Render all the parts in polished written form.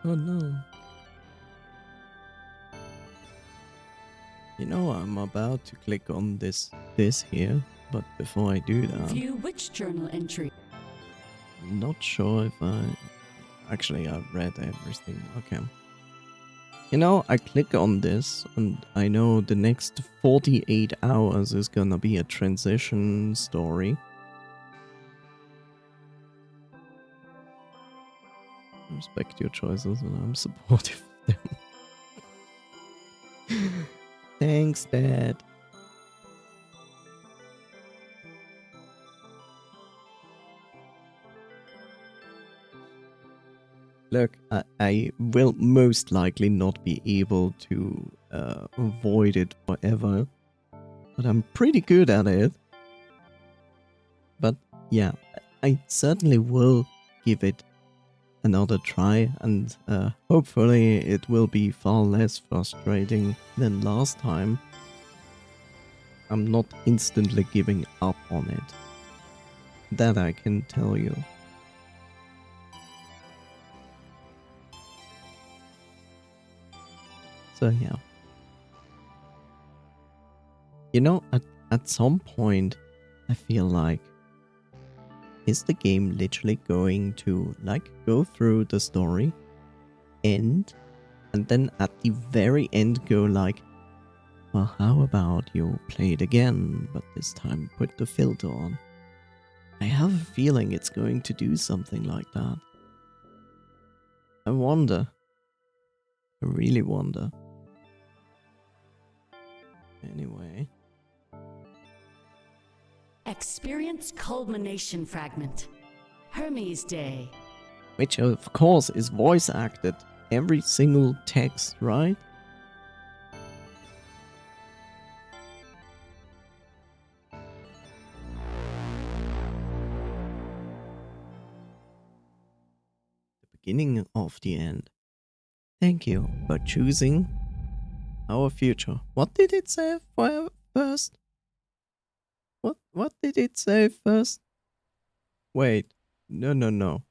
Oh no. You know, I'm about to click on this here, but before I do that, View which journal entry. I'm not sure if I... Actually, I've read everything. Okay. You know, I click on this, and I know the next 48 hours is gonna be a transition story. I respect your choices, and I'm supportive of them. Thanks, Dad. Look, I will most likely not be able to avoid it forever, but I'm pretty good at it. But yeah, I certainly will give it another try, and hopefully it will be far less frustrating than last time. I'm not instantly giving up on it. That I can tell you. So yeah. You know, at some point, I feel like, is the game literally going to, like, go through the story, end, and then at the very end go like, well, how about you play it again, but this time put the filter on? I have a feeling it's going to do something like that. I wonder. I really wonder. Anyway. Experience culmination fragment. Hermes Day. Which of course is voice acted. Every single text, right? The beginning of the end. Thank you for choosing our future. What did it say first? What did it say first? Wait. No.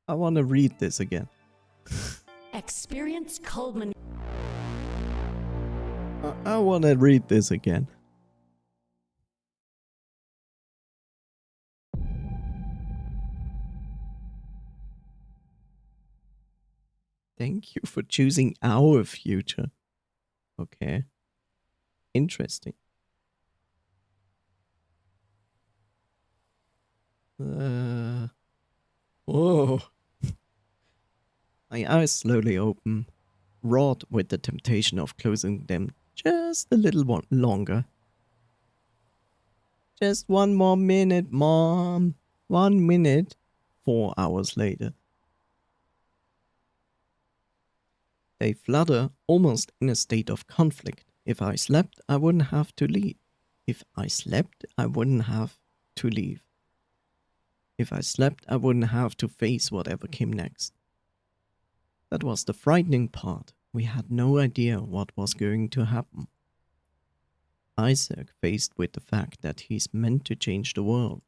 I want to read this again. Experience culmination. I want to read this again. Thank you for choosing our future. Okay. Interesting. Whoa. My eyes slowly open, wrought with the temptation of closing them just a little longer. Just one more minute, Mom. 1 minute. 4 hours later. They flutter almost in a state of conflict. If I slept, I wouldn't have to leave. If I slept, I wouldn't have to leave. If I slept, I wouldn't have to face whatever came next. That was the frightening part. We had no idea what was going to happen. Isaac faced with the fact that he's meant to change the world,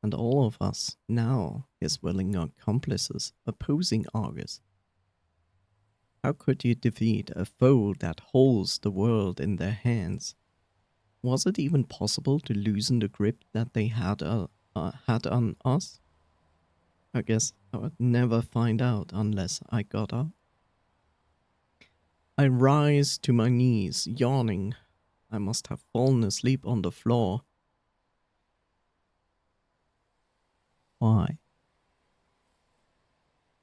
and all of us now his willing accomplices opposing Argus. How could you defeat a foe that holds the world in their hands? Was it even possible to loosen the grip that they had on us? I guess I would never find out unless I got up. I rise to my knees, yawning. I must have fallen asleep on the floor. Why?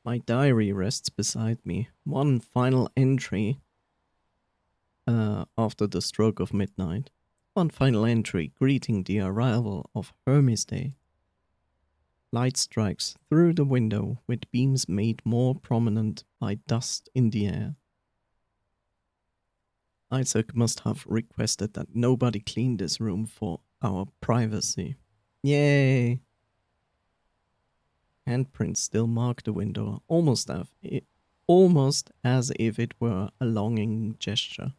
My diary rests beside me. One final entry after the stroke of midnight. One final entry greeting the arrival of Hermes Day. Light strikes through the window with beams made more prominent by dust in the air. Isaac must have requested that nobody clean this room for our privacy. Yay! Handprints still mark the window, almost as if it were a longing gesture.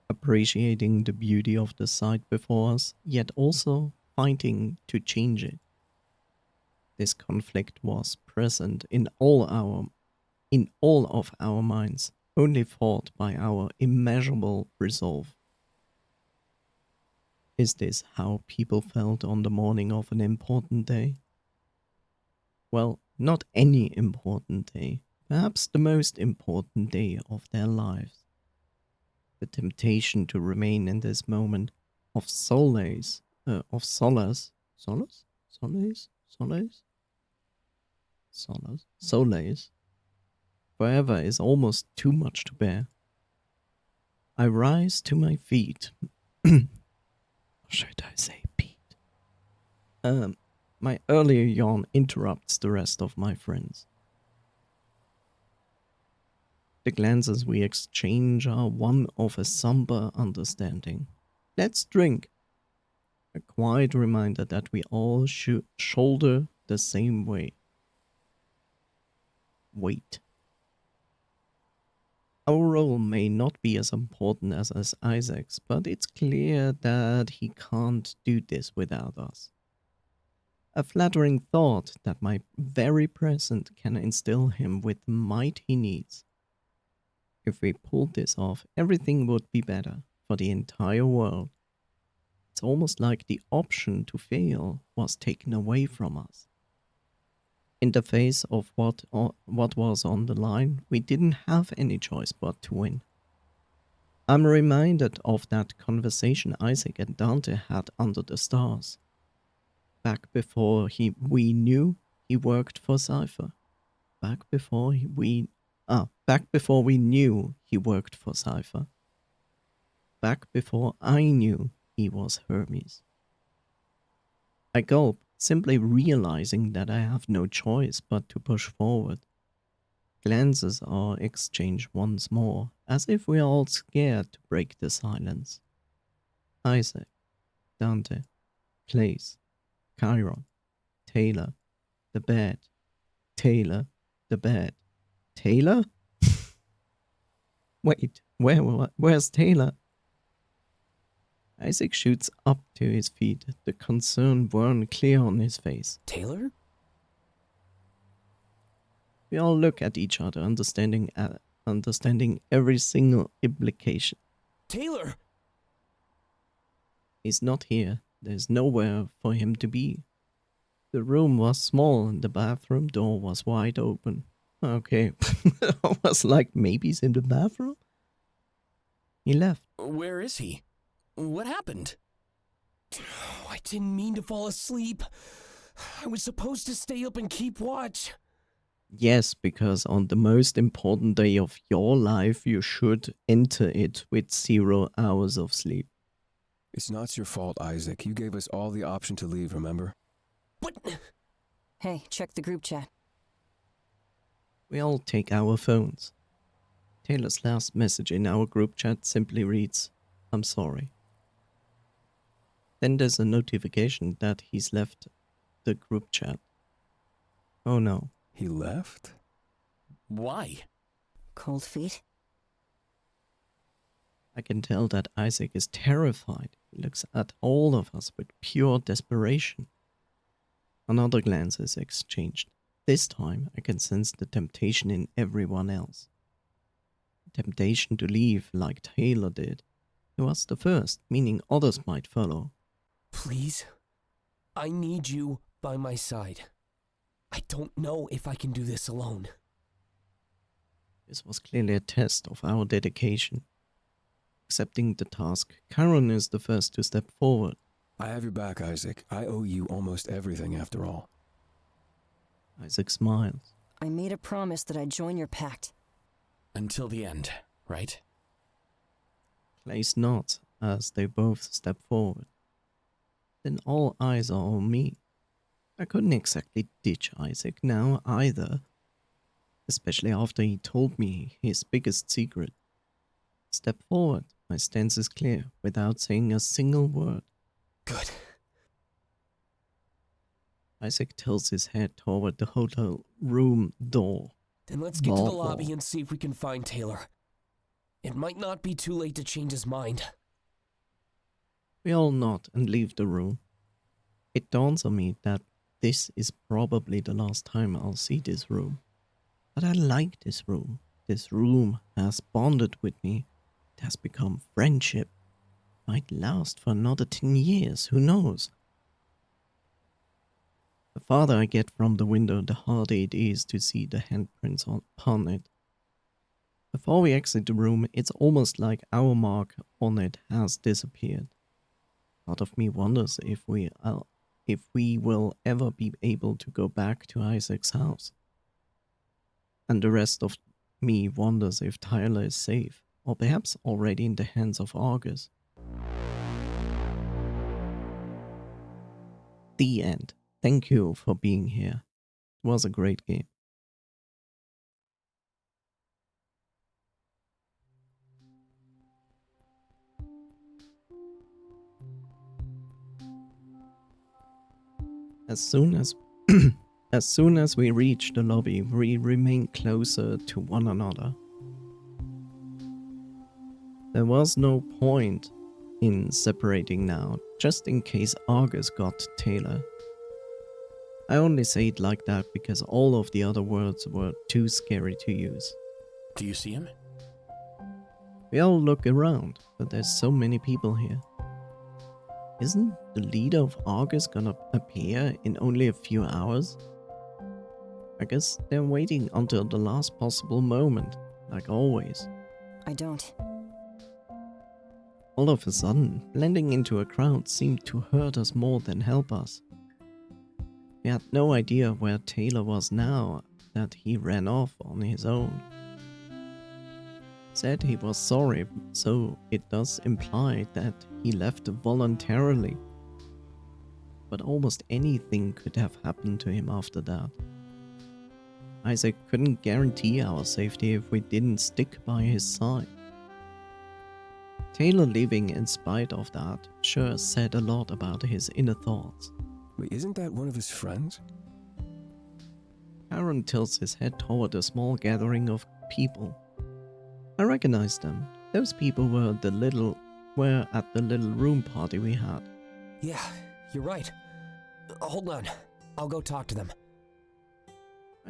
Appreciating the beauty of the sight before us, yet also fighting to change it. This conflict was present in all our in all of our minds, only fought by our immeasurable resolve. Is this how people felt on the morning of an important day? Well, not any important day, perhaps the most important day of their lives. The temptation to remain in this moment of solace, forever is almost too much to bear. I rise to my feet. Should I say Pete? My earlier yawn interrupts the rest of my friends. The glances we exchange are one of a somber understanding. Let's drink. A quiet reminder that we all should shoulder the same weight. Our role may not be as important as Isaac's, but it's clear that he can't do this without us. A flattering thought that my very presence can instill him with the might he needs. If we pulled this off, everything would be better for the entire world. It's almost like the option to fail was taken away from us. In the face of what was on the line, we didn't have any choice but to win. I'm reminded of that conversation Isaac and Dante had under the stars. Back before we knew he worked for Cypher. Back before we knew he worked for Cypher. Back before I knew he was Hermes. I gulp, simply realizing that I have no choice but to push forward. Glances are exchanged once more, as if we are all scared to break the silence. Isaac, Dante, Place, Chiron, Taylor, the bed, Taylor, the bed. Taylor? Wait, where's Taylor? Isaac shoots up to his feet, the concern burned clear on his face. Taylor? We all look at each other, understanding every single implication. Taylor! He's not here. There's nowhere for him to be. The room was small and the bathroom door was wide open. Okay, I was like, maybe he's in the bathroom? He left. Where is he? What happened? I didn't mean to fall asleep. I was supposed to stay up and keep watch. Yes, because on the most important day of your life, you should enter it with 0 hours of sleep. It's not your fault, Isaac. You gave us all the option to leave, remember? What? Hey, check the group chat. We all take our phones. Taylor's last message in our group chat simply reads, "I'm sorry." Then there's a notification that he's left the group chat. Oh no. He left? Why? Cold feet? I can tell that Isaac is terrified. He looks at all of us with pure desperation. Another glance is exchanged. This time I can sense the temptation in everyone else. The temptation to leave like Taylor did. He was the first, meaning others might follow. Please? I need you by my side. I don't know if I can do this alone. This was clearly a test of our dedication. Accepting the task, Chiron is the first to step forward. I have your back, Isaac. I owe you almost everything after all. Isaac smiles. I made a promise that I'd join your pact. Until the end, right? Place nods as they both step forward. Then all eyes are on me. I couldn't exactly ditch Isaac now either, especially after he told me his biggest secret. Step forward, my stance is clear, without saying a single word. Good. Isaac tilts his head toward the hotel room door. Then let's get to the lobby and see if we can find Taylor. It might not be too late to change his mind. We all nod and leave the room. It dawns on me that this is probably the last time I'll see this room. But I like this room. This room has bonded with me. It has become friendship. Might last for another 10 years, who knows? The farther I get from the window, the harder it is to see the handprints upon it. Before we exit the room, it's almost like our mark on it has disappeared. Part of me wonders if we will ever be able to go back to Isaac's house. And the rest of me wonders if Tyler is safe, or perhaps already in the hands of Argus. The end. Thank you for being here. It was a great game. As soon as as soon as we reach the lobby, we remain closer to one another. There was no point in separating now, just in case Argus got Taylor. I only say it like that because all of the other words were too scary to use. Do you see him? We all look around, but there's so many people here. Isn't the leader of Argus gonna appear in only a few hours? I guess they're waiting until the last possible moment, like always. I don't. All of a sudden, blending into a crowd seemed to hurt us more than help us. We had no idea where Taylor was now that he ran off on his own. Said he was sorry, so it does imply that he left voluntarily. But almost anything could have happened to him after that. Isaac couldn't guarantee our safety if we didn't stick by his side. Taylor leaving in spite of that sure said a lot about his inner thoughts. Wait, isn't that one of his friends? Aaron tilts his head toward a small gathering of people. I recognize them. Those people were at the little room party we had. Yeah, you're right. Hold on. I'll go talk to them.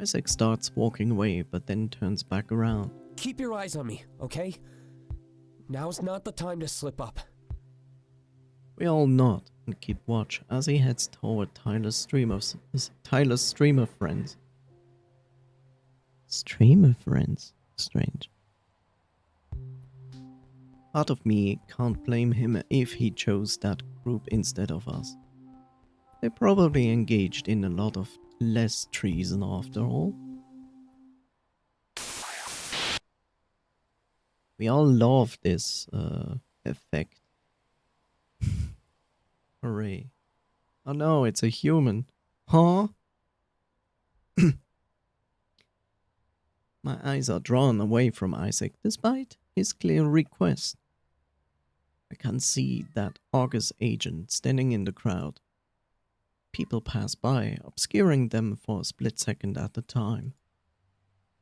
Isaac starts walking away, but then turns back around. Keep your eyes on me, okay? Now's not the time to slip up. We all nod and keep watch as he heads toward Tyler's stream of friends. Streamer friends? Strange. Part of me can't blame him if he chose that group instead of us. They probably engaged in a lot of less treason after all. We all love this effect. Hooray. Oh no, it's a human. Huh? My eyes are drawn away from Isaac despite his clear request. I can see that Argus agent standing in the crowd. People pass by, obscuring them for a split second at a time.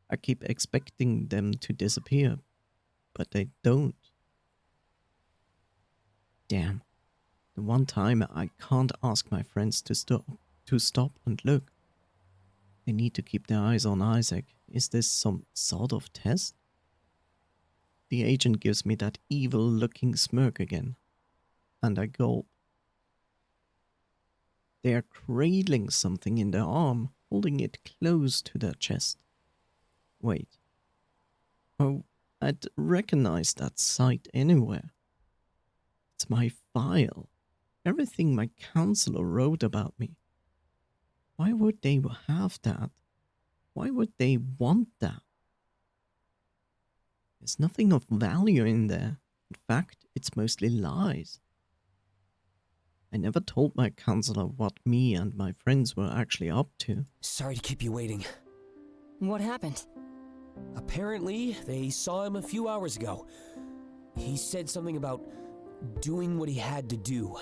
I keep expecting them to disappear, but they don't. Damn. The one time I can't ask my friends to stop and look. They need to keep their eyes on Isaac. Is this some sort of test? The agent gives me that evil-looking smirk again, and I gulp. They are cradling something in their arm, holding it close to their chest. Wait. Oh, I'd recognize that sight anywhere. It's my file. Everything my counselor wrote about me. Why would they have that? Why would they want that? There's nothing of value in there. In fact, it's mostly lies. I never told my counselor what me and my friends were actually up to. Sorry to keep you waiting. What happened? Apparently, they saw him a few hours ago. He said something about doing what he had to do.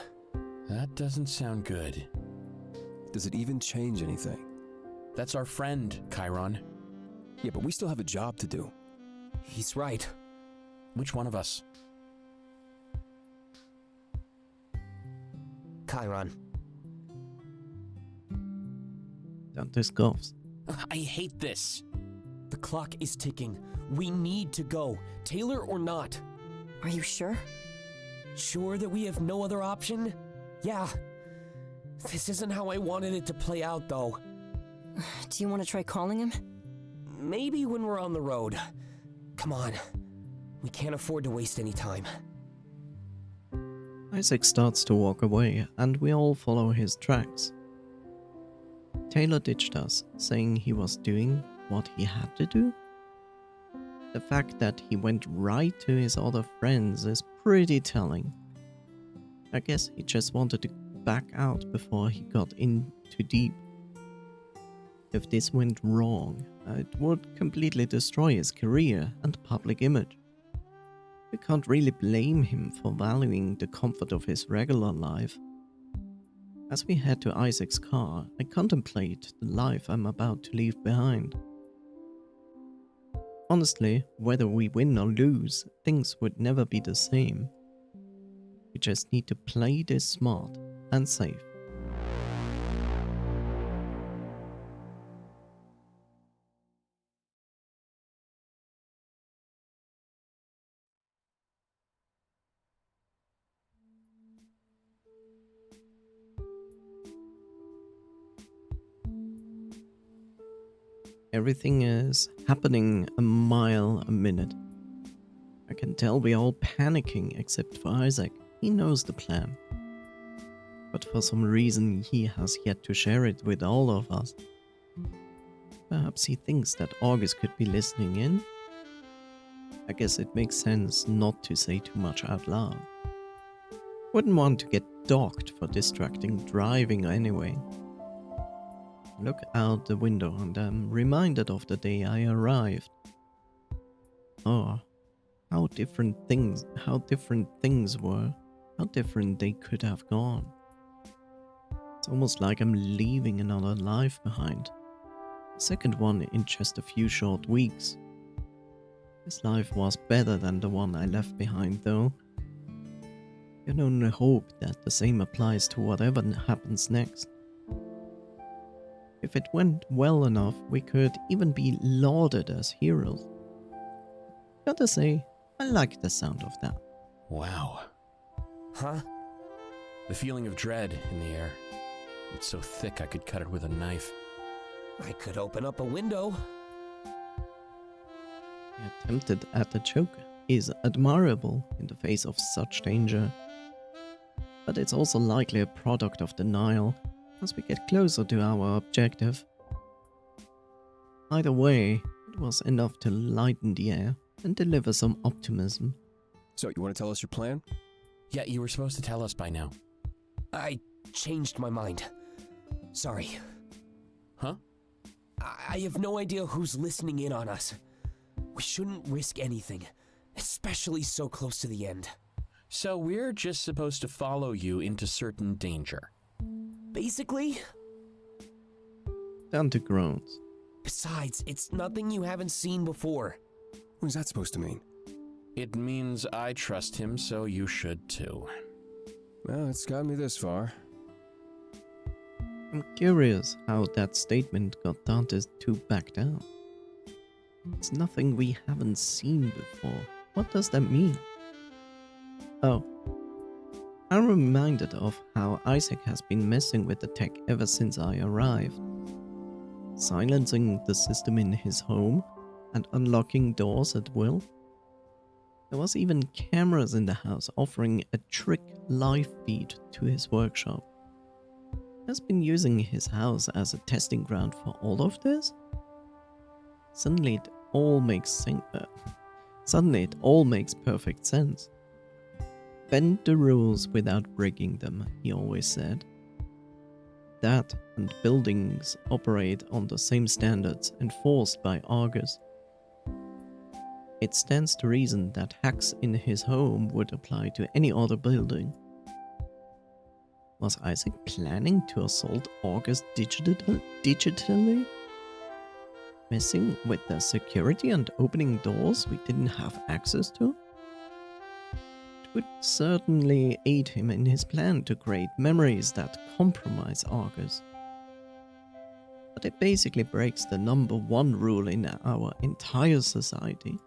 That doesn't sound good. Does it even change anything? That's our friend, Chiron. Yeah, but we still have a job to do. He's right. Which one of us? Chiron. Dante scoffs. I hate this. The clock is ticking. We need to go, Taylor or not. Are you sure? Sure that we have no other option? Yeah. This isn't how I wanted it to play out, though. Do you want to try calling him? Maybe when we're on the road. Come on. We can't afford to waste any time. Isaac starts to walk away, and we all follow his tracks. Taylor ditched us, saying he was doing what he had to do. The fact that he went right to his other friends is pretty telling. I guess he just wanted to back out before he got in too deep. If this went wrong, it would completely destroy his career and public image. We can't really blame him for valuing the comfort of his regular life. As we head to Isaac's car, I contemplate the life I'm about to leave behind. Honestly, whether we win or lose, things would never be the same. We just need to play this smart and safe. Everything is happening a mile a minute. I can tell we're all panicking except for Isaac. He knows the plan. But for some reason he has yet to share it with all of us. Perhaps he thinks that August could be listening in? I guess it makes sense not to say too much out loud. Wouldn't want to get docked for distracting driving anyway. Look out the window and I'm reminded of the day I arrived. Oh, how different things were, how different they could have gone. It's almost like I'm leaving another life behind. The second one in just a few short weeks. This life was better than the one I left behind though. You can only hope that the same applies to whatever happens next. If it went well enough, we could even be lauded as heroes. Gotta say, I like the sound of that. Wow. Huh? The feeling of dread in the air. It's so thick I could cut it with a knife. I could open up a window. The attempted at a joke is admirable in the face of such danger. But it's also likely a product of denial as we get closer to our objective. Either way, it was enough to lighten the air and deliver some optimism. So, you want to tell us your plan? Yeah, you were supposed to tell us by now. I changed my mind. Sorry. Huh? I have no idea who's listening in on us. We shouldn't risk anything, especially so close to the end. So we're just supposed to follow you into certain danger. Basically. Down to groans. Besides, it's nothing you haven't seen before. What is that supposed to mean? It means I trust him, so you should too. Well, it's gotten me this far. I'm curious how that statement got Dante to back down. It's nothing we haven't seen before. What does that mean? Oh. I'm reminded of how Isaac has been messing with the tech ever since I arrived. Silencing the system in his home and unlocking doors at will. There was even cameras in the house offering a trick live feed to his workshop. He has been using his house as a testing ground for all of this? Suddenly it all makes perfect sense. Bend the rules without breaking them, he always said. That and buildings operate on the same standards enforced by Argus. It stands to reason that hacks in his home would apply to any other building. Was Isaac planning to assault Argus digitally? Messing with the security and opening doors we didn't have access to? It would certainly aid him in his plan to create memories that compromise Argus. but it basically breaks the number one rule in our entire society.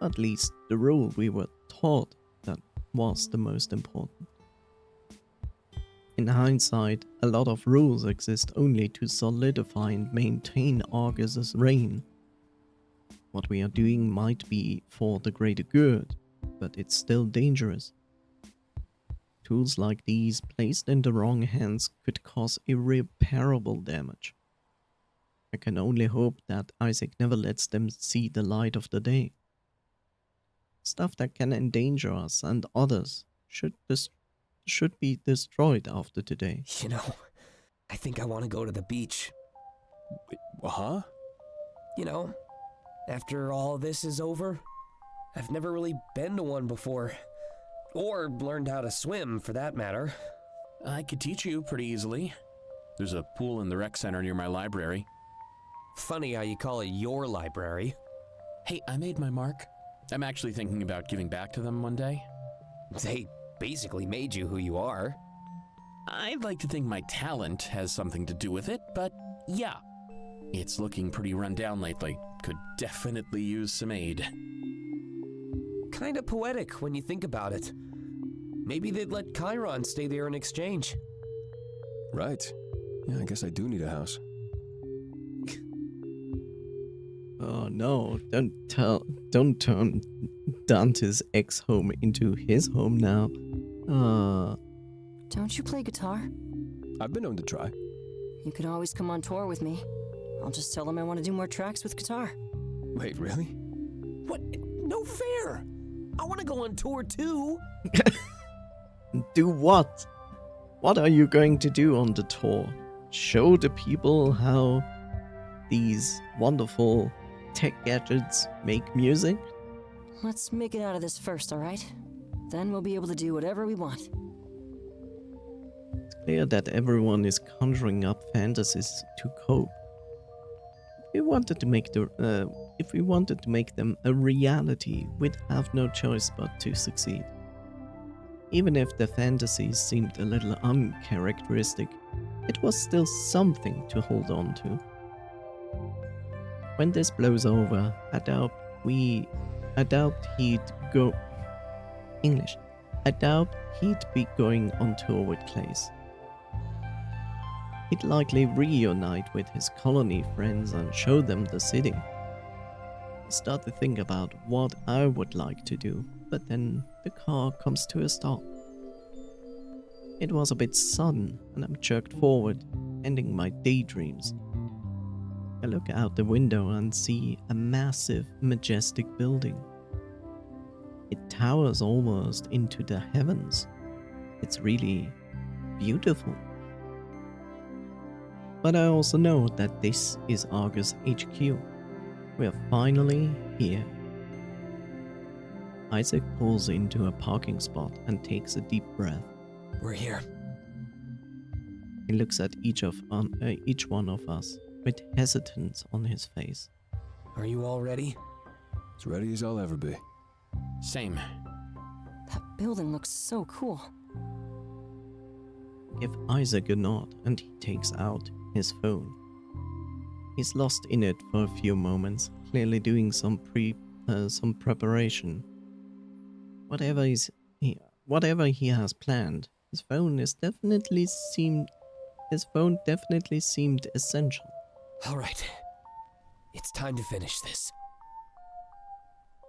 At least the rule we were taught that was the most important. In hindsight, a lot of rules exist only to solidify and maintain Argus's reign. What we are doing might be for the greater good, but it's still dangerous. Tools like these, placed in the wrong hands, could cause irreparable damage. I can only hope that Isaac never lets them see the light of the day. Stuff that can endanger us and others should be destroyed after today. You know, I think I want to go to the beach. Huh? You know, after all this is over, I've never really been to one before. Or learned how to swim, for that matter. I could teach you pretty easily. There's a pool in the rec center near my library. Funny how you call it your library. Hey, I made my mark. I'm actually thinking about giving back to them one day. They basically made you who you are. I'd like to think my talent has something to do with it, but yeah. It's looking pretty run down lately. Could definitely use some aid. Kinda poetic when you think about it. Maybe they'd let Chiron stay there in exchange. Right. Yeah, I guess I do need a house. Oh no, don't turn Dante's ex-home into his home now. Don't you play guitar? I've been known to try. You could always come on tour with me. I'll just tell them I want to do more tracks with guitar. Wait, really? What? No fair! I want to go on tour too! Do what? What are you going to do on the tour? Show the people how these wonderful tech gadgets make music? Let's make it out of this first, alright? Then we'll be able to do whatever we want. It's clear that everyone is conjuring up fantasies to cope. If we wanted to make them a reality, we'd have no choice but to succeed. Even if the fantasies seemed a little uncharacteristic, it was still something to hold on to. When this blows over, I doubt he'd be going on tour with Clays. He'd likely reunite with his colony friends and show them the city. I start to think about what I would like to do, but then the car comes to a stop. It was a bit sudden, and I'm jerked forward, ending my daydreams. I look out the window and see a massive, majestic building. It towers almost into the heavens. It's really beautiful. But I also know that this is Argus HQ. We are finally here. Isaac pulls into a parking spot and takes a deep breath. We're here. He looks at each one of us with hesitance on his face. Are you all ready? As ready as I'll ever be. Same. That building looks so cool. Give Isaac a nod and he takes out his phone. He's lost in it for a few moments, clearly doing some preparation. Whatever he has planned, his phone definitely seemed essential. All right. It's time to finish this.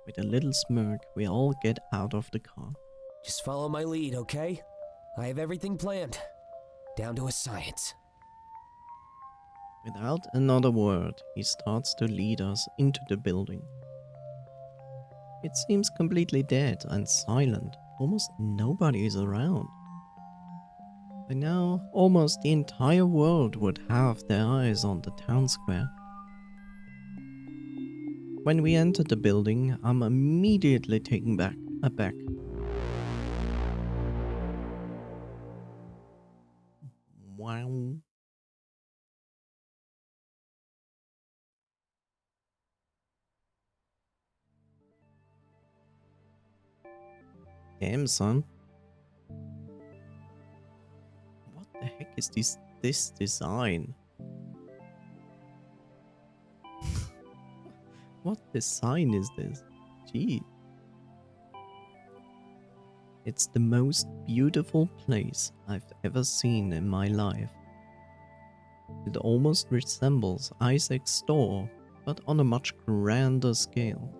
With a little smirk, we all get out of the car. Just follow my lead, okay? I have everything planned. Down to a science. Without another word, he starts to lead us into the building. It seems completely dead and silent. Almost nobody is around. By now, almost the entire world would have their eyes on the town square. When we enter the building, I'm immediately taken aback. Wow. Damn, son. What the heck is this design? What design is this? Gee. It's the most beautiful place I've ever seen in my life. It almost resembles Isaac's store, but on a much grander scale.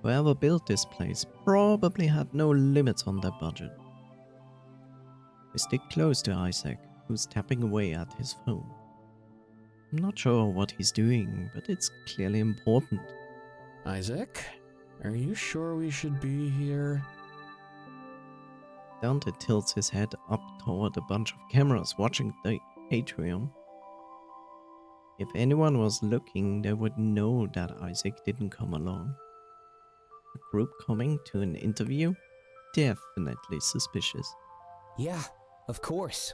Whoever built this place probably had no limits on their budget. We stick close to Isaac, who's tapping away at his phone. I'm not sure what he's doing, but it's clearly important. Isaac, are you sure we should be here? Dante tilts his head up toward a bunch of cameras watching the atrium. If anyone was looking, they would know that Isaac didn't come along. A group coming to an interview? Definitely suspicious. Yeah, of course.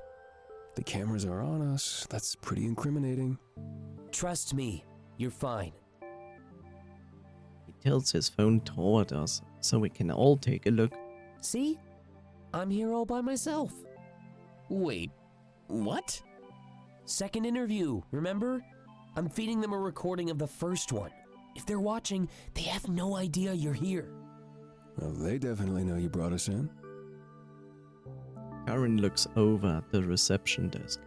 The cameras are on us. That's pretty incriminating. Trust me, you're fine. He tilts his phone toward us so we can all take a look. See? I'm here all by myself. Wait, what? Second interview, remember? I'm feeding them a recording of the first one. If they're watching, they have no idea you're here. Well, they definitely know you brought us in. Karen looks over at the reception desk.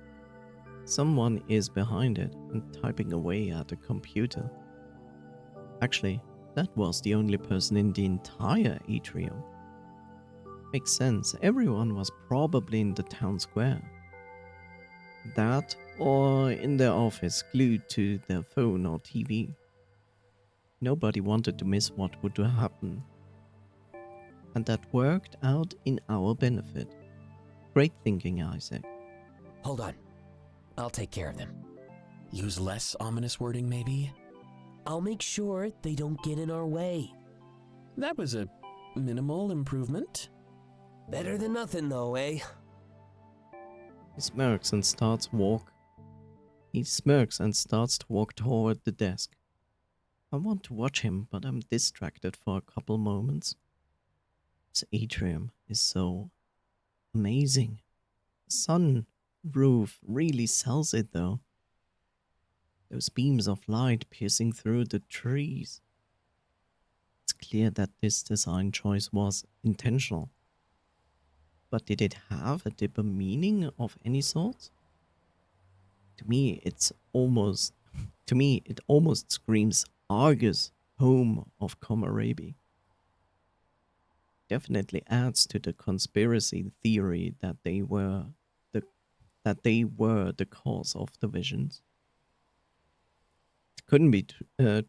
Someone is behind it and typing away at a computer. Actually, that was the only person in the entire atrium. Makes sense, everyone was probably in the town square. That, or in their office glued to their phone or TV. Nobody wanted to miss what would happen. And that worked out in our benefit. Great thinking, Isaac. Hold on. I'll take care of them. Use less ominous wording, maybe? I'll make sure they don't get in our way. That was a minimal improvement. Better than nothing, though, eh? He smirks and starts to walk toward the desk. I want to watch him, but I'm distracted for a couple moments. This atrium is so amazing. The sun roof really sells it, though. Those beams of light piercing through the trees. It's clear that this design choice was intentional. But did it have a deeper meaning of any sort? To me, it almost screams Argus, home of Komorebi. Definitely adds to the conspiracy theory that they were the cause of the visions. It couldn't be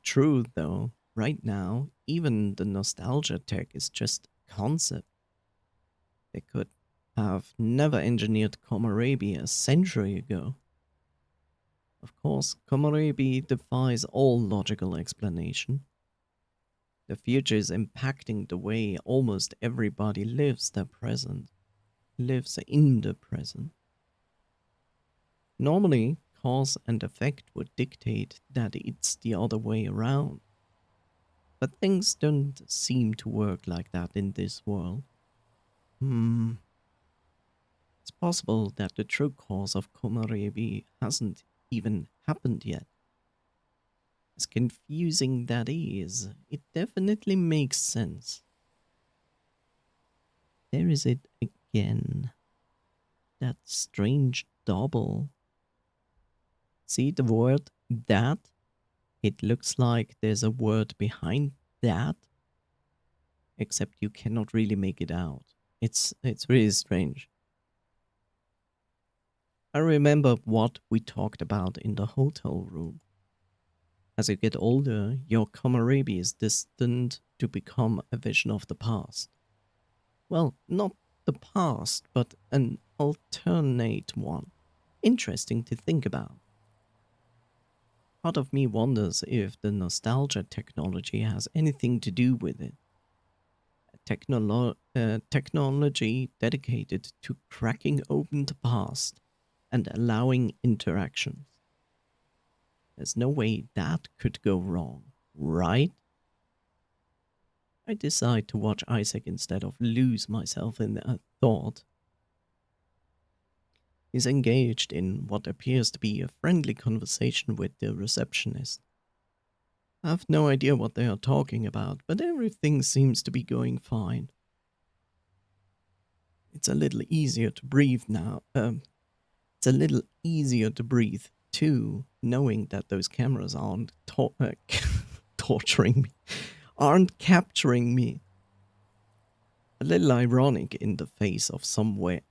true though. Right now, even the nostalgia tech is just concept. They could have never engineered Komorebi a century ago. Of course, Komorebi defies all logical explanation. The future is impacting the way almost everybody lives in the present. Normally, cause and effect would dictate that it's the other way around. But things don't seem to work like that in this world. It's possible that the true cause of Komorebi hasn't even happened yet. As confusing that is, it definitely makes sense. There is it again. That strange double. See the word that? It looks like there's a word behind that. Except you cannot really make it out. It's really strange. I remember what we talked about in the hotel room. As you get older, your Komorebi is destined to become a vision of the past. Well, not the past, but an alternate one. Interesting to think about. Part of me wonders if the nostalgia technology has anything to do with it. Technology dedicated to cracking open the past and allowing interactions. There's no way that could go wrong, right? I decide to watch Isaac instead of lose myself in a thought. He's engaged in what appears to be a friendly conversation with the receptionist. I have no idea what they are talking about, but everything seems to be going fine. It's a little easier to breathe now. It's a little easier to breathe too, knowing that those cameras aren't torturing me, aren't capturing me. A little ironic in the face of somewhere.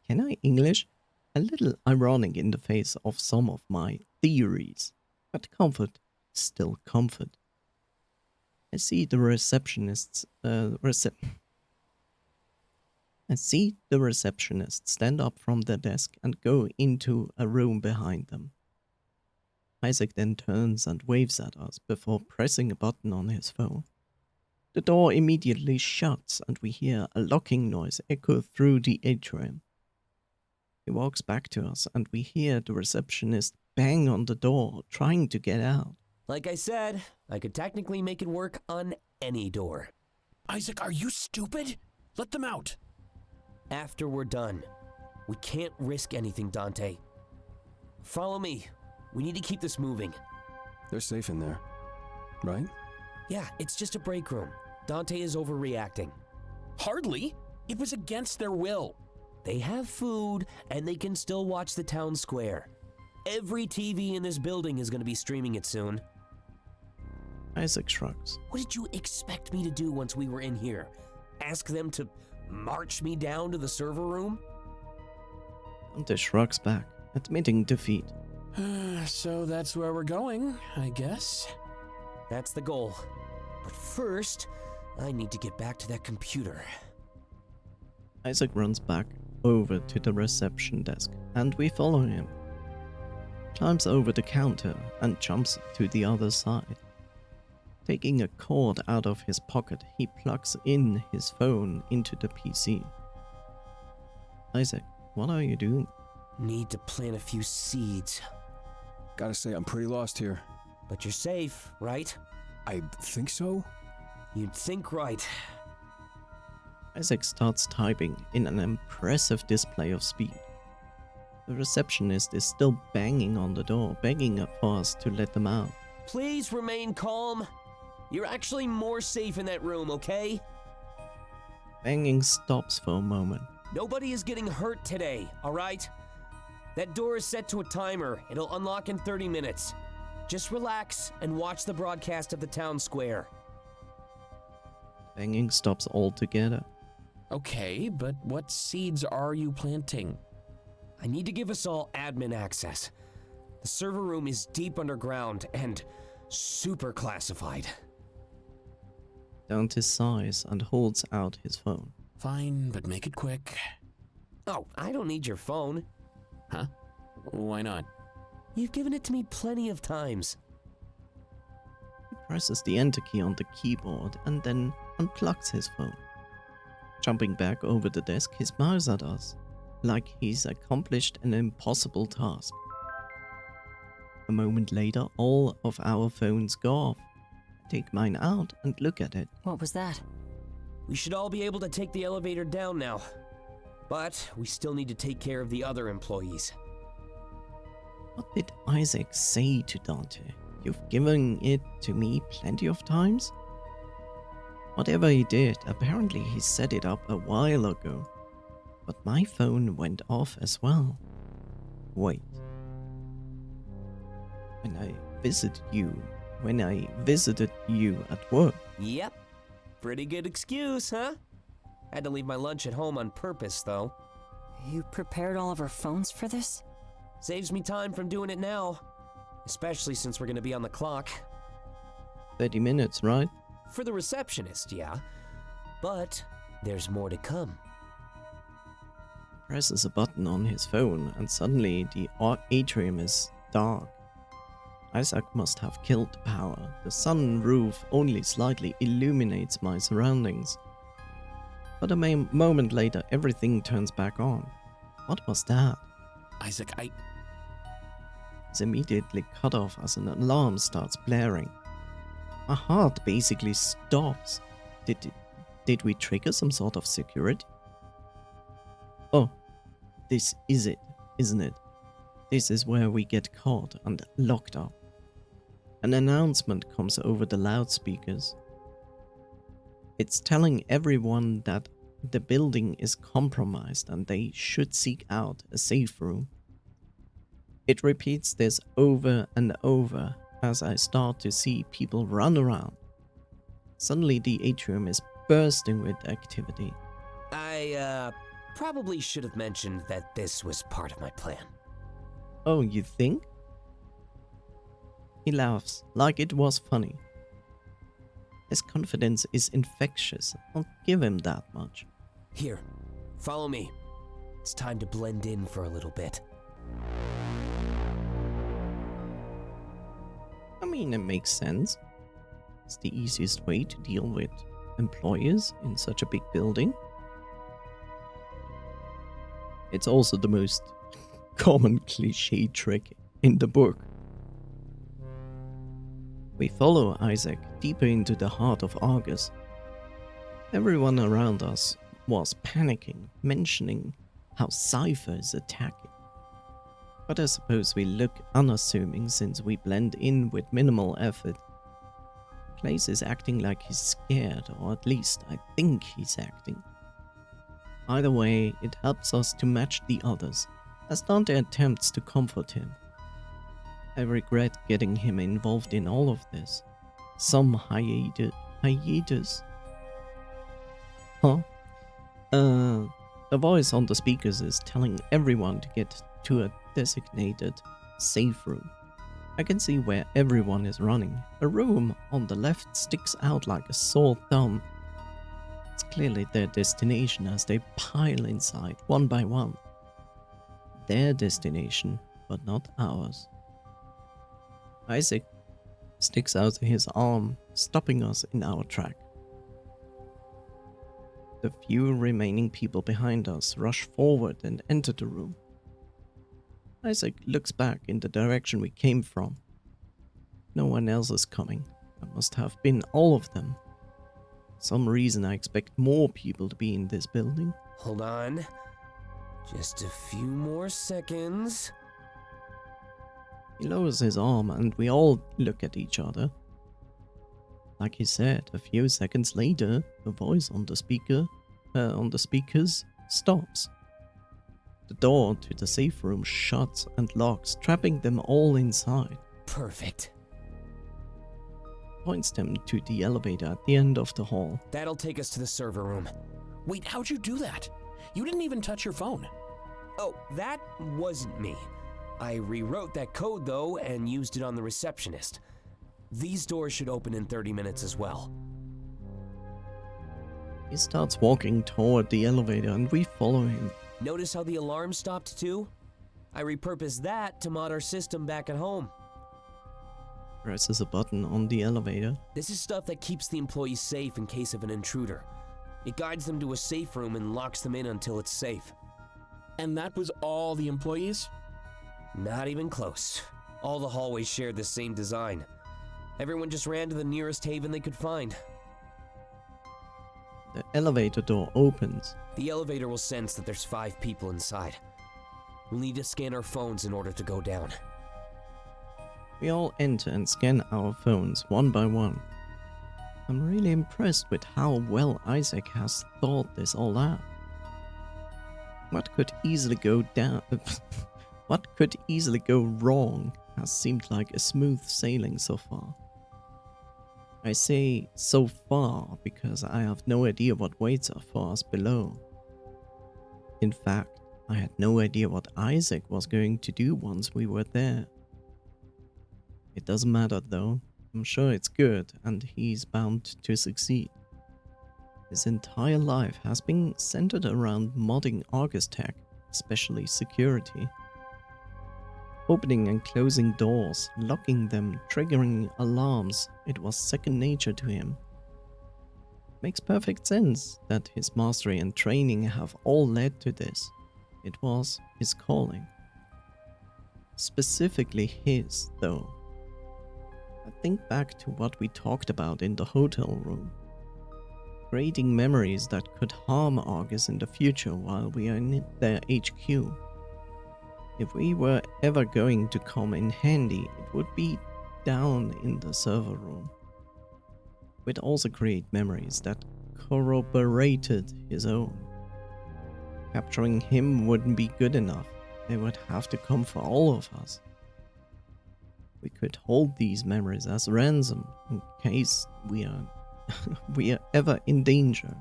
Can I English? A little ironic in the face of some of my theories, but comfort, still comfort. I see the receptionist stand up from their desk and go into a room behind them. Isaac then turns and waves at us before pressing a button on his phone. The door immediately shuts and we hear a locking noise echo through the atrium. He walks back to us and we hear the receptionist bang on the door, trying to get out. Like I said, I could technically make it work on any door. Isaac, are you stupid? Let them out. After we're done. We can't risk anything, Dante. Follow me. We need to keep this moving. They're safe in there, right? Yeah, it's just a break room. Dante is overreacting. Hardly. It was against their will. They have food, and they can still watch the town square. Every TV in this building is going to be streaming it soon. Isaac shrugs. What did you expect me to do once we were in here? Ask them to march me down to the server room? Dante shrugs back, admitting defeat. So that's where we're going, I guess. That's the goal. But first, I need to get back to that computer. Isaac runs back over to the reception desk, and we follow him. Climbs over the counter and jumps to the other side. Taking a cord out of his pocket, he plugs in his phone into the PC. Isaac, what are you doing? Need to plant a few seeds. Gotta say, I'm pretty lost here. But you're safe, right? I think so? You'd think right. Isaac starts typing in an impressive display of speed. The receptionist is still banging on the door, begging for us to let them out. Please remain calm. You're actually more safe in that room, okay? Banging stops for a moment. Nobody is getting hurt today, alright? That door is set to a timer. It'll unlock in 30 minutes. Just relax and watch the broadcast of the town square. Banging stops altogether. Okay, but what seeds are you planting? I need to give us all admin access. The server room is deep underground and super classified. Dante sighs and holds out his phone. Fine, but make it quick. Oh, I don't need your phone. Huh? Why not? You've given it to me plenty of times. He presses the enter key on the keyboard and then unplugs his phone. Jumping back over the desk, he smiles at us, like he's accomplished an impossible task. A moment later, all of our phones go off. I take mine out and look at it. What was that? We should all be able to take the elevator down now. But we still need to take care of the other employees. What did Isaac say to Dante? You've given it to me plenty of times? Whatever he did, apparently he set it up a while ago. But my phone went off as well. Wait. When I visited you at work. Yep. Pretty good excuse, huh? Had to leave my lunch at home on purpose, though. You prepared all of our phones for this? Saves me time from doing it now. Especially since we're gonna be on the clock. 30 minutes, right? For the receptionist, yeah. But there's more to come. Presses a button on his phone and suddenly the atrium is dark. Isaac must have killed the power. The sun roof only slightly illuminates my surroundings. But a moment later, everything turns back on. What was that? Isaac, It's immediately cut off as an alarm starts blaring. My heart basically stops. Did we trigger some sort of security? Oh, this is it, isn't it? This is where we get caught and locked up. An announcement comes over the loudspeakers. It's telling everyone that the building is compromised and they should seek out a safe room. It repeats this over and over as I start to see people run around. Suddenly the atrium is bursting with activity. I probably should have mentioned that this was part of my plan. Oh, you think? He laughs like it was funny. His confidence is infectious, I'll give him that much. Here, follow me. It's time to blend in for a little bit. I mean, it makes sense. It's the easiest way to deal with employers in such a big building. It's also the most common cliché trick in the book. We follow Isaac deeper into the heart of Argus. Everyone around us was panicking, mentioning how Cypher is attacking. But I suppose we look unassuming since we blend in with minimal effort. Clace is acting like he's scared, or at least I think he's acting. Either way, it helps us to match the others, as Dante attempts to comfort him. I regret getting him involved in all of this. Some hiatus. Huh? The voice on the speakers is telling everyone to get to a designated safe room. I can see where everyone is running. A room on the left sticks out like a sore thumb. It's clearly their destination as they pile inside one by one. Their destination, but not ours. Isaac sticks out his arm, stopping us in our track. The few remaining people behind us rush forward and enter the room. Isaac looks back in the direction we came from. No one else is coming. That must have been all of them. For some reason I expect more people to be in this building. Hold on. Just a few more seconds. He lowers his arm and we all look at each other. Like he said, a few seconds later, the voice on the speakers stops. The door to the safe room shuts and locks, trapping them all inside. Perfect. Points them to the elevator at the end of the hall. That'll take us to the server room. Wait, how'd you do that? You didn't even touch your phone. Oh, that wasn't me. I rewrote that code, though, and used it on the receptionist. These doors should open in 30 minutes as well. He starts walking toward the elevator and we follow him. Notice how the alarm stopped, too? I repurposed that to mod our system back at home. Presses a button on the elevator. This is stuff that keeps the employees safe in case of an intruder. It guides them to a safe room and locks them in until it's safe. And that was all the employees? Not even close. All the hallways shared the same design. Everyone just ran to the nearest haven they could find. The elevator door opens. The elevator will sense that there's 5 people inside. We'll need to scan our phones in order to go down. We all enter and scan our phones one by one. I'm really impressed with how well Isaac has thought this all out. What could easily go wrong has seemed like a smooth sailing so far. I say so far because I have no idea what waits for us below. In fact, I had no idea what Isaac was going to do once we were there. It doesn't matter though, I'm sure it's good and he's bound to succeed. His entire life has been centered around modding Argus tech, especially security. Opening and closing doors, locking them, triggering alarms, it was second nature to him. Makes perfect sense that his mastery and training have all led to this. It was his calling. Specifically his, though. I think back to what we talked about in the hotel room. Creating memories that could harm Argus in the future while we are in their HQ. If we were ever going to come in handy, it would be down in the server room. We'd also create memories that corroborated his own. Capturing him wouldn't be good enough. They would have to come for all of us. We could hold these memories as ransom in case we are ever in danger.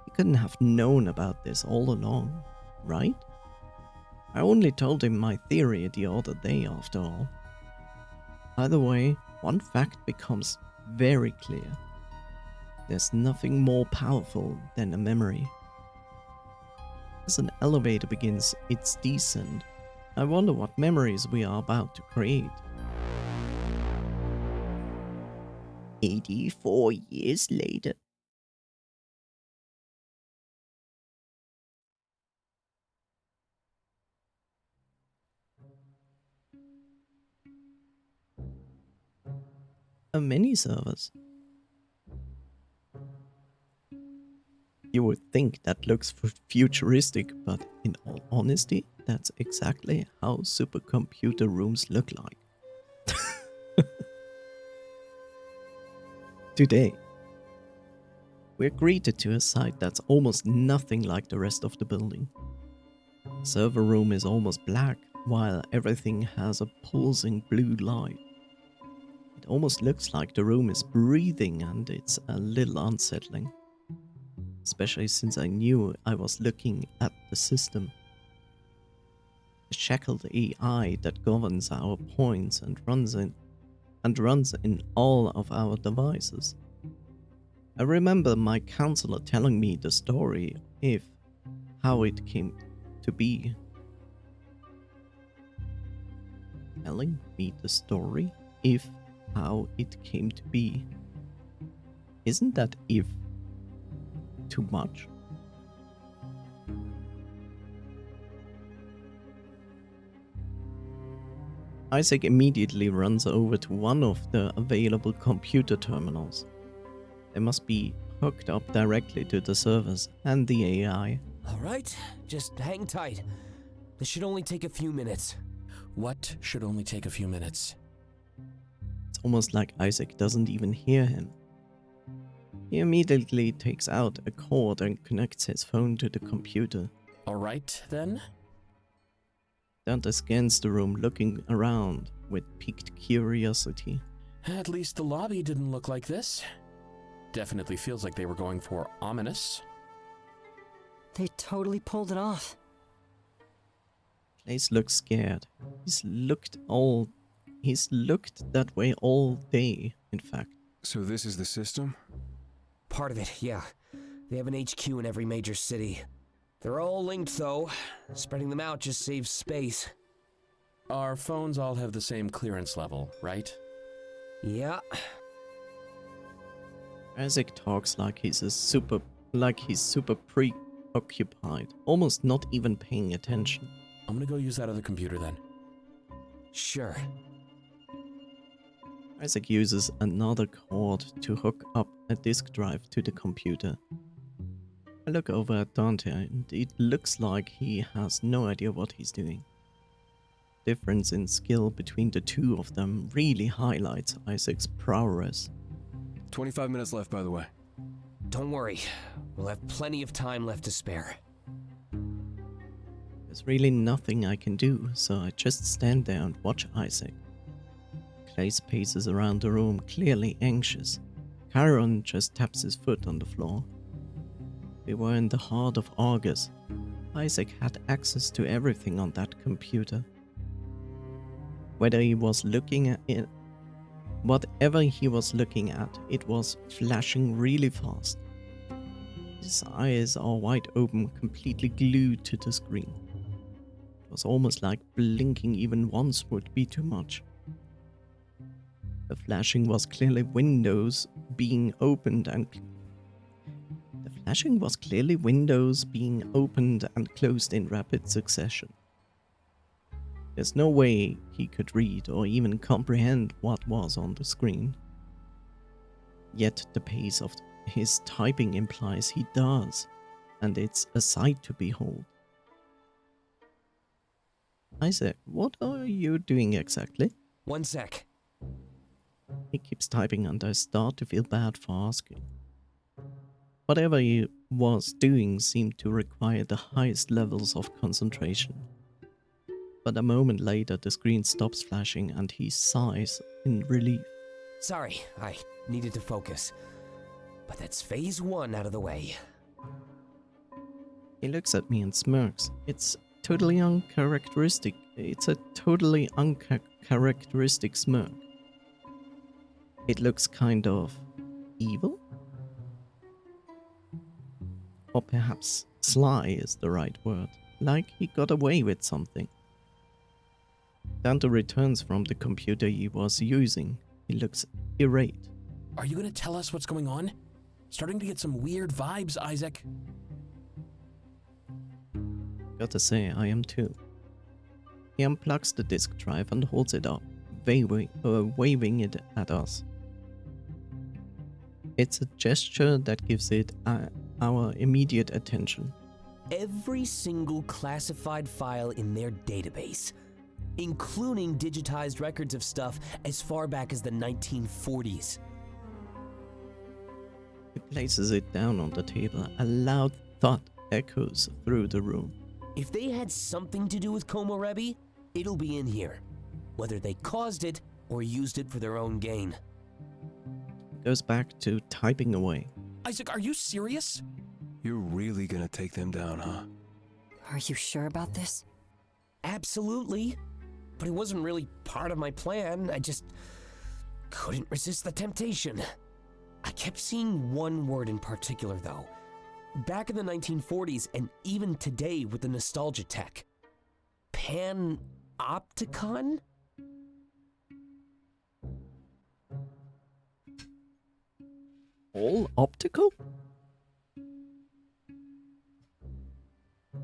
He couldn't have known about this all along, right? I only told him my theory the other day after all. Either way, one fact becomes very clear. There's nothing more powerful than a memory. As an elevator begins its descent, I wonder what memories we are about to create. 84 years later. A mini-service. You would think that looks futuristic, but in all honesty, that's exactly how supercomputer rooms look like. Today, we're greeted to a sight that's almost nothing like the rest of the building. The server room is almost black, while everything has a pulsing blue light. It almost looks like the room is breathing, and it's a little unsettling. Especially since I knew I was looking at the system. The shackled AI that governs our points and runs in all of our devices. I remember my counselor telling me the story of how it came to be. Telling me the story of how it came to be. Isn't that if too much? Isaac immediately runs over to one of the available computer terminals. They must be hooked up directly to the servers and the AI. Alright, just hang tight. This should only take a few minutes. What should only take a few minutes? It's almost like Isaac doesn't even hear him. He immediately takes out a cord and connects his phone to the computer. Alright, then. Dante scans the room, looking around with piqued curiosity. At least the lobby didn't look like this. Definitely feels like they were going for ominous. They totally pulled it off. Claes looks scared. He's looked that way all day, in fact. So this is the system? Part of it, yeah. They have an HQ in every major city. They're all linked, though. Spreading them out just saves space. Our phones all have the same clearance level, right? Yeah. Isaac talks like he's super preoccupied, almost not even paying attention. I'm gonna go use that other computer then. Sure. Isaac uses another cord to hook up a disk drive to the computer. I look over at Dante and it looks like he has no idea what he's doing. Difference in skill between the two of them really highlights Isaac's prowess. 25 minutes left, by the way. Don't worry. We'll have plenty of time left to spare. There's really nothing I can do, so I just stand there and watch Isaac. Claes paces around the room, clearly anxious. Chiron just taps his foot on the floor. We were in the heart of August. Isaac had access to everything on that computer. Whatever he was looking at, it was flashing really fast. His eyes are wide open, completely glued to the screen. It was almost like blinking even once would be too much. The flashing was clearly windows being opened and closed in rapid succession. There's no way he could read or even comprehend what was on the screen. Yet the pace of his typing implies he does, and it's a sight to behold. Isaac, what are you doing exactly? One sec. He keeps typing and I start to feel bad for asking. Whatever he was doing seemed to require the highest levels of concentration. But a moment later the screen stops flashing and he sighs in relief. Sorry, I needed to focus. But that's phase 1 out of the way. He looks at me and smirks. It's totally uncharacteristic. It's a totally uncharacteristic smirk. It looks kind of evil? Or perhaps sly is the right word. Like he got away with something. Dante returns from the computer he was using. He looks irate. Are you gonna tell us what's going on? Starting to get some weird vibes, Isaac. Gotta say, I am too. He unplugs the disk drive and holds it up, waving it at us. It's a gesture that gives it our immediate attention. Every single classified file in their database, including digitized records of stuff as far back as the 1940s. He places it down on the table. A loud thud echoes through the room. If they had something to do with Komorebi, it'll be in here. Whether they caused it or used it for their own gain. Goes back to typing away. Isaac, are you serious? You're really gonna take them down, huh? Are you sure about this? Absolutely. But it wasn't really part of my plan. I just couldn't resist the temptation. I kept seeing one word in particular, though. Back in the 1940s, and even today with the nostalgia tech. Panopticon? All optical?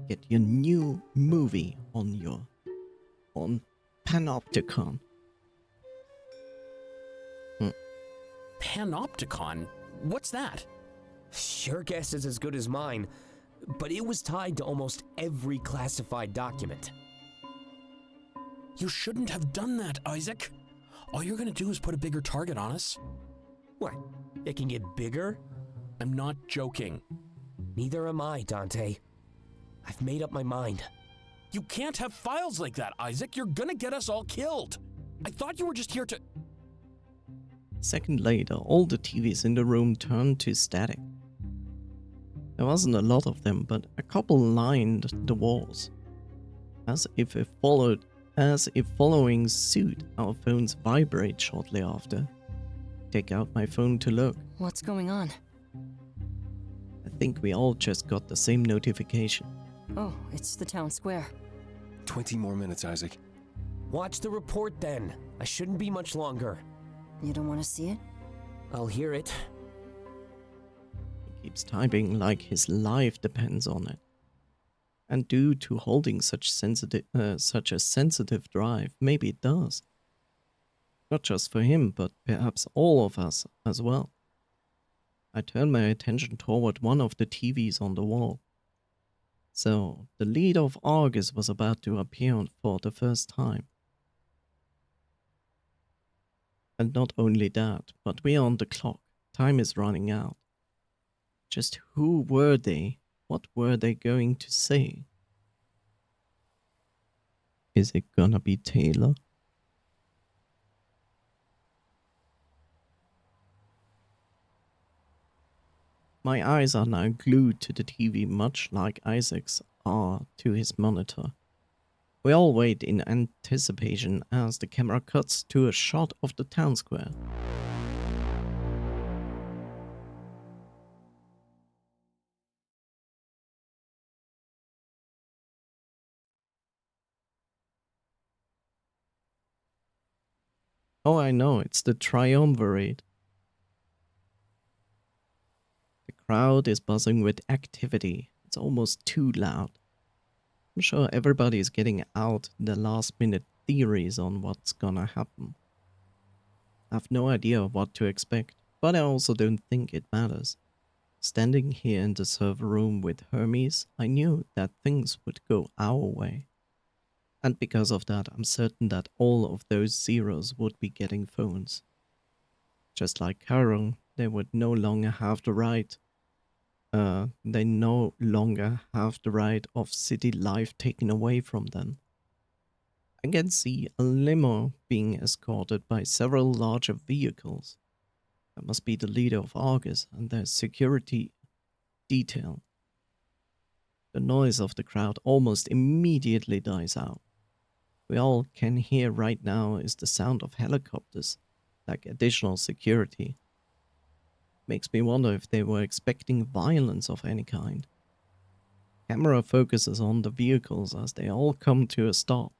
Get your new movie on Panopticon. Panopticon? What's that? Your guess is as good as mine, but it was tied to almost every classified document. You shouldn't have done that, Isaac. All you're gonna do is put a bigger target on us. What? It can get bigger? I'm not joking. Neither am I, Dante. I've made up my mind. You can't have files like that, Isaac. You're gonna get us all killed. I thought you were just here to... Second later, all the TVs in the room turned to static. There wasn't a lot of them, but a couple lined the walls. As if following suit, our phones vibrate shortly after. Take out my phone to look. What's going on? I think we all just got the same notification. Oh, it's the town square. 20 more minutes, Isaac. Watch the report then. I shouldn't be much longer. You don't want to see it? I'll hear it. He keeps typing like his life depends on it. And due to holding such a sensitive drive, maybe it does. Not just for him, but perhaps all of us as well. I turn my attention toward one of the TVs on the wall. So, the lead of Argus was about to appear for the first time. And not only that, but we are on the clock. Time is running out. Just who were they? What were they going to say? Is it gonna be Taylor? My eyes are now glued to the TV, much like Isaac's are to his monitor. We all wait in anticipation as the camera cuts to a shot of the town square. Oh, I know, it's the triumvirate. The crowd is buzzing with activity. It's almost too loud. I'm sure everybody is getting out the last minute theories on what's gonna happen. I have no idea what to expect, but I also don't think it matters. Standing here in the server room with Hermes, I knew that things would go our way. And because of that, I'm certain that all of those zeros would be getting phones. Just like Karung, they would no longer have the right. They no longer have the right of city life taken away from them. I can see a limo being escorted by several larger vehicles. That must be the leader of Argus and their security detail. The noise of the crowd almost immediately dies out. We all can hear right now is the sound of helicopters, like additional security. Makes me wonder if they were expecting violence of any kind. Camera focuses on the vehicles as they all come to a stop.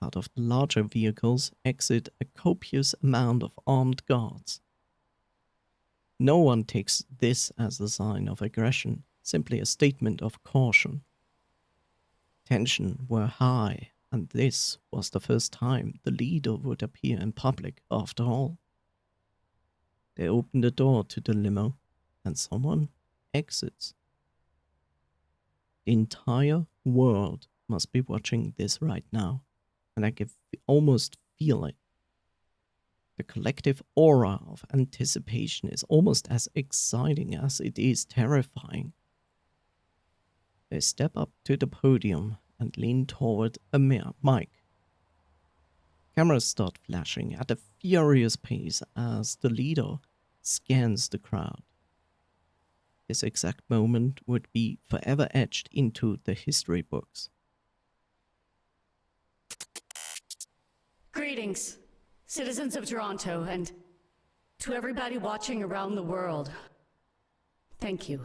Out of the larger vehicles exit a copious amount of armed guards. No one takes this as a sign of aggression, simply a statement of caution. Tension were high, and this was the first time the leader would appear in public after all. They open the door to the limo, and someone exits. The entire world must be watching this right now, and I can almost feel it. The collective aura of anticipation is almost as exciting as it is terrifying. They step up to the podium and lean toward a mic. Cameras start flashing at a furious pace as the leader scans the crowd. This exact moment would be forever etched into the history books. Greetings, citizens of Toronto, and to everybody watching around the world. Thank you.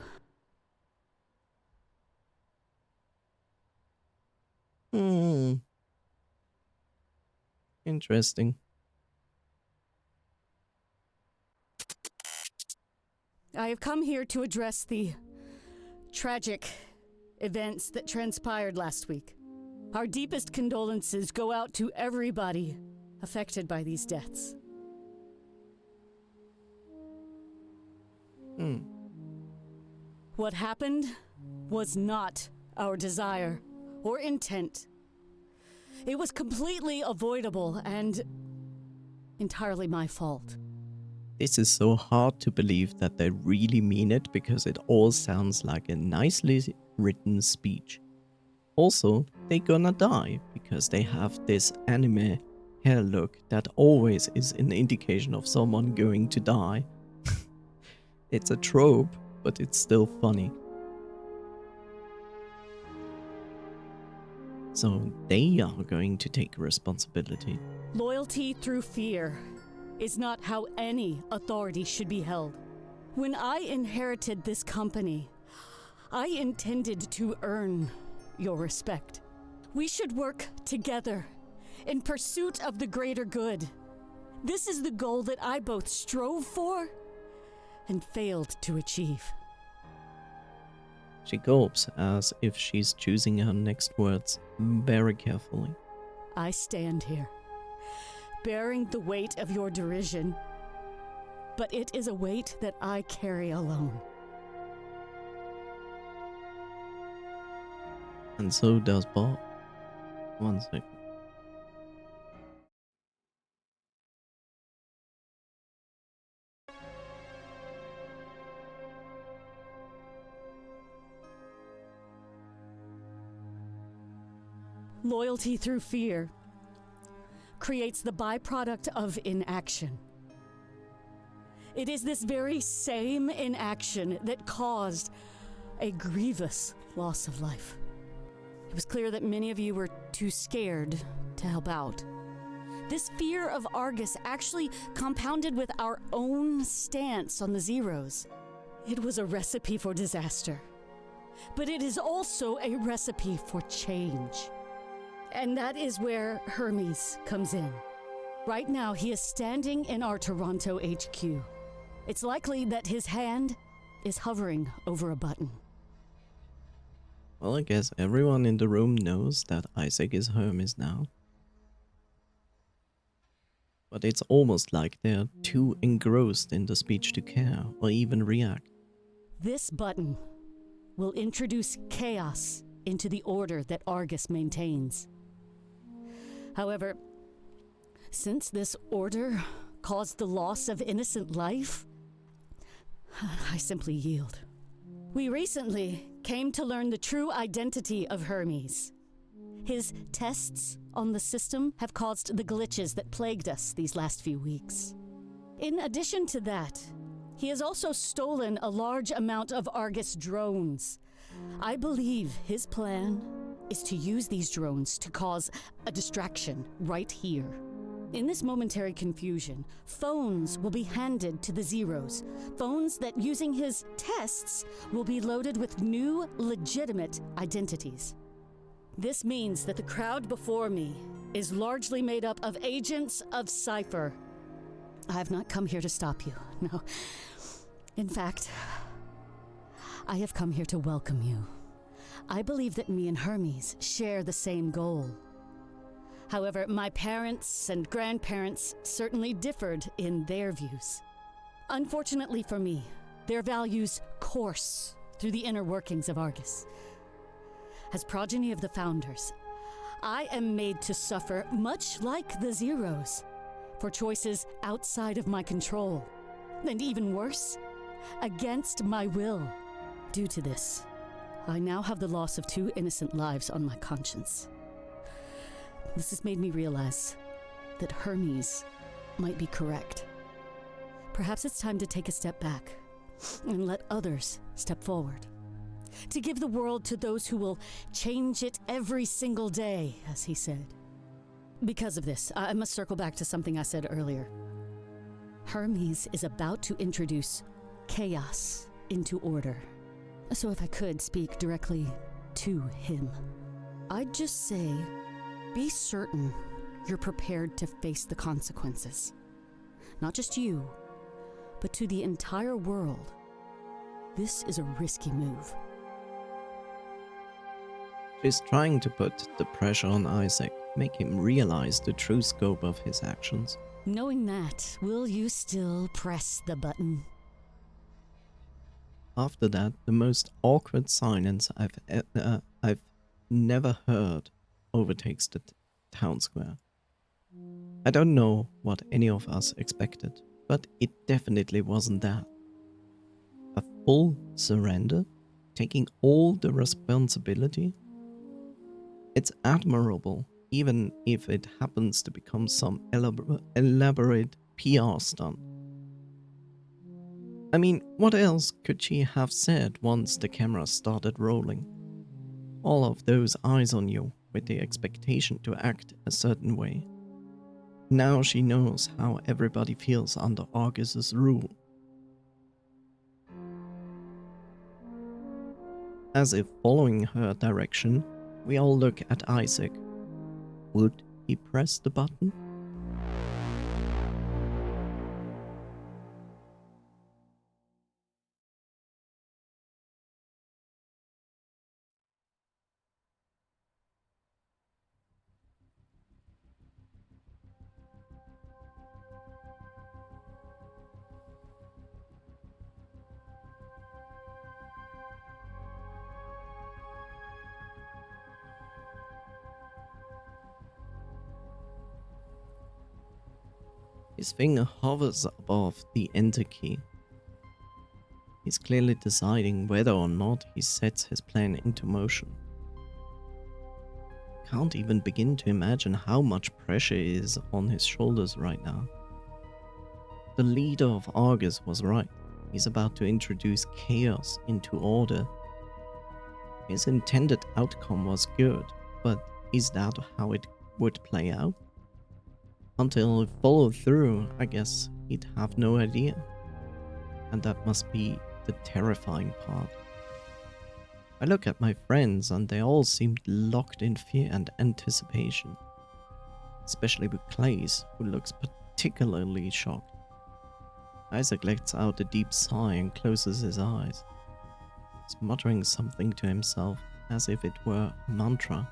Interesting. I have come here to address the tragic events that transpired last week. Our deepest condolences go out to everybody affected by these deaths. What happened was not our desire or intent. It was completely avoidable and entirely my fault. This is so hard to believe that they really mean it because it all sounds like a nicely written speech. Also, they gonna die because they have this anime hair look that always is an indication of someone going to die. It's a trope, but it's still funny. So they are going to take responsibility. Loyalty through fear is not how any authority should be held. When I inherited this company, I intended to earn your respect. We should work together in pursuit of the greater good. This is the goal that I both strove for and failed to achieve. She gulps as if she's choosing her next words very carefully. I stand here, bearing the weight of your derision, but it is a weight that I carry alone. And so does Bob. 1 second. Loyalty through fear creates the byproduct of inaction. It is this very same inaction that caused a grievous loss of life. It was clear that many of you were too scared to help out. This fear of Argus actually compounded with our own stance on the Zeros. It was a recipe for disaster, but it is also a recipe for change. And that is where Hermes comes in. Right now, he is standing in our Toronto HQ. It's likely that his hand is hovering over a button. Well, I guess everyone in the room knows that Isaac is Hermes now. But it's almost like they're too engrossed in the speech to care or even react. This button will introduce chaos into the order that Argus maintains. However, since this order caused the loss of innocent life, I simply yield. We recently came to learn the true identity of Hermes. His tests on the system have caused the glitches that plagued us these last few weeks. In addition to that, he has also stolen a large amount of Argus drones. I believe his plan is to use these drones to cause a distraction right here. In this momentary confusion, phones will be handed to the Zeros. Phones that, using his tests, will be loaded with new, legitimate identities. This means that the crowd before me is largely made up of agents of Cypher. I have not come here to stop you, no. In fact, I have come here to welcome you. I believe that me and Hermes share the same goal. However, my parents and grandparents certainly differed in their views. Unfortunately for me, their values course through the inner workings of Argus. As progeny of the founders, I am made to suffer, much like the Zeros, for choices outside of my control, and even worse, against my will. Due to this, I now have the loss of 2 innocent lives on my conscience. This has made me realize that Hermes might be correct. Perhaps it's time to take a step back and let others step forward. To give the world to those who will change it every single day, as he said. Because of this, I must circle back to something I said earlier. Hermes is about to introduce chaos into order. So if I could speak directly to him, I'd just say, be certain you're prepared to face the consequences. Not just you, but to the entire world. This is a risky move. She's trying to put the pressure on Isaac, make him realize the true scope of his actions. Knowing that, will you still press the button? After that, the most awkward silence I've never heard overtakes the town square. I don't know what any of us expected, but it definitely wasn't that. A full surrender, taking all the responsibility. It's admirable, even if it happens to become some elaborate PR stunt. I mean, what else could she have said once the camera started rolling? All of those eyes on you, with the expectation to act a certain way. Now she knows how everybody feels under Argus's rule. As if following her direction, we all look at Isaac. Would he press the button? His finger hovers above the enter key. He's clearly deciding whether or not he sets his plan into motion. Can't even begin to imagine how much pressure is on his shoulders right now. The leader of Argus was right. He's about to introduce chaos into order. His intended outcome was good, but is that how it would play out? Until it followed through, I guess he'd have no idea. And that must be the terrifying part. I look at my friends and they all seemed locked in fear and anticipation. Especially with Clays, who looks particularly shocked. Isaac lets out a deep sigh and closes his eyes. He's muttering something to himself as if it were a mantra.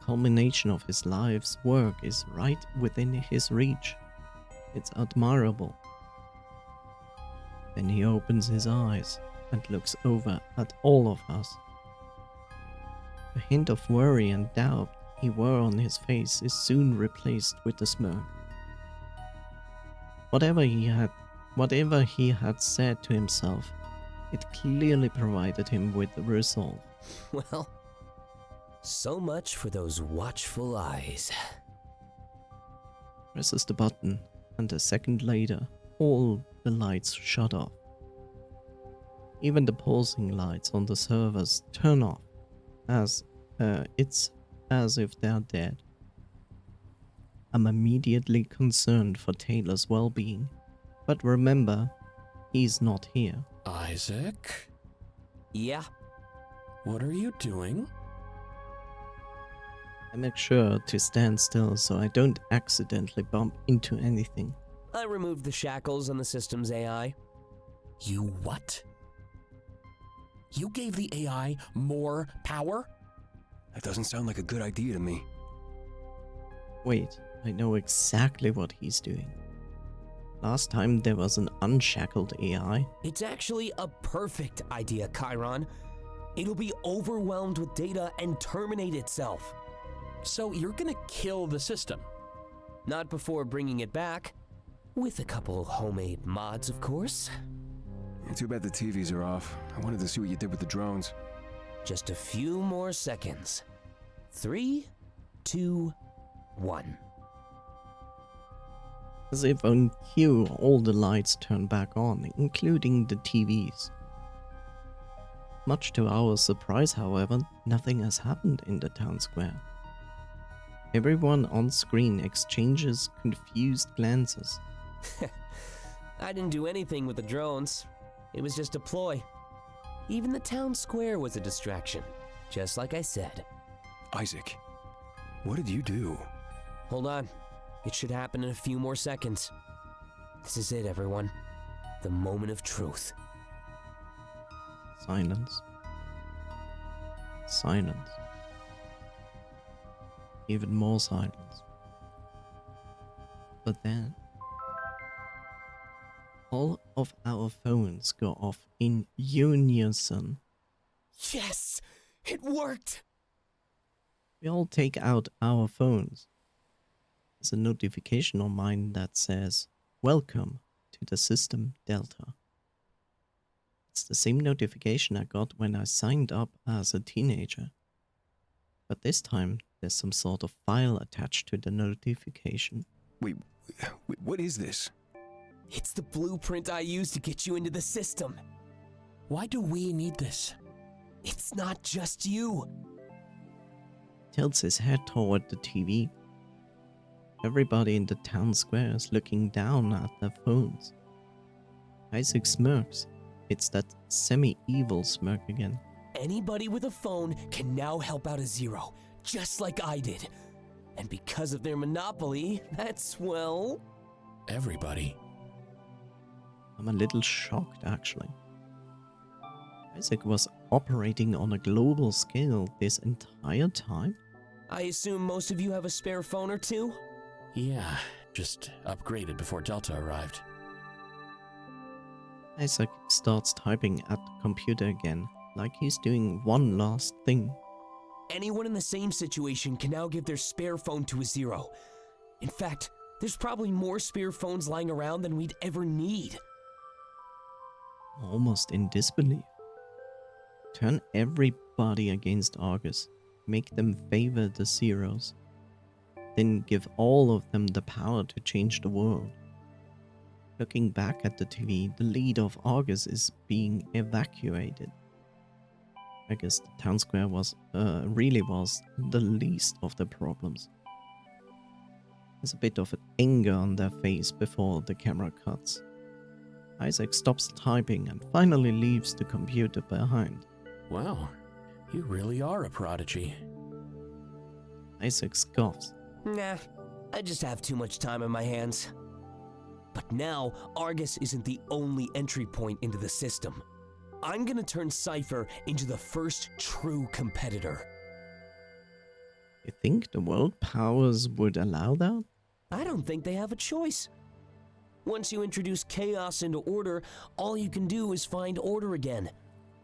Culmination of his life's work is right within his reach. It's admirable. Then he opens his eyes and looks over at all of us. The hint of worry and doubt he wore on his face is soon replaced with a smirk. whatever he had said to himself, it clearly provided him with resolve. Well, so much for those watchful eyes. Presses the button, and a second later, all the lights shut off. Even the pulsing lights on the servers turn off, as it's as if they're dead. I'm immediately concerned for Taylor's well-being, but remember, he's not here. Isaac? Yeah? What are you doing? I make sure to stand still so I don't accidentally bump into anything. I removed the shackles on the system's AI. You what? You gave the AI more power? That doesn't sound like a good idea to me. Wait, I know exactly what he's doing. Last time there was an unshackled AI. It's actually a perfect idea, Chiron. It'll be overwhelmed with data and terminate itself. So you're gonna kill the system? Not before bringing it back. With a couple homemade mods, of course. Yeah, too bad the TVs are off. I wanted to see what you did with the drones. Just a few more seconds. 3, 2, 1. As if on cue, all the lights turn back on, including the TVs. Much to our surprise, however, nothing has happened in the town square. Everyone on screen exchanges confused glances. I didn't do anything with the drones. It was just a ploy. Even the town square was a distraction, just like I said. Isaac, what did you do? Hold on. It should happen in a few more seconds. This is it, everyone. The moment of truth. Silence. Silence. Even more silence. But then, all of our phones go off in unison. Yes! It worked! We all take out our phones. There's a notification on mine that says, "Welcome to the system Delta." It's the same notification I got when I signed up as a teenager. But this time, there's some sort of file attached to the notification. Wait, what is this? It's the blueprint I used to get you into the system. Why do we need this? It's not just you. Tilts his head toward the TV. Everybody in the town square is looking down at their phones. Isaac smirks. It's that semi-evil smirk again. Anybody with a phone can now help out a Zero, just like I did. And because of their monopoly, that's, well... Everybody. I'm a little shocked, actually. Isaac was operating on a global scale this entire time? I assume most of you have a spare phone or two? Yeah, just upgraded before Delta arrived. Isaac starts typing at the computer again, like he's doing one last thing. Anyone in the same situation can now give their spare phone to a Zero. In fact, there's probably more spare phones lying around than we'd ever need. Almost in disbelief. Turn everybody against Argus. Make them favor the Zeros. Then give all of them the power to change the world. Looking back at the TV, the lead of Argus is being evacuated. I guess the town square really was the least of the problems. There's a bit of anger on their face before the camera cuts. Isaac stops typing and finally leaves the computer behind. Wow, you really are a prodigy. Isaac scoffs. Nah, I just have too much time on my hands. But now, Argus isn't the only entry point into the system. I'm gonna turn Cypher into the first true competitor. You think the world powers would allow that? I don't think they have a choice. Once you introduce chaos into order, all you can do is find order again.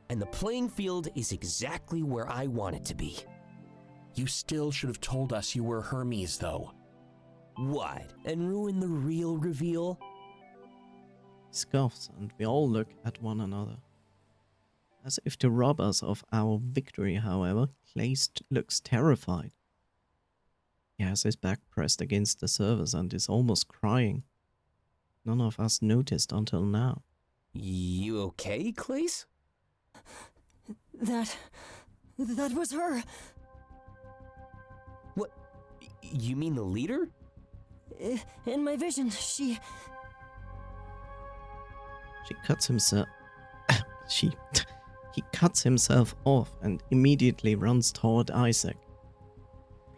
And the playing field is exactly where I want it to be. You still should have told us you were Hermes, though. What? And ruin the real reveal? scoffs, and we all look at one another. As if to rob us of our victory, however, Clay looks terrified. He has his back pressed against the surface and is almost crying. None of us noticed until now. You okay, Clace? That was her. What? You mean the leader? In my vision, she cuts himself. He cuts himself off and immediately runs toward Isaac.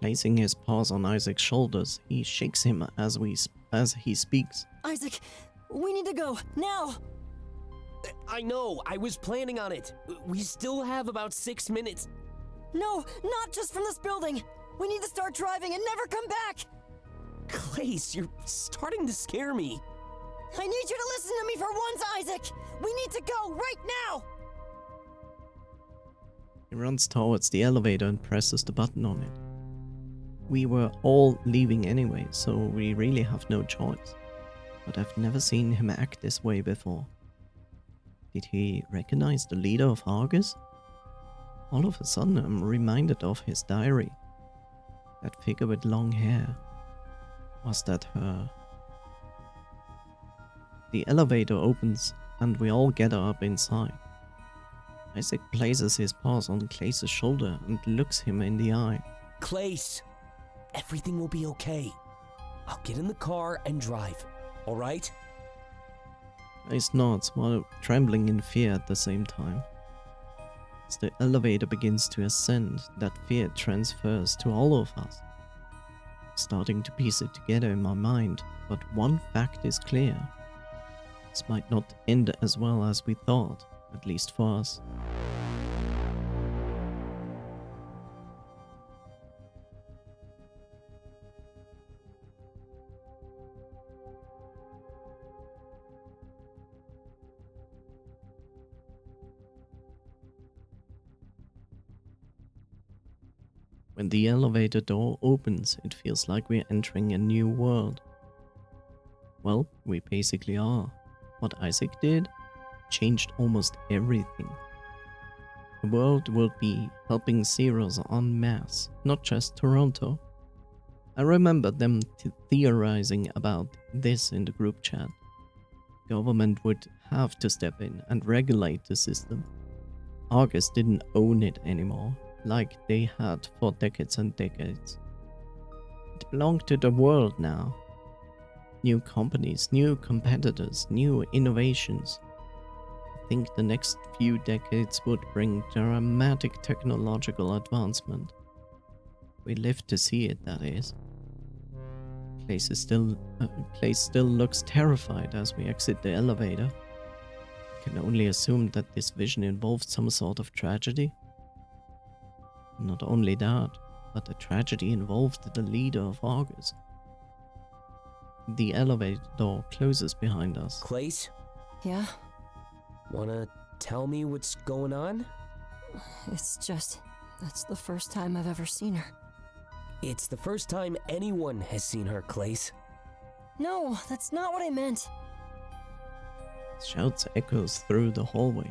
Placing his paws on Isaac's shoulders, he shakes him as he speaks. Isaac, we need to go, now! I know, I was planning on it. We still have about 6 minutes. No, not just from this building! We need to start driving and never come back! Clace, you're starting to scare me. I need you to listen to me for once, Isaac! We need to go, right now! He runs towards the elevator and presses the button on it. We were all leaving anyway, so we really have no choice. But I've never seen him act this way before. Did he recognize the leader of Argus? All of a sudden I'm reminded of his diary. That figure with long hair. Was that her? The elevator opens and we all gather up inside. Isaac places his paws on Clace's shoulder and looks him in the eye. Clace, everything will be okay. I'll get in the car and drive, alright? Clace nods while trembling in fear at the same time. As the elevator begins to ascend, that fear transfers to all of us. Starting to piece it together in my mind, but one fact is clear. This might not end as well as we thought, at least for us. When the elevator door opens, it feels like we're entering a new world. Well, we basically are. What Isaac did changed almost everything. The world will be helping Zeros en masse, not just Toronto. I remember them theorizing about this in the group chat. Government would have to step in and regulate the system. Argus didn't own it anymore, like they had for decades and decades. It belonged to the world now. New companies, new competitors, new innovations. I think the next few decades would bring dramatic technological advancement. We live to see it, that is. Clace still looks terrified as we exit the elevator. I can only assume that this vision involved some sort of tragedy. Not only that, but the tragedy involved the leader of Argus. The elevator door closes behind us. Clace, Yeah? wanna tell me what's going on? It's just, that's the first time I've ever seen her. It's the first time anyone has seen her, Clace. No, that's not what I meant. Shouts echoes through the hallway.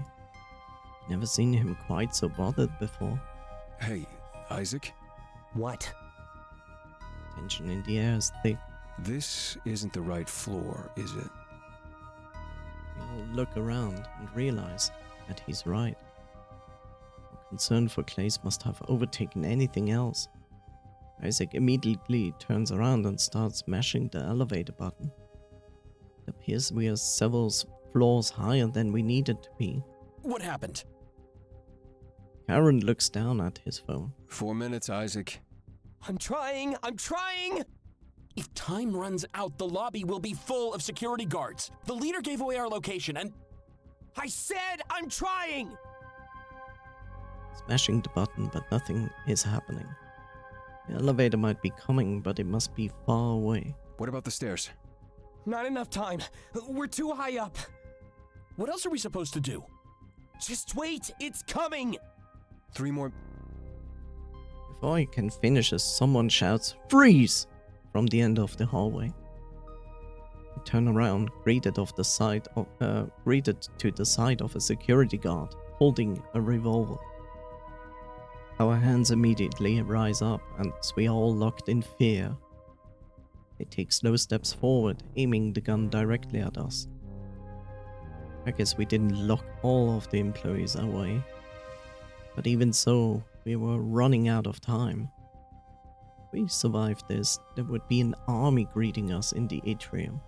Never seen him quite so bothered before. Hey, Isaac? What? Tension in the air is thick. This isn't the right floor, is it? We all look around and realize that he's right. Our concern for Clace must have overtaken anything else. Isaac immediately turns around and starts mashing the elevator button. It appears we are several floors higher than we needed to be. What happened? Karen looks down at his phone. 4 minutes, Isaac. I'm trying! If time runs out, the lobby will be full of security guards. The leader gave away our location and... I said I'm trying! Smashing the button, but nothing is happening. The elevator might be coming, but it must be far away. What about the stairs? Not enough time. We're too high up. What else are we supposed to do? Just wait, it's coming! 3 more... Before he can finish, someone shouts, "Freeze!" from the end of the hallway. We turn around, greeted to the side of a security guard holding a revolver. Our hands immediately rise up, and we are all locked in fear. They take slow steps forward, aiming the gun directly at us. I guess we didn't lock all of the employees away, but even so, we were running out of time. If we survived this, there would be an army greeting us in the atrium.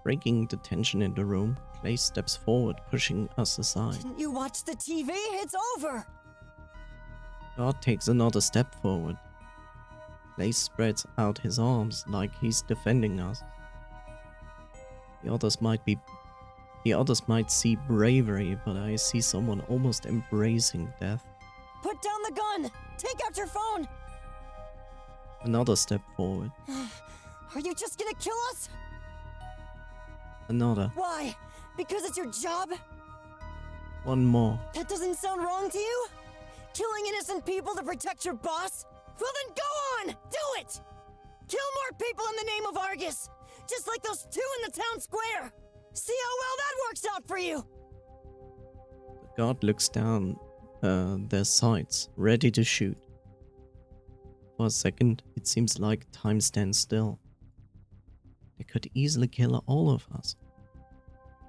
Breaking the tension in the room, Clay steps forward, pushing us aside. Didn't you watch the TV? It's over! God takes another step forward. Clay spreads out his arms like he's defending us. The others might see bravery, but I see someone almost embracing death. Put down the gun! Take out your phone! Another step forward. Are you just gonna kill us? Another. Why? Because it's your job? One more. That doesn't sound wrong to you? Killing innocent people to protect your boss? Well then go on! Do it! Kill more people in the name of Argus! Just like those two in the town square! See how well that works out for you! The guard looks down their sights, ready to shoot. For a second, it seems like time stands still. They could easily kill all of us.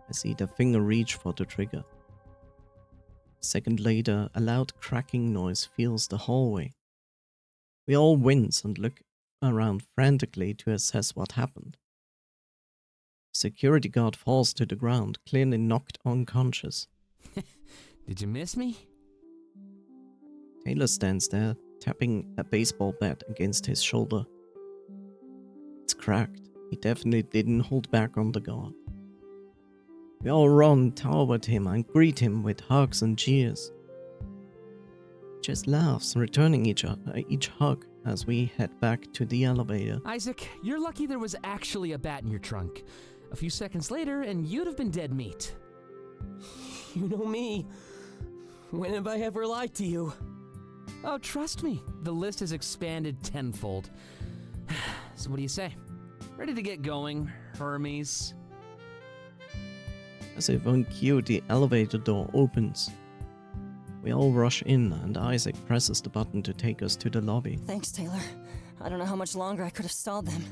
I see their finger reach for the trigger. A second later, a loud cracking noise fills the hallway. We all wince and look around frantically to assess what happened. Security guard falls to the ground, clearly knocked unconscious. Did you miss me? Taylor stands there, tapping a baseball bat against his shoulder. It's cracked. He definitely didn't hold back on the guard. We all run toward him and greet him with hugs and cheers. He just laughs, returning each hug as we head back to the elevator. Isaac, you're lucky there was actually a bat in your trunk. A few seconds later, and you'd have been dead meat. You know me. When have I ever lied to you? Oh, trust me, the list has expanded tenfold. So what do you say? Ready to get going, Hermes? As if on cue, the elevator door opens. We all rush in, and Isaac presses the button to take us to the lobby. Thanks, Taylor. I don't know how much longer I could have stalled them.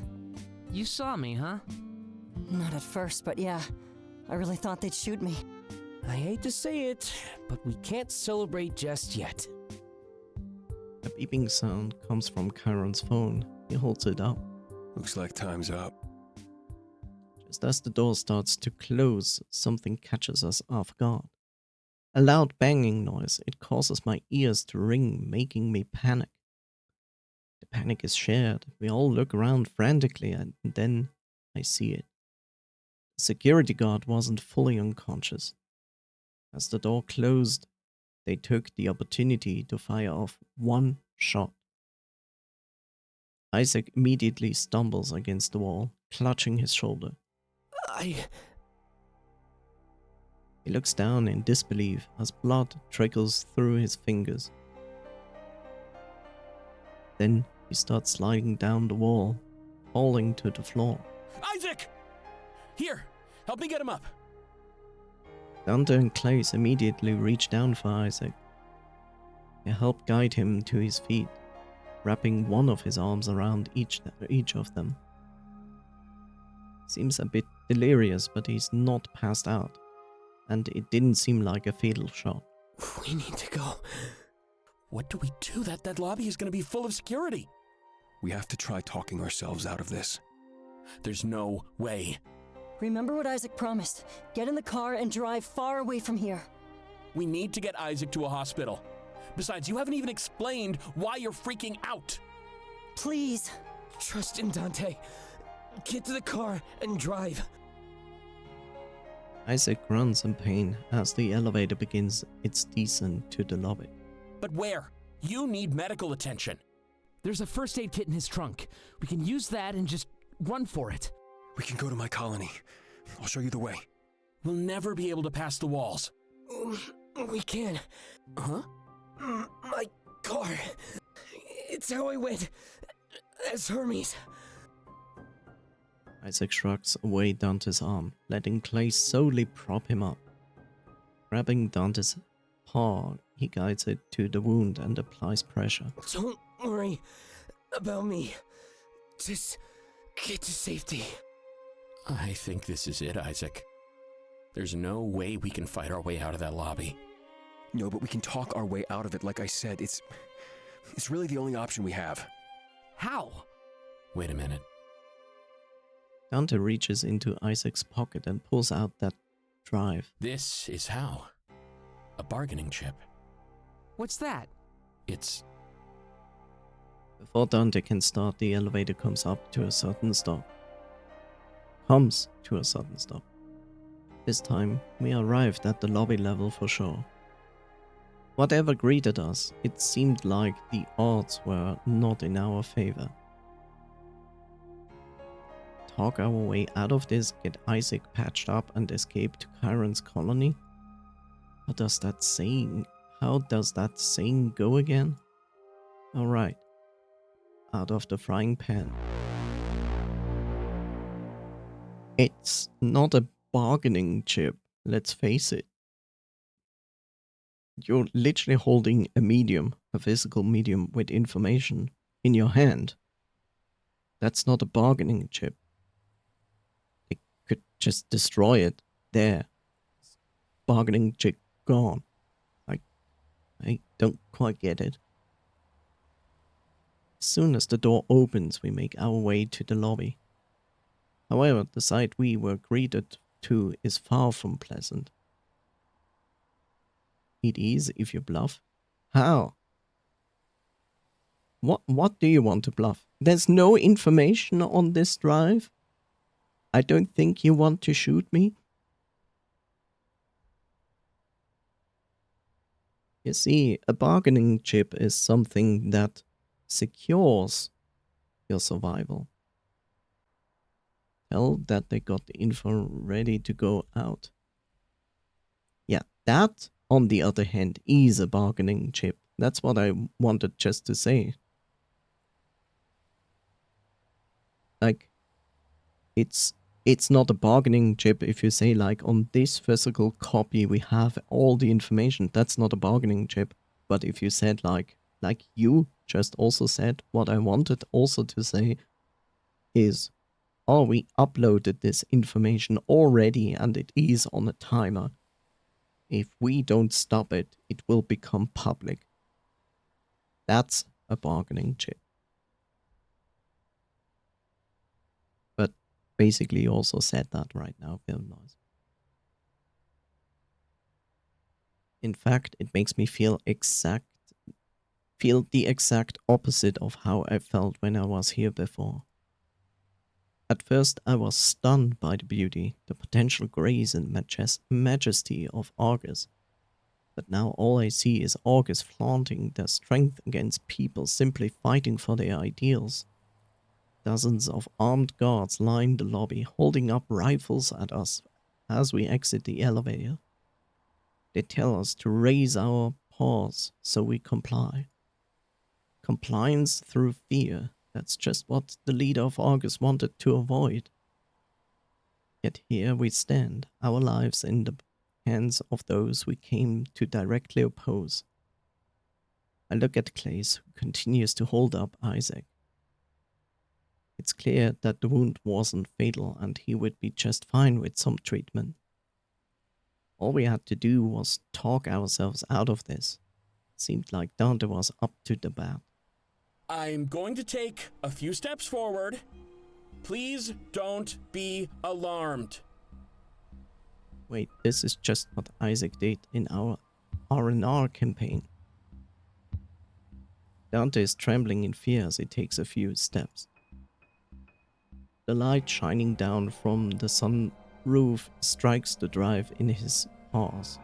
You saw me, huh? Not at first, but yeah. I really thought they'd shoot me. I hate to say it, but we can't celebrate just yet. A beeping sound comes from Chiron's phone. He holds it up. Looks like time's up. Just as the door starts to close, something catches us off guard. A loud banging noise. It causes my ears to ring, making me panic. The panic is shared. We all look around frantically, and then I see it. The security guard wasn't fully unconscious. As the door closed, they took the opportunity to fire off one shot. Isaac immediately stumbles against the wall, clutching his shoulder. He looks down in disbelief as blood trickles through his fingers. Then he starts sliding down the wall, falling to the floor. Isaac! Here, help me get him up. Dante and Claes immediately reach down for Isaac. They help guide him to his feet, wrapping one of his arms around each of them. Seems a bit delirious, but he's not passed out, and it didn't seem like a fatal shot. We need to go. What do we do? That lobby is going to be full of security. We have to try talking ourselves out of this. There's no way. Remember what Isaac promised. Get in the car and drive far away from here. We need to get Isaac to a hospital. Besides, you haven't even explained why you're freaking out. Please. Trust in Dante. Get to the car and drive. Isaac grunts in pain as the elevator begins its descent to the lobby. But where? You need medical attention. There's a first aid kit in his trunk. We can use that and just run for it. We can go to my colony. I'll show you the way. We'll never be able to pass the walls. We can. Huh? My car. It's how I went. As Hermes. Isaac shrugs away Dante's arm, letting Clay solely prop him up. Grabbing Dante's paw, he guides it to the wound and applies pressure. Don't worry about me. Just get to safety. I think this is it, Isaac. There's no way we can fight our way out of that lobby. No, but we can talk our way out of it. Like I said, it's really the only option we have. How? Wait a minute. Dante reaches into Isaac's pocket and pulls out that drive. This is how. A bargaining chip. What's that? It's... Before Dante can start, the elevator comes up to a sudden stop. Comes to a sudden stop. This time, we arrived at the lobby level for sure. Whatever greeted us, it seemed like the odds were not in our favor. Talk our way out of this, get Isaac patched up and escape to Chiron's colony? How does that saying go again? Alright. Out of the frying pan. It's not a bargaining chip, let's face it. You're literally holding a medium, a physical medium with information in your hand. That's not a bargaining chip. They could just destroy it. There. Bargaining chip gone. I don't quite get it. As soon as the door opens, we make our way to the lobby. However, the sight we were greeted to is far from pleasant. It is if you bluff. How? What do you want to bluff? There's no information on this drive? I don't think you want to shoot me? You see, a bargaining chip is something that secures your survival. Tell that they got the info ready to go out. Yeah, that, on the other hand, is a bargaining chip. That's what I wanted just to say. Like, it's not a bargaining chip if you say, like, on this physical copy we have all the information. That's not a bargaining chip. But if you said, like you just also said, what I wanted also to say is, oh, we uploaded this information already and it is on a timer. If we don't stop it, it will become public. That's a bargaining chip. But basically you also said that right now, Film Noise. In fact, it makes me feel the exact opposite of how I felt when I was here before. At first, I was stunned by the beauty, the potential grace and majesty of Argus. But now all I see is Argus flaunting their strength against people simply fighting for their ideals. Dozens of armed guards line the lobby, holding up rifles at us as we exit the elevator. They tell us to raise our paws, so we comply. Compliance through fear. That's just what the leader of Argus wanted to avoid. Yet here we stand, our lives in the hands of those we came to directly oppose. I look at Claes, who continues to hold up Isaac. It's clear that the wound wasn't fatal and he would be just fine with some treatment. All we had to do was talk ourselves out of this. It seemed like Dante was up to the bat. I'm going to take a few steps forward. Please don't be alarmed. Wait, this is just what Isaac did in our R&R campaign. Dante is trembling in fear as he takes a few steps. The light shining down from the sunroof strikes the drive in his paws.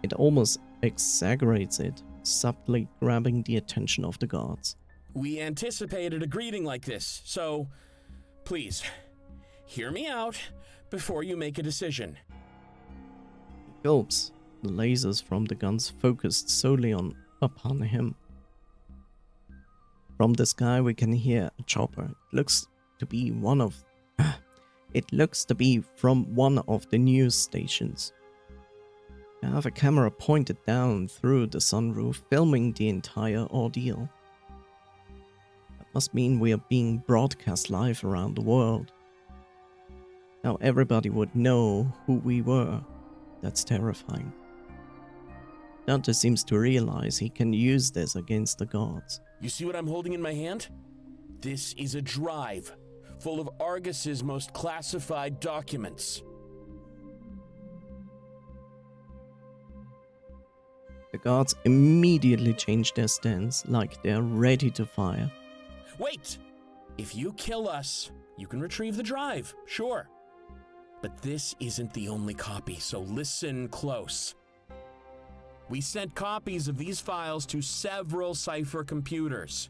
It almost exaggerates it, subtly grabbing the attention of the guards. We anticipated a greeting like this, so please, hear me out before you make a decision. He gulps, the lasers from the guns focused solely upon him. From the sky we can hear a chopper. It looks to be one of it looks to be from one of the news stations. I have a camera pointed down through the sunroof, filming the entire ordeal. That must mean we are being broadcast live around the world. Now everybody would know who we were. That's terrifying. Dante seems to realize he can use this against the gods. You see what I'm holding in my hand? This is a drive full of Argus's most classified documents. The guards immediately change their stance, like they're ready to fire. Wait! If you kill us, you can retrieve the drive, sure. But this isn't the only copy, so listen close. We sent copies of these files to several Cypher computers.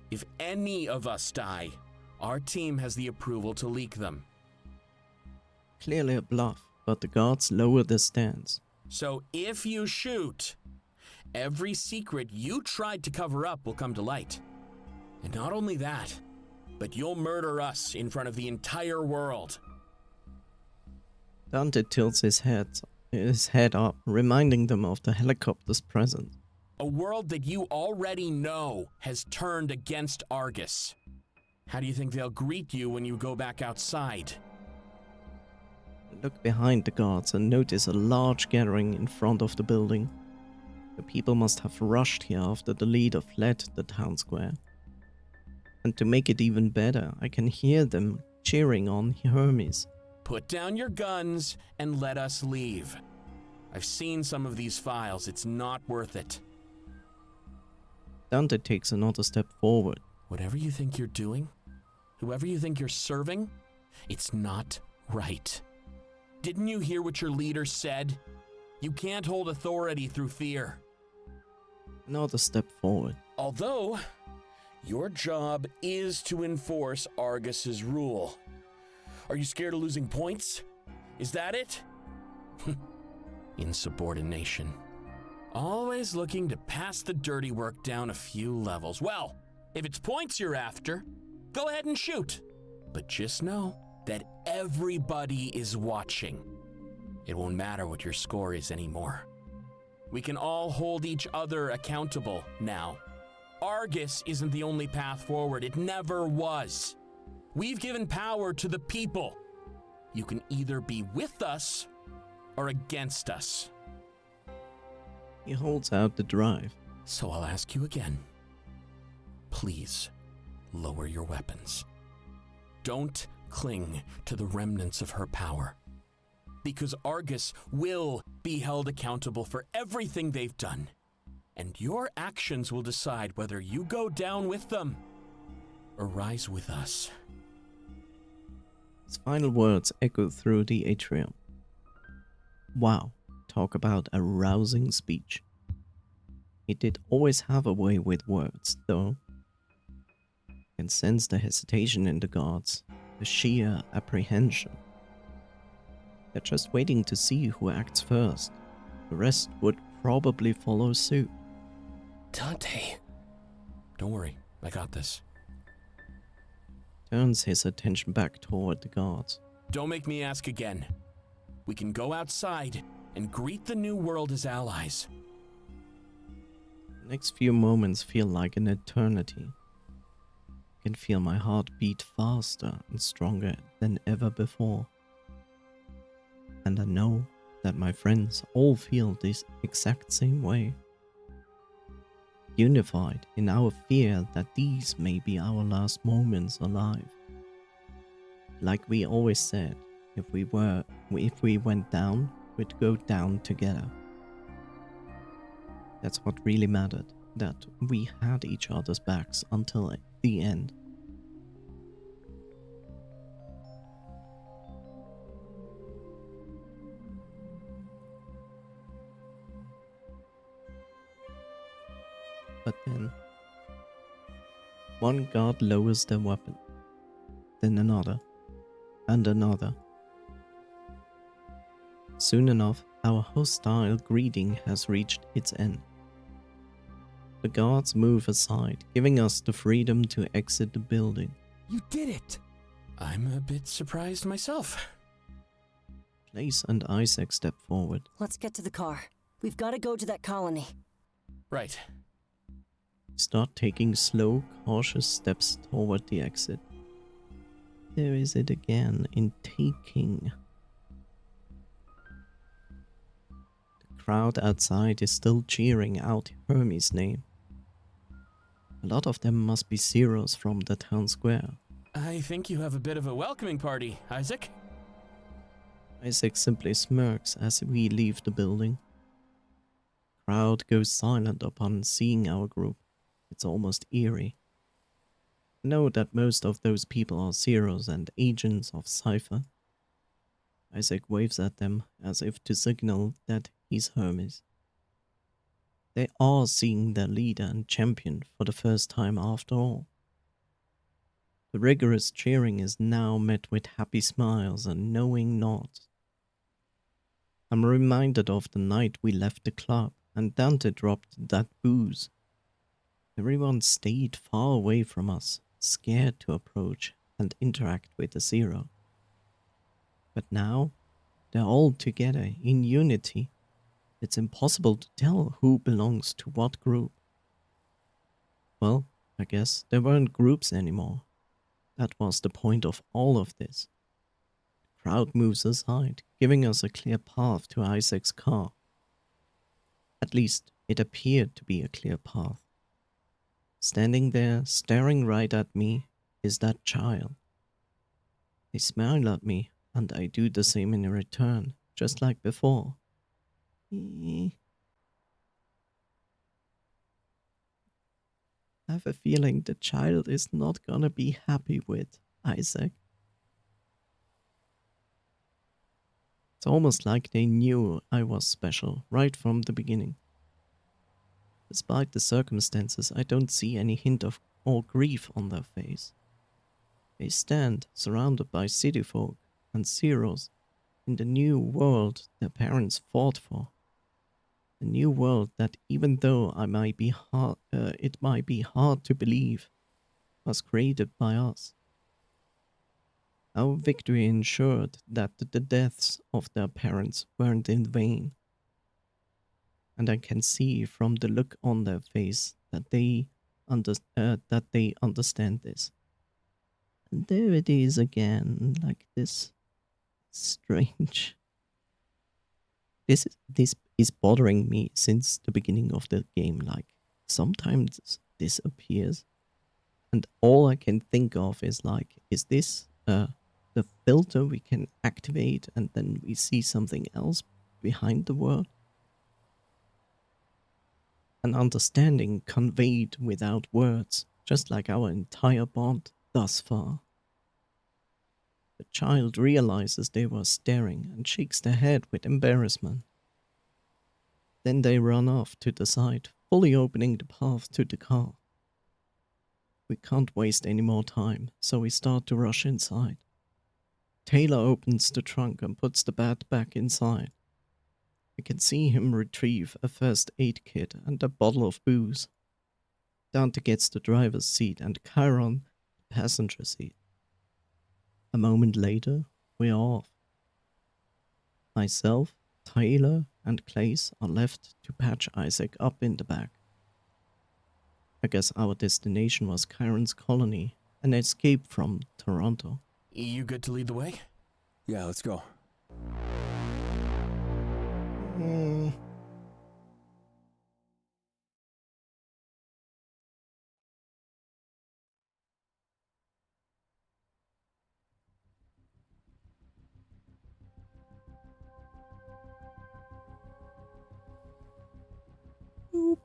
If any of us die, our team has the approval to leak them. Clearly a bluff, but the guards lower their stance. So if you shoot, every secret you tried to cover up will come to light. And not only that, but you'll murder us in front of the entire world. Dante tilts his head up, reminding them of the helicopter's presence. A world that you already know has turned against Argus. How do you think they'll greet you when you go back outside? I look behind the guards and notice a large gathering in front of the building. The people must have rushed here after the leader fled the town square. And to make it even better, I can hear them cheering on Hermes. Put down your guns and let us leave. I've seen some of these files. It's not worth it. Dante takes another step forward. Whatever you think you're doing, whoever you think you're serving, it's not right. Didn't you hear what your leader said? You can't hold authority through fear. Another step forward. Although, your job is to enforce Argus's rule. Are you scared of losing points? Is that it? Insubordination. Always looking to pass the dirty work down a few levels. Well, if it's points you're after, go ahead and shoot. But just know that everybody is watching. It won't matter what your score is anymore. We can all hold each other accountable now. Argus isn't the only path forward. It never was. We've given power to the people. You can either be with us or against us. He holds out the drive. So I'll ask you again. Please, lower your weapons. Don't cling to the remnants of her power. Because Argus will be held accountable for everything they've done. And your actions will decide whether you go down with them or rise with us. His final words echo through the atrium. Wow, talk about a rousing speech. He did always have a way with words, though. I can sense the hesitation in the guards, the sheer apprehension. They're just waiting to see who acts first. The rest would probably follow suit. Dante. Don't worry, I got this. Turns his attention back toward the guards. Don't make me ask again. We can go outside and greet the new world as allies. The next few moments feel like an eternity. I can feel my heart beat faster and stronger than ever before. And I know that my friends all feel this exact same way. Unified in our fear that these may be our last moments alive. Like we always said, if we went down, we'd go down together. That's what really mattered, that we had each other's backs until the end. But then, one guard lowers their weapon, then another, and another. Soon enough, our hostile greeting has reached its end. The guards move aside, giving us the freedom to exit the building. You did it! I'm a bit surprised myself. Clace and Isaac step forward. Let's get to the car. We've got to go to that colony. Right. Start taking slow, cautious steps toward the exit. There is it again in taking. The crowd outside is still cheering out Hermes' name. A lot of them must be Zeros from the town square. I think you have a bit of a welcoming party, Isaac. Isaac simply smirks as we leave the building. Crowd goes silent upon seeing our group. It's almost eerie. I know that most of those people are Zeros and agents of Cypher. Isaac waves at them as if to signal that he's Hermes. They are seeing their leader and champion for the first time after all. The rigorous cheering is now met with happy smiles and knowing nods. I'm reminded of the night we left the club and Dante dropped that booze. Everyone stayed far away from us, scared to approach and interact with the Zero. But now, they're all together in unity. It's impossible to tell who belongs to what group. Well, I guess there weren't groups anymore. That was the point of all of this. The crowd moves aside, giving us a clear path to Isaac's car. At least, it appeared to be a clear path. Standing there, staring right at me, is that child. They smile at me, and I do the same in return, just like before. I have a feeling the child is not gonna be happy with Isaac. It's almost like they knew I was special right from the beginning. Despite the circumstances, I don't see any hint of or grief on their face. They stand surrounded by city folk and Zeros in the new world their parents fought for. A new world that, even though it might be hard to believe, was created by us. Our victory ensured that the deaths of their parents weren't in vain. And I can see from the look on their face that they understand this. And there it is again, like this. Strange. This is bothering me since the beginning of the game. Like, sometimes this appears, and all I can think of is like, is this the filter we can activate, and then we see something else behind the word? An understanding conveyed without words, just like our entire bond thus far. The child realizes they were staring and shakes their head with embarrassment. Then they run off to the side, fully opening the path to the car. We can't waste any more time, so we start to rush inside. Taylor opens the trunk and puts the bat back inside. I can see him retrieve a first aid kit and a bottle of booze. Dante gets the driver's seat and Chiron the passenger seat. A moment later, we are off. Myself, Taylor, and Clace are left to patch Isaac up in the back. I guess our destination was Chiron's colony, an escape from Toronto. You good to lead the way? Yeah, let's go. Boop.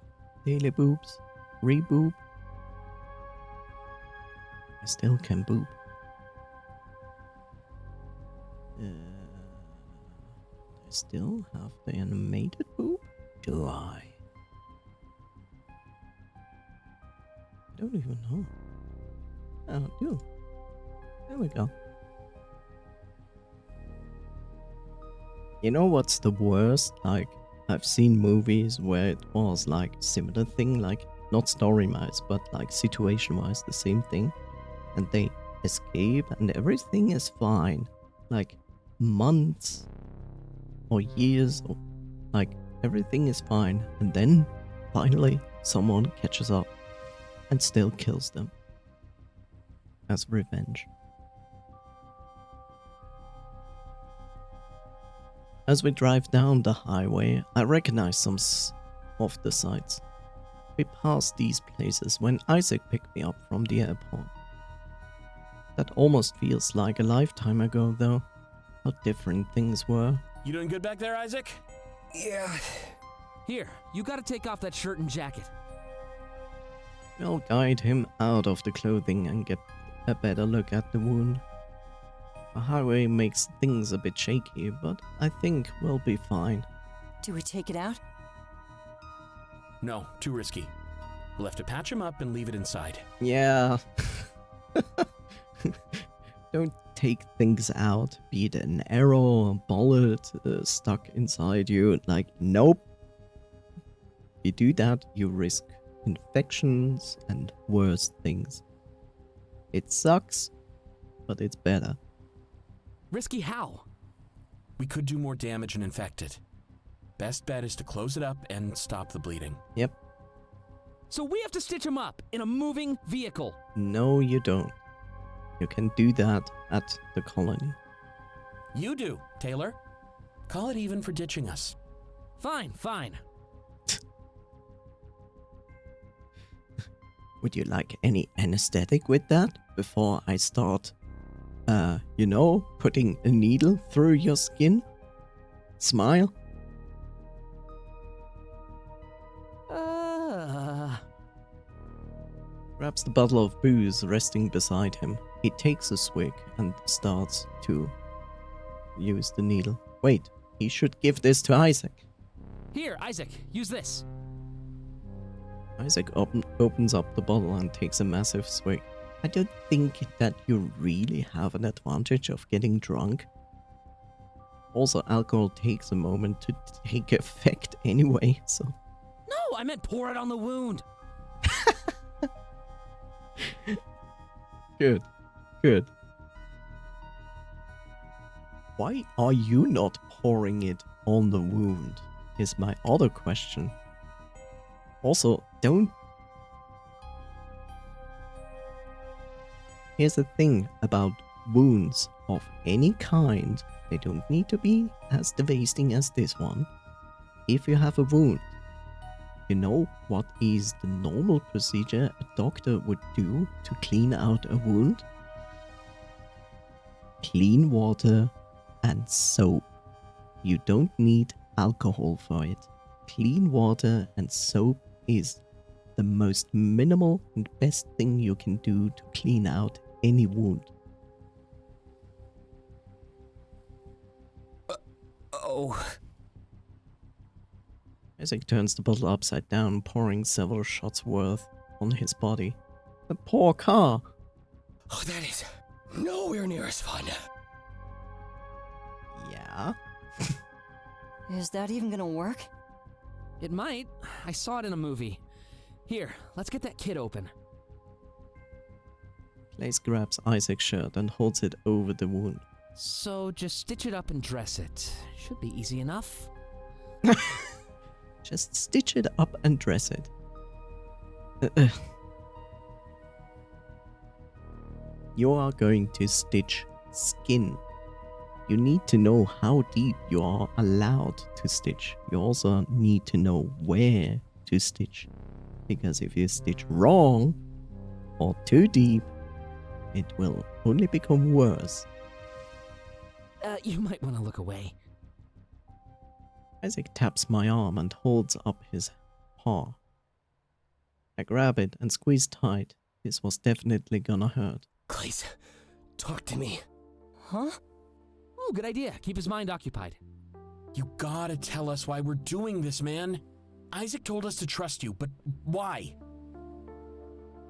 Daily boobs. Reboop. I still can boop. I still have the animated boop? Do I? I don't even know. Oh, I do. There we go. You know what's the worst? Like, I've seen movies where it was like similar thing, like not story-wise, but like situation-wise the same thing. And they escape and everything is fine. Like months or years, or like everything is fine. And then finally someone catches up and still kills them as revenge. As we drive down the highway, I recognize some of the sights. We passed these places when Isaac picked me up from the airport. That almost feels like a lifetime ago, though. How different things were. You doing good back there, Isaac? Yeah. Here, you gotta take off that shirt and jacket. We'll guide him out of the clothing and get a better look at the wound. The highway makes things a bit shaky, but I think we'll be fine. Do we take it out? No, too risky. We'll have to patch him up and leave it inside. Yeah. Don't take things out, be it an arrow, a bullet stuck inside you. Like, nope. If you do that, you risk infections and worse things. It sucks, but it's better. Risky how? We could do more damage and infect it. Best bet is to close it up and stop the bleeding. Yep. So we have to stitch him up in a moving vehicle. No, you don't. You can do that at the colony. You do, Taylor. Call it even for ditching us. Fine, fine. Would you like any anesthetic with that before I start, putting a needle through your skin? Smile. Grabs the bottle of booze resting beside him. He takes a swig and starts to use the needle. Wait, he should give this to Isaac. Here, Isaac, use this. Isaac opens up the bottle and takes a massive swig. I don't think that you really have an advantage of getting drunk. Also, alcohol takes a moment to take effect anyway, so... No, I meant pour it on the wound. Good. Good. Why are you not pouring it on the wound? Is my other question. Also, don't... Here's the thing about wounds of any kind. They don't need to be as devastating as this one. If you have a wound, you know what is the normal procedure a doctor would do to clean out a wound? Clean water and soap. You don't need alcohol for it. Clean water and soap is the most minimal and best thing you can do to clean out any wound. Oh. Isaac turns the bottle upside down, pouring several shots worth on his body. The poor car! Oh, that is nowhere near as fun. Yeah? Is that even gonna work? It might. I saw it in a movie. Here, let's get that kit open. Blaze grabs Isaac's shirt and holds it over the wound. So just stitch it up and dress it. Should be easy enough. Just stitch it up and dress it. You are going to stitch skin. You need to know how deep you are allowed to stitch. You also need to know where to stitch. Because if you stitch wrong or too deep, it will only become worse. You might want to look away. Isaac taps my arm and holds up his paw. I grab it and squeeze tight. This was definitely gonna hurt. Please, talk to me. Huh? Oh, good idea. Keep his mind occupied. You gotta tell us why we're doing this, man. Isaac told us to trust you, but why?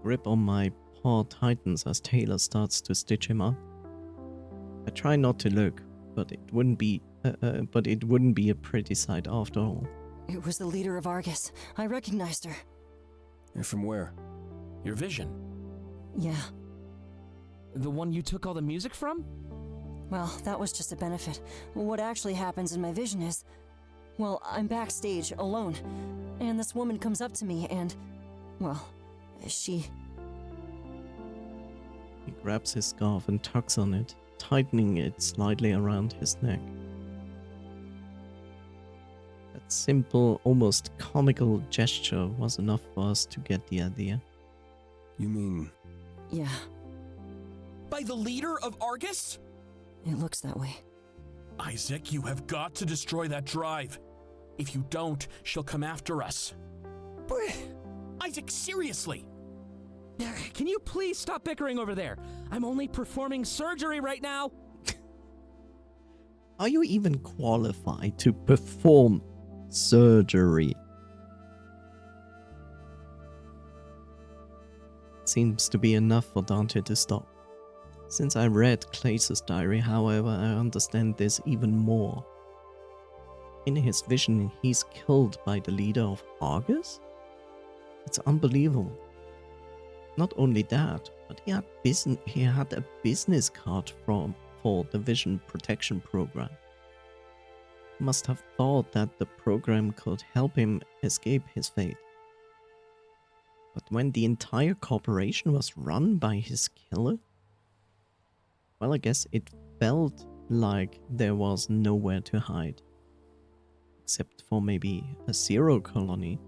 Grip on my paw tightens as Taylor starts to stitch him up. I try not to look, but it wouldn't be a pretty sight after all. It was the leader of Argus. I recognized her. You're from where? Your vision. Yeah. The one you took all the music from? Well, that was just a benefit. What actually happens in my vision is, well, I'm backstage alone, and this woman comes up to me and, well, she... He grabs his scarf and tugs on it, tightening it slightly around his neck. That simple, almost comical gesture was enough for us to get the idea. You mean... Yeah, By the leader of Argus? it looks that way. Isaac, you have got to destroy that drive. If you don't, she'll come after us. But Isaac, seriously! Can you please stop bickering over there? I'm only performing surgery right now. Are you even qualified to perform surgery? Seems to be enough for Dante to stop. Since I read Clay's diary, however, I understand this even more. In his vision, he's killed by the leader of Argus? It's unbelievable. Not only that, but he had a business card for the Vision Protection Program. He must have thought that the program could help him escape his fate. But when the entire corporation was run by his killer, well, I guess it felt like there was nowhere to hide. Except for maybe a zero colony.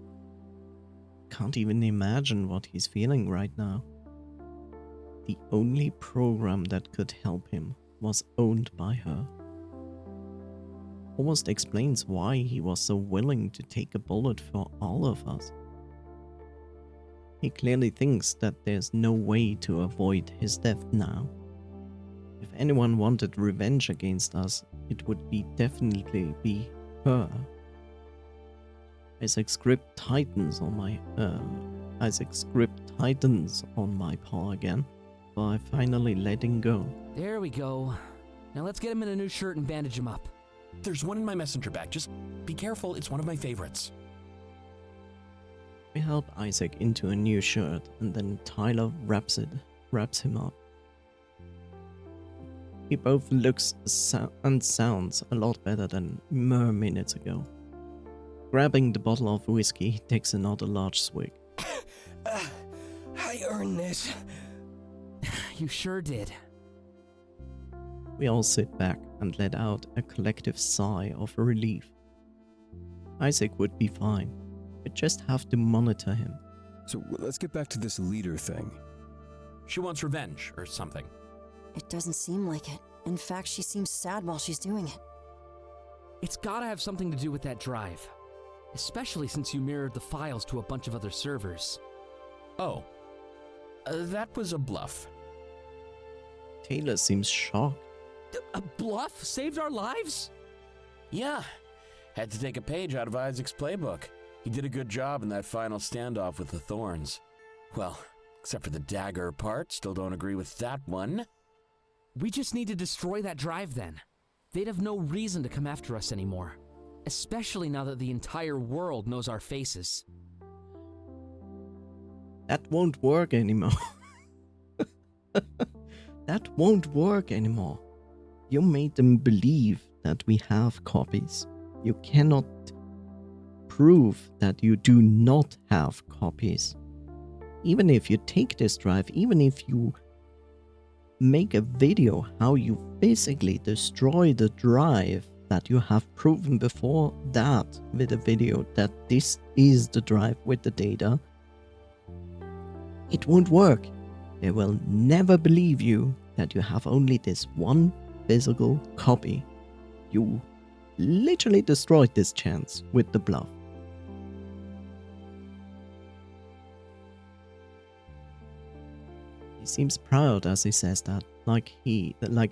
Can't even imagine what he's feeling right now. The only program that could help him was owned by her. Almost explains why he was so willing to take a bullet for all of us. He clearly thinks that there's no way to avoid his death now. If anyone wanted revenge against us, it would definitely be her. Isaac's grip tightens on my paw again, but I finally let him go. There we go. Now let's get him in a new shirt and bandage him up. There's one in my messenger bag. Just be careful, it's one of my favorites. We help Isaac into a new shirt, and then Tyler wraps him up. He both looks and sounds a lot better than mere minutes ago. Grabbing the bottle of whiskey, he takes another large swig. I earned this. You sure did. We all sit back and let out a collective sigh of relief. Isaac would be fine. We'd just have to monitor him. So let's get back to this leader thing. She wants revenge or something. It doesn't seem like it. In fact, she seems sad while she's doing it. It's gotta have something to do with that drive. Especially since you mirrored the files to a bunch of other servers. Oh. That was a bluff. Taylor seems shocked. A bluff saved our lives? Yeah. Had to take a page out of Isaac's playbook. He did a good job in that final standoff with the Thorns. Well, except for the dagger part, still don't agree with that one. We just need to destroy that drive then. They'd have no reason to come after us anymore. Especially now that the entire world knows our faces. That won't work anymore. That won't work anymore. You made them believe that we have copies. You cannot prove that you do not have copies. Even if you take this drive, even if you make a video how you physically destroy the drive that you have proven before that with a video that this is the drive with the data, it won't work. They will never believe you that you have only this one physical copy. You literally destroyed this chance with the bluff. He seems proud as he says that, like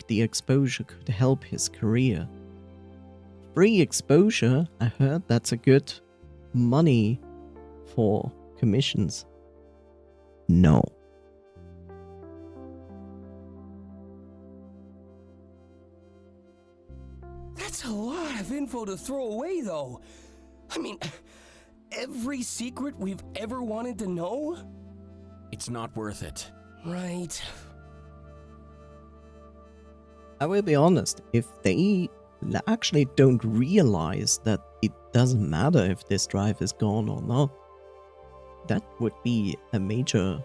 the exposure could help his career. Free exposure, I heard that's a good money for commissions. No. That's a lot of info to throw away, though. I mean, every secret we've ever wanted to know? It's not worth it. Right. I will be honest, if they actually don't realize that it doesn't matter if this drive is gone or not, that would be a major...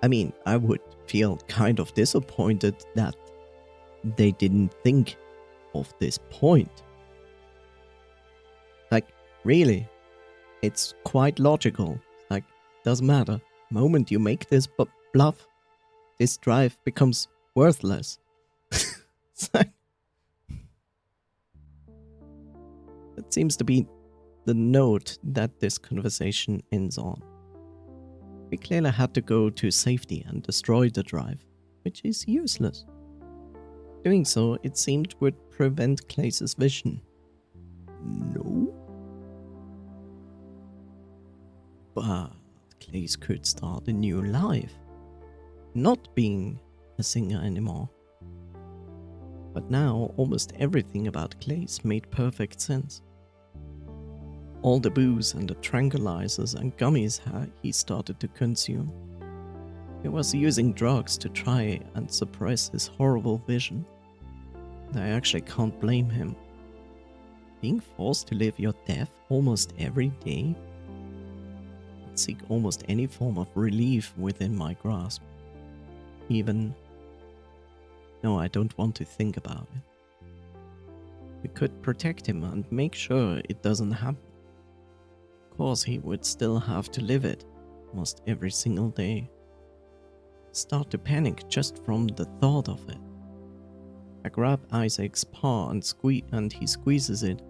I mean, I would feel kind of disappointed that they didn't think of this point. Like, really, it's quite logical. Like, doesn't matter. The moment you make this bluff, this drive becomes worthless. It's like, that seems to be the note that this conversation ends on. We clearly had to go to safety and destroy the drive, which is useless. Doing so, it seemed, would prevent Clay's vision. No. But Clay's could start a new life, not being a singer anymore. But now, almost everything about Clay's made perfect sense. All the booze and the tranquilizers and gummies he started to consume. He was using drugs to try and suppress his horrible vision. And I actually can't blame him. Being forced to live your death almost every day? I'd seek almost any form of relief within my grasp. Even... No, I don't want to think about it. We could protect him and make sure it doesn't happen. Of course, he would still have to live it, almost every single day. Start to panic just from the thought of it. I grab Isaac's paw and he squeezes it,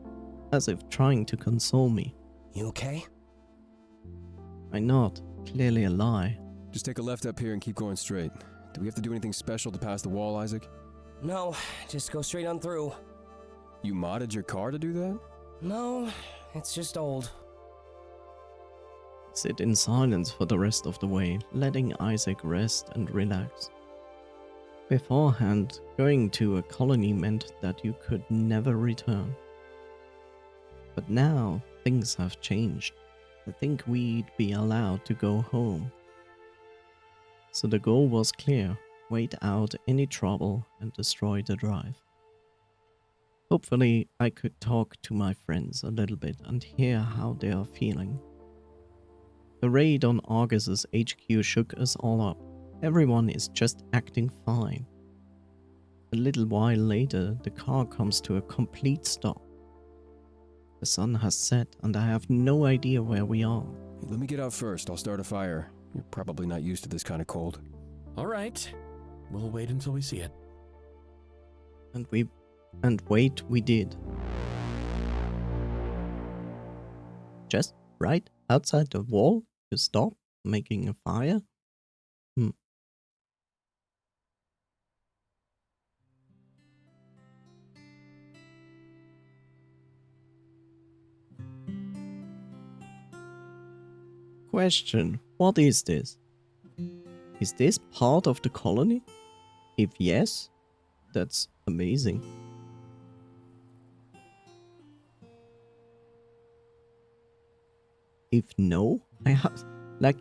as if trying to console me. You okay? I nod, clearly a lie. Just take a left up here and keep going straight. Do we have to do anything special to pass the wall, Isaac? No, just go straight on through. You modded your car to do that? No, it's just old. Sit in silence for the rest of the way, letting Isaac rest and relax. Beforehand, going to a colony meant that you could never return. But now, things have changed. I think we'd be allowed to go home. So the goal was clear: wait out any trouble and destroy the drive. Hopefully, I could talk to my friends a little bit and hear how they are feeling. The raid on Argus's HQ shook us all up. Everyone is just acting fine. A little while later, the car comes to a complete stop. The sun has set and I have no idea where we are. Hey, let me get out first. I'll start a fire. You're probably not used to this kind of cold. All right. We'll wait until we see it. And wait, we did. Just right outside the wall, you stop making a fire? Question: what is this? Is this part of the colony? If yes, that's amazing. If no, I have, like,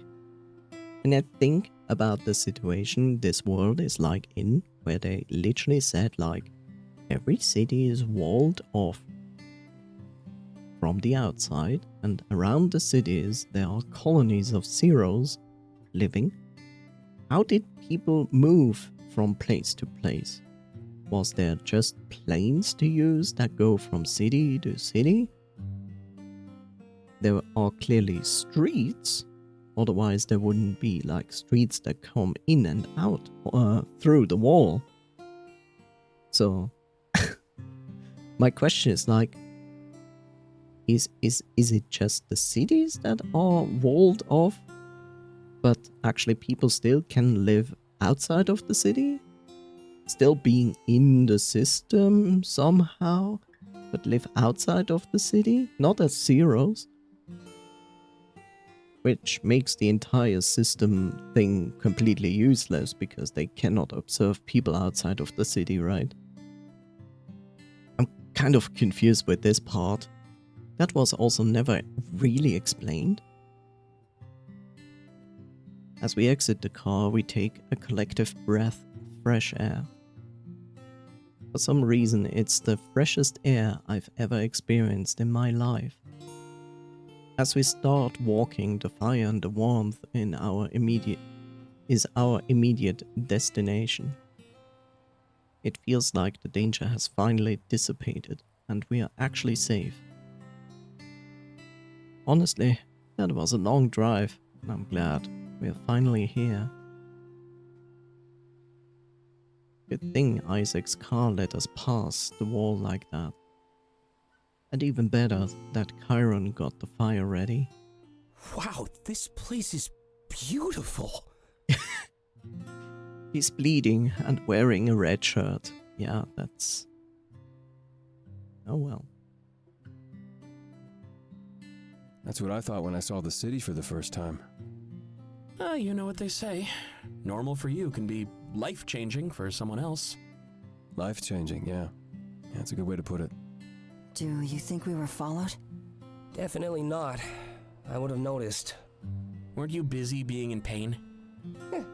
when I think about the situation this world is like in, where they literally said like, every city is walled off from the outside, and around the cities there are colonies of zeros living. How did people move from place to place? Was there just planes to use that go from city to city? There are clearly streets, otherwise there wouldn't be like streets that come in and out through the wall. So my question is like, is it just the cities that are walled off, but actually people still can live outside of the city? Still being in the system somehow, but live outside of the city? Not as zeros. Which makes the entire system thing completely useless because they cannot observe people outside of the city, right? I'm kind of confused with this part. That was also never really explained. As we exit the car, we take a collective breath of fresh air. For some reason, it's the freshest air I've ever experienced in my life. As we start walking, the fire and the warmth in our immediate destination. It feels like the danger has finally dissipated and we are actually safe. Honestly, that was a long drive, and I'm glad we are finally here. Good thing Isaac's car let us pass the wall like that. And even better that Chiron got the fire ready. Wow, this place is beautiful. He's bleeding and wearing a red shirt. Yeah, that's... Oh well. That's what I thought when I saw the city for the first time. You know what they say. Normal for you can be life-changing for someone else. Life-changing, yeah. That's a good way to put it. Do you think we were followed? Definitely not. I would have noticed. Weren't you busy being in pain?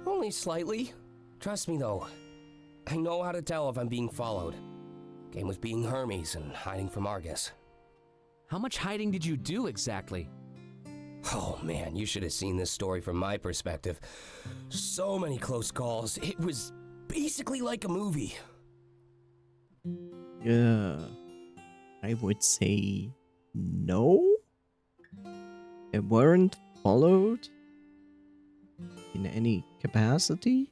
Only slightly. Trust me though. I know how to tell if I'm being followed. Game with being Hermes and hiding from Argus. How much hiding did you do exactly? Oh man, you should have seen this story from my perspective. So many close calls. It was basically like a movie. Yeah, I would say no. They weren't followed in any capacity.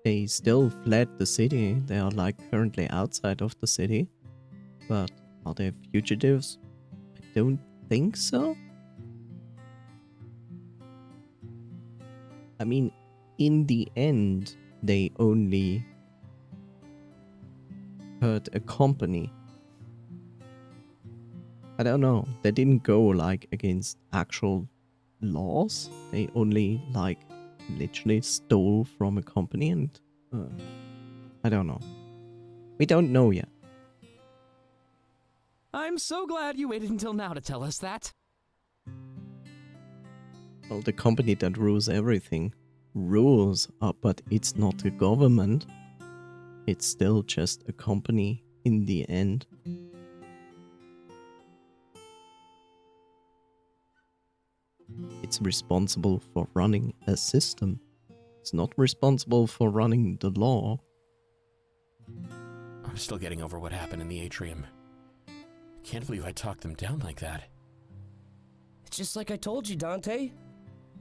They still fled the city. They are like currently outside of the city. But are they fugitives? I don't think so. I mean, in the end, they only hurt a company. I don't know. They didn't go like against actual laws. They only like literally stole from a company and I don't know. We don't know yet. I'm so glad you waited until now to tell us that. Well, the company that rules everything rules, but it's not a government. It's still just a company in the end. It's responsible for running a system. It's not responsible for running the law. I'm still getting over what happened in the atrium. Can't believe I talked them down like that. It's just like I told you, Dante.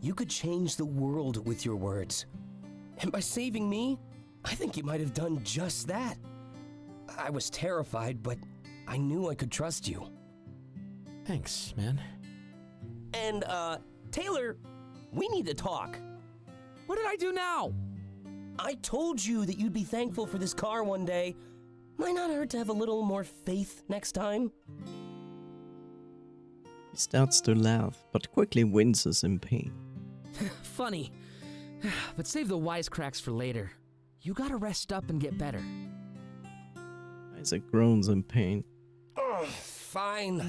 You could change the world with your words. And by saving me, I think you might have done just that. I was terrified, but I knew I could trust you. Thanks, man. And, Taylor, we need to talk. What did I do now? I told you that you'd be thankful for this car one day. Might not hurt to have a little more faith next time. He starts to laugh, but quickly winces in pain. Funny. But save the wisecracks for later. You gotta rest up and get better. Isaac groans in pain. Oh, fine.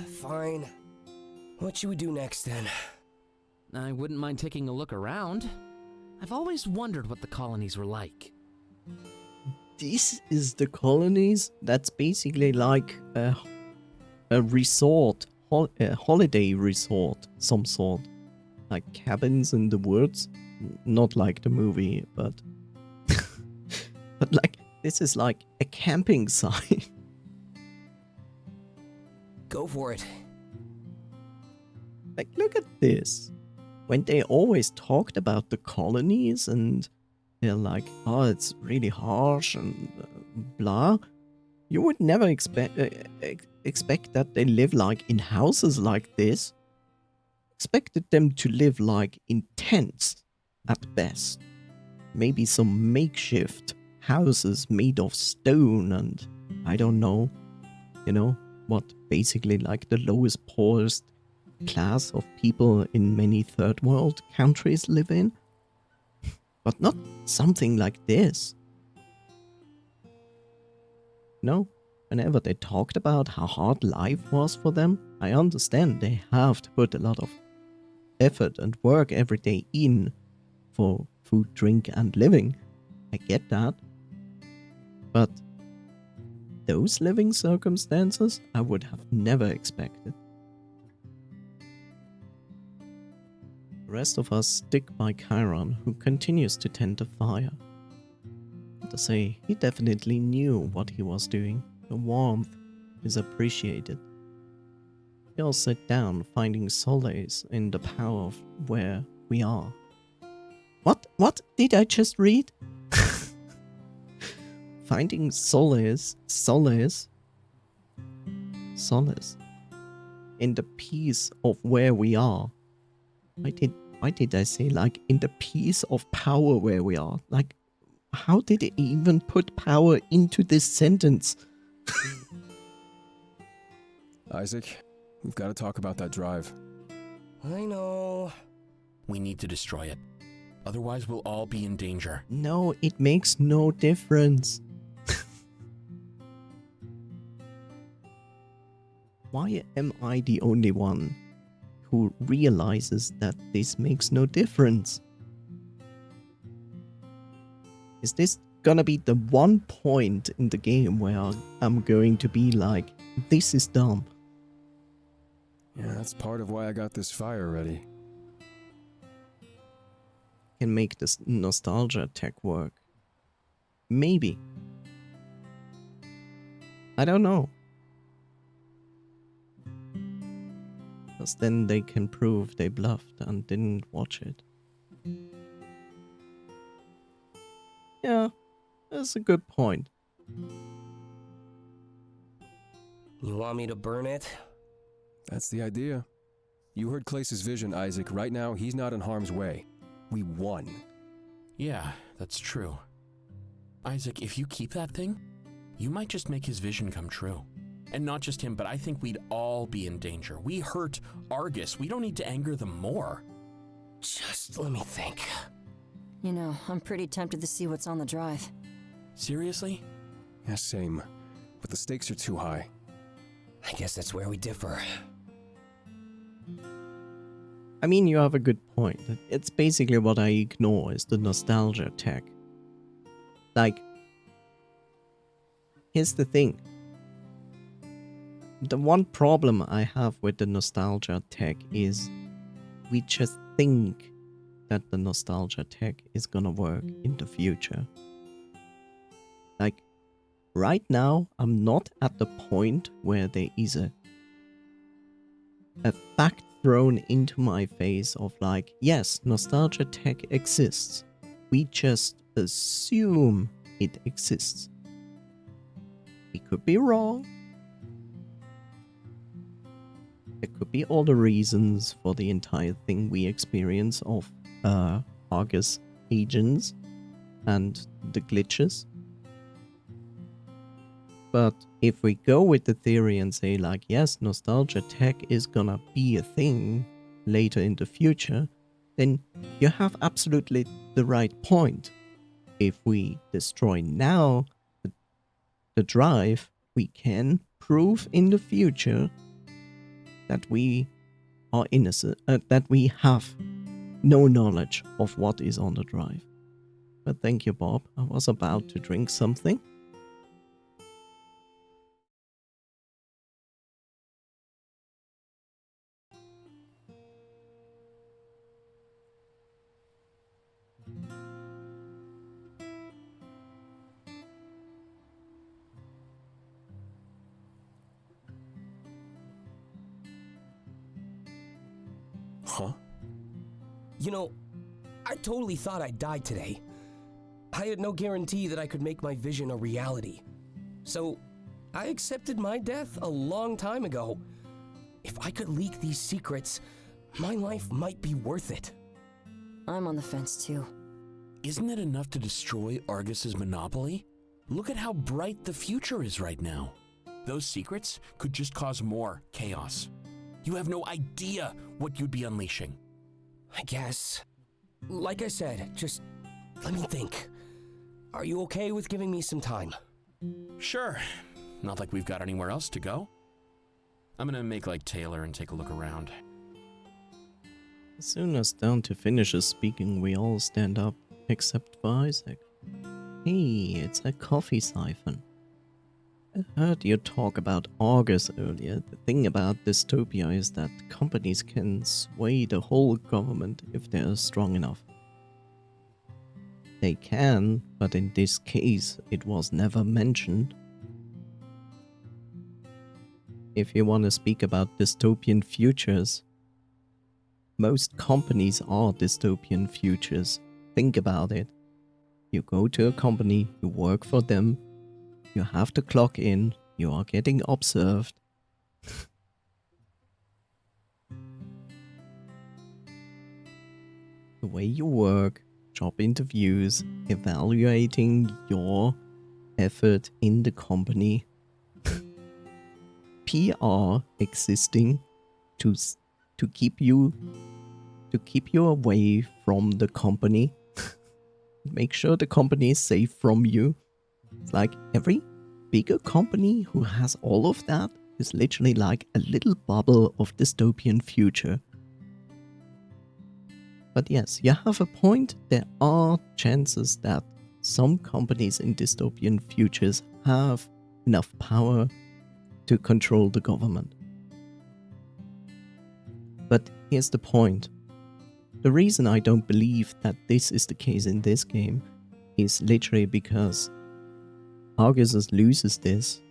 What should we do next then? I wouldn't mind taking a look around. I've always wondered what the colonies were like. This is the colonies? That's basically like a resort, a holiday resort, some sort. Like cabins in the woods. Not like the movie, but... but like, this is like a camping site. Go for it. Like, look at this. When they always talked about the colonies and they're like, oh, it's really harsh and blah, you would never expect that they live like in houses like this. Expected them to live like in tents at best. Maybe some makeshift houses made of stone and I don't know, you know, what basically like the lowest, poorest class of people in many third world countries live in. But not something like this. No, whenever they talked about how hard life was for them, I understand they have to put a lot of effort and work every day in for food, drink and living. I get that. But those living circumstances I would have never expected. The rest of us stick by Chiron, who continues to tend the fire. To say, he definitely knew what he was doing. The warmth is appreciated. We all sit down, finding solace in the power of where we are. What did I just read? Finding solace in the peace of where we are. Why did I say like in the peace of power where we are? Like, how did it even put power into this sentence? Isaac, we've got to talk about that drive. I know. We need to destroy it. Otherwise, we'll all be in danger. No, it makes no difference. Why am I the only one who realizes that this makes no difference? Is this gonna be the one point in the game where I'm going to be like, this is dumb? Yeah, that's part of why I got this fire ready. Can make this nostalgia tech work. Maybe. I don't know. Because then they can prove they bluffed and didn't watch it. Yeah, that's a good point. You want me to burn it? That's the idea. You heard Clace's vision, Isaac. Right now, he's not in harm's way. We won. Yeah, that's true. Isaac, if you keep that thing, you might just make his vision come true. And not just him, but I think we'd all be in danger. We hurt Argus. We don't need to anger them more. Just let me think. You know, I'm pretty tempted to see what's on the drive. Seriously? Yeah, same. But the stakes are too high. I guess that's where we differ. I mean, you have a good point. It's basically what I ignore is the nostalgia tech. Like, here's the thing. The one problem I have with the nostalgia tech is we just think that the nostalgia tech is gonna work in the future. Like, right now, I'm not at the point where there is a fact thrown into my face of like, yes, nostalgia tech exists. We just assume it exists. We could be wrong. There could be all the reasons for the entire thing we experience of Argus agents and the glitches. But if we go with the theory and say like, yes, nostalgia tech is gonna be a thing later in the future, then you have absolutely the right point. If we destroy now the drive, we can prove in the future that we are innocent, that we have no knowledge of what is on the drive. But thank you, Bob. I was about to drink something. Huh? You know, I totally thought I'd die today. I had no guarantee that I could make my vision a reality. So, I accepted my death a long time ago. If I could leak these secrets, my life might be worth it. I'm on the fence too. Isn't it enough to destroy Argus's monopoly? Look at how bright the future is right now. Those secrets could just cause more chaos. You have no idea what you'd be unleashing. I guess. Like I said, just let me think. Are you okay with giving me some time? Sure. Not like we've got anywhere else to go. I'm gonna make like Taylor and take a look around. As soon as down to finishes speaking, we all stand up, except for Isaac. Hey, it's a coffee siphon. I heard you talk about Argus earlier. The thing about dystopia is that companies can sway the whole government if they're strong enough. They can, but in this case, it was never mentioned. If you want to speak about dystopian futures, most companies are dystopian futures. Think about it. You go to a company, you work for them, you have to clock in, you are getting observed. The way you work, job interviews, evaluating your effort in the company, PR existing to keep you away from the company. Make sure the company is safe from you. It's like every bigger company who has all of that is literally like a little bubble of dystopian future. But yes, you have a point. There are chances that some companies in dystopian futures have enough power to control the government. But here's the point. The reason I don't believe that this is the case in this game is literally because Argus loses this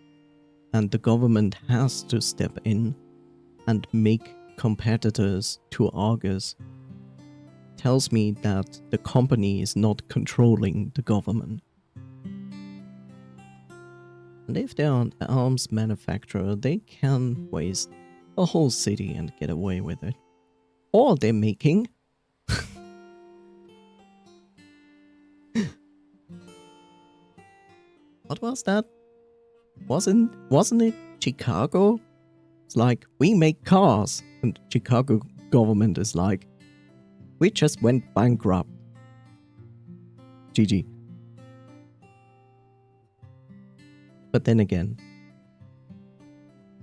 and the government has to step in and make competitors to Argus. Tells me that the company is not controlling the government. And if they're an arms manufacturer, they can waste a whole city and get away with it. Or they're making what was that? Wasn't it Chicago? It's like, we make cars. And Chicago government is like, we just went bankrupt. GG. But then again,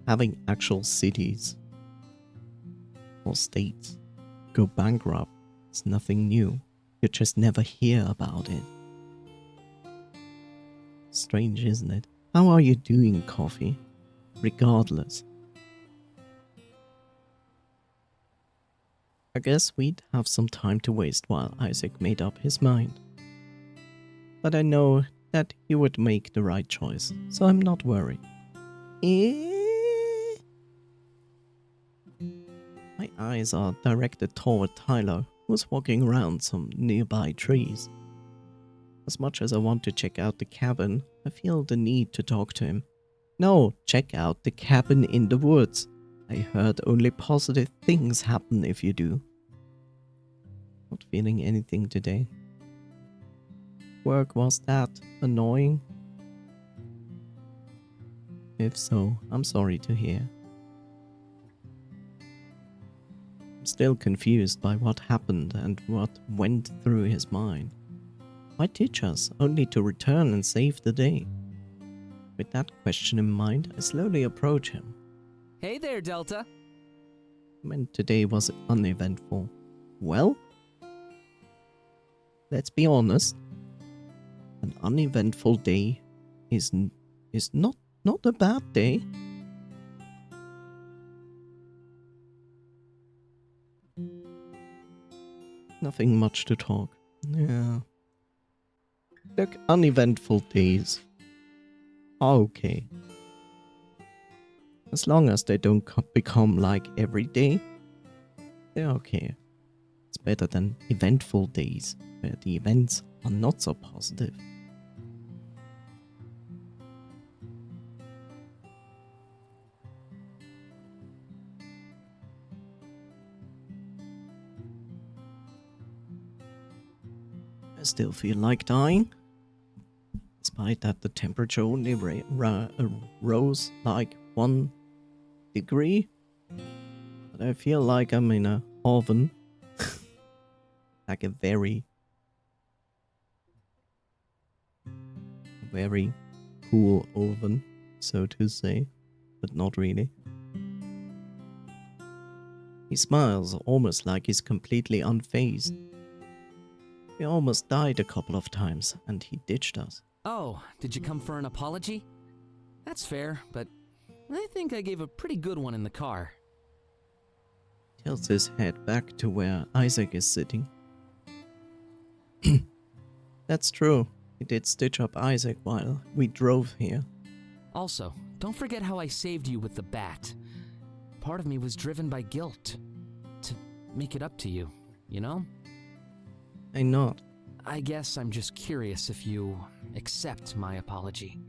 having actual cities or states go bankrupt is nothing new. You just never hear about it. Strange, isn't it? How are you doing, Coffee? Regardless. I guess we'd have some time to waste while Isaac made up his mind. But I know that he would make the right choice, so I'm not worried. My eyes are directed toward Tyler, who's walking around some nearby trees. As much as I want to check out the cabin, I feel the need to talk to him. No, check out the cabin in the woods. I heard only positive things happen if you do. Not feeling anything today. Work was that annoying? If so, I'm sorry to hear. I'm still confused by what happened and what went through his mind. Why teach us only to return and save the day? With that question in mind, I slowly approach him. Hey there, Delta. I meant today was uneventful. Well, let's be honest. An uneventful day is not a bad day. Nothing much to talk. Yeah. Look, uneventful days are okay. As long as they don't become like every day, they're okay. It's better than eventful days, where the events are not so positive. I still feel like dying. Despite that the temperature only rose like 1 degree. But I feel like I'm in an oven. Like a very cool oven, so to say. But not really. He smiles almost like he's completely unfazed. We almost died a couple of times, and he ditched us. Oh, did you come for an apology? That's fair, but I think I gave a pretty good one in the car. Tilts his head back to where Isaac is sitting. That's true. He did stitch up Isaac while we drove here. Also, don't forget how I saved you with the bat. Part of me was driven by guilt. To make it up to you, you know? I nod. I guess I'm just curious if you accept my apology.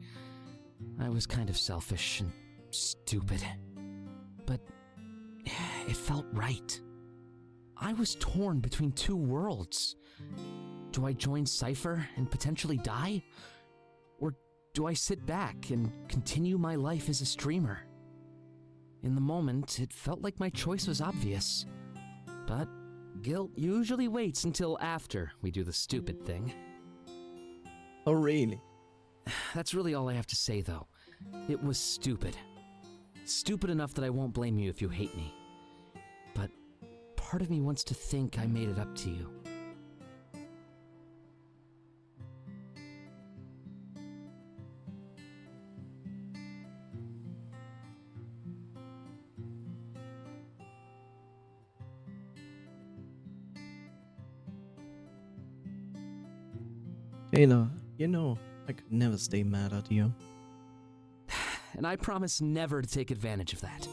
I was kind of selfish and stupid. But it felt right. I was torn between two worlds. Do I join Cypher and potentially die? Or do I sit back and continue my life as a streamer? In the moment, it felt like my choice was obvious. But guilt usually waits until after we do the stupid thing. Oh, really? That's really all I have to say, though. It was stupid. Stupid enough that I won't blame you if you hate me. But part of me wants to think I made it up to you. Taylor, you know, I could never stay mad at you. And I promise never to take advantage of that.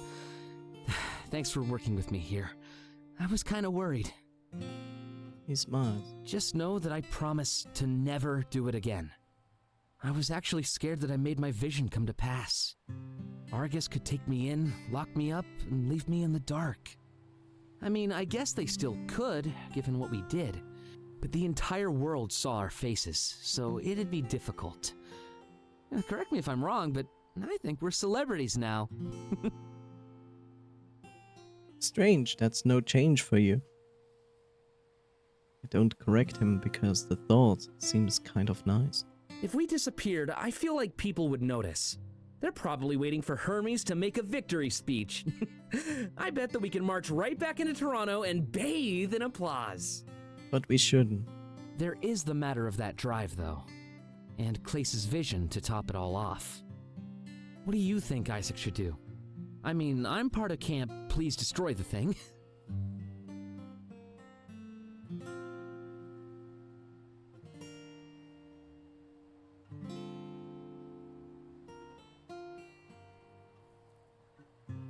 Thanks for working with me here. I was kind of worried. He smiles. Just know that I promise to never do it again. I was actually scared that I made my vision come to pass. Argus could take me in, lock me up, and leave me in the dark. I mean, I guess they still could, given what we did. But the entire world saw our faces, so it'd be difficult. Correct me if I'm wrong, but I think we're celebrities now. Strange, that's no change for you. I don't correct him because the thought seems kind of nice. If we disappeared, I feel like people would notice. They're probably waiting for Hermes to make a victory speech. I bet that we can march right back into Toronto and bathe in applause. But we shouldn't. There is the matter of that drive, though. And Clace's vision to top it all off. What do you think Isaac should do? I mean, I'm part of camp, please destroy the thing.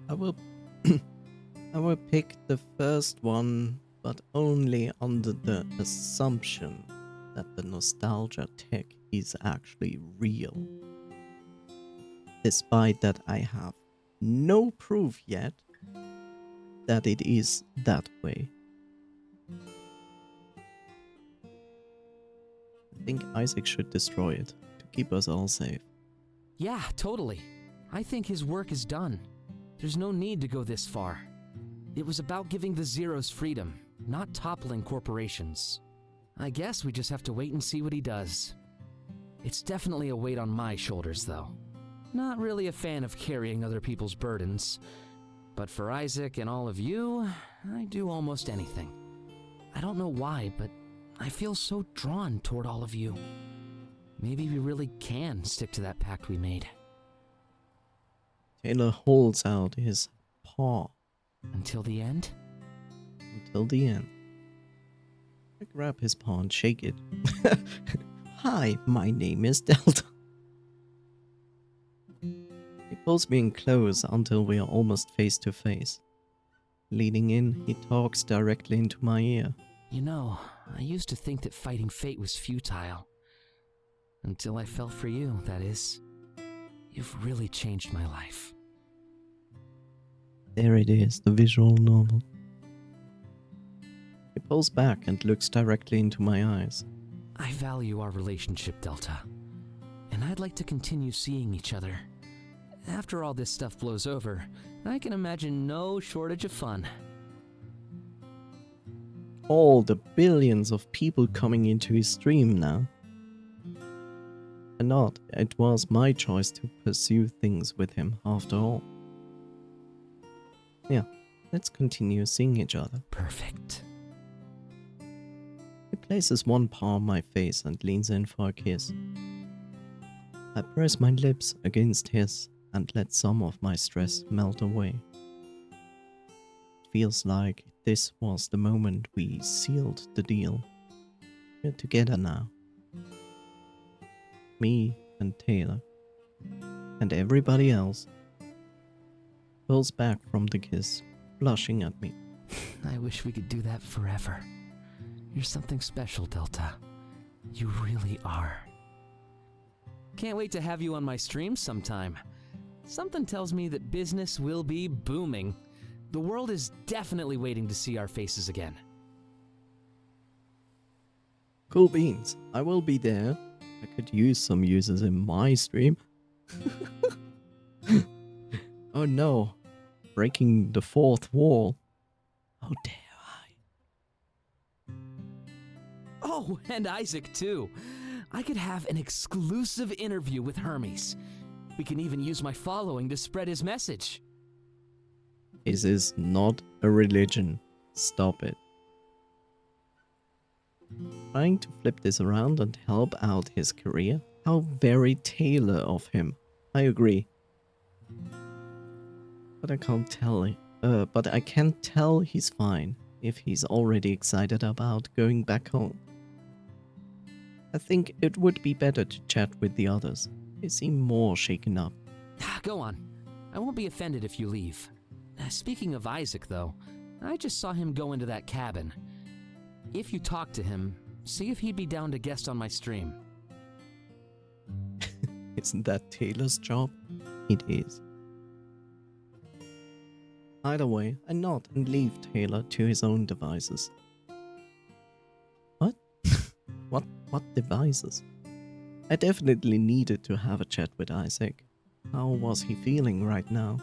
I will pick the first one, but only under the assumption that the nostalgia tech is actually real. Despite that I have no proof yet that it is that way. I think Isaac should destroy it to keep us all safe. Yeah, totally. I think his work is done. There's no need to go this far. It was about giving the Zeros freedom, not toppling corporations. I guess we just have to wait and see what he does. It's definitely a weight on my shoulders, though. Not really a fan of carrying other people's burdens. But for Isaac and all of you, I do almost anything. I don't know why, but I feel so drawn toward all of you. Maybe we really can stick to that pact we made. Taylor holds out his paw. Until the end? Until the end. I grab his paw and shake it. Hi, my name is Delta. He pulls me in close until we are almost face to face. Leaning in, he talks directly into my ear. You know, I used to think that fighting fate was futile. Until I fell for you, that is. You've really changed my life. There it is, the visual novel. He pulls back and looks directly into my eyes. I value our relationship, Delta. And I'd like to continue seeing each other. After all this stuff blows over, I can imagine no shortage of fun. All the billions of people coming into his stream now. And not, it was my choice to pursue things with him after all. Yeah, let's continue seeing each other. Perfect. He He places one paw on my face and leans in for a kiss. I press my lips against his and let some of my stress melt away. It feels like this was the moment we sealed the deal. We're together now. Me and Taylor. And everybody else pulls back from the kiss, blushing at me. I wish we could do that forever. You're something special, Delta. You really are. Can't wait to have you on my stream sometime. Something tells me that business will be booming. The world is definitely waiting to see our faces again. Cool beans. I will be there. I could use some users in my stream. Oh no. Breaking the fourth wall. How dare I? Oh, and Isaac too. I could have an exclusive interview with Hermes. We can even use my following to spread his message. This is not a religion. Stop it. Trying to flip this around and help out his career? How very Taylor of him. I agree. But I can't tell. But I can't tell he's fine if he's already excited about going back home. I think it would be better to chat with the others. They seem more shaken up. Go on. I won't be offended if you leave. Speaking of Isaac, though, I just saw him go into that cabin. If you talk to him, see if he'd be down to guest on my stream. Isn't that Taylor's job? It is. Either way, I nod and leave Taylor to his own devices. What? What devices? I definitely needed to have a chat with Isaac. How was he feeling right now?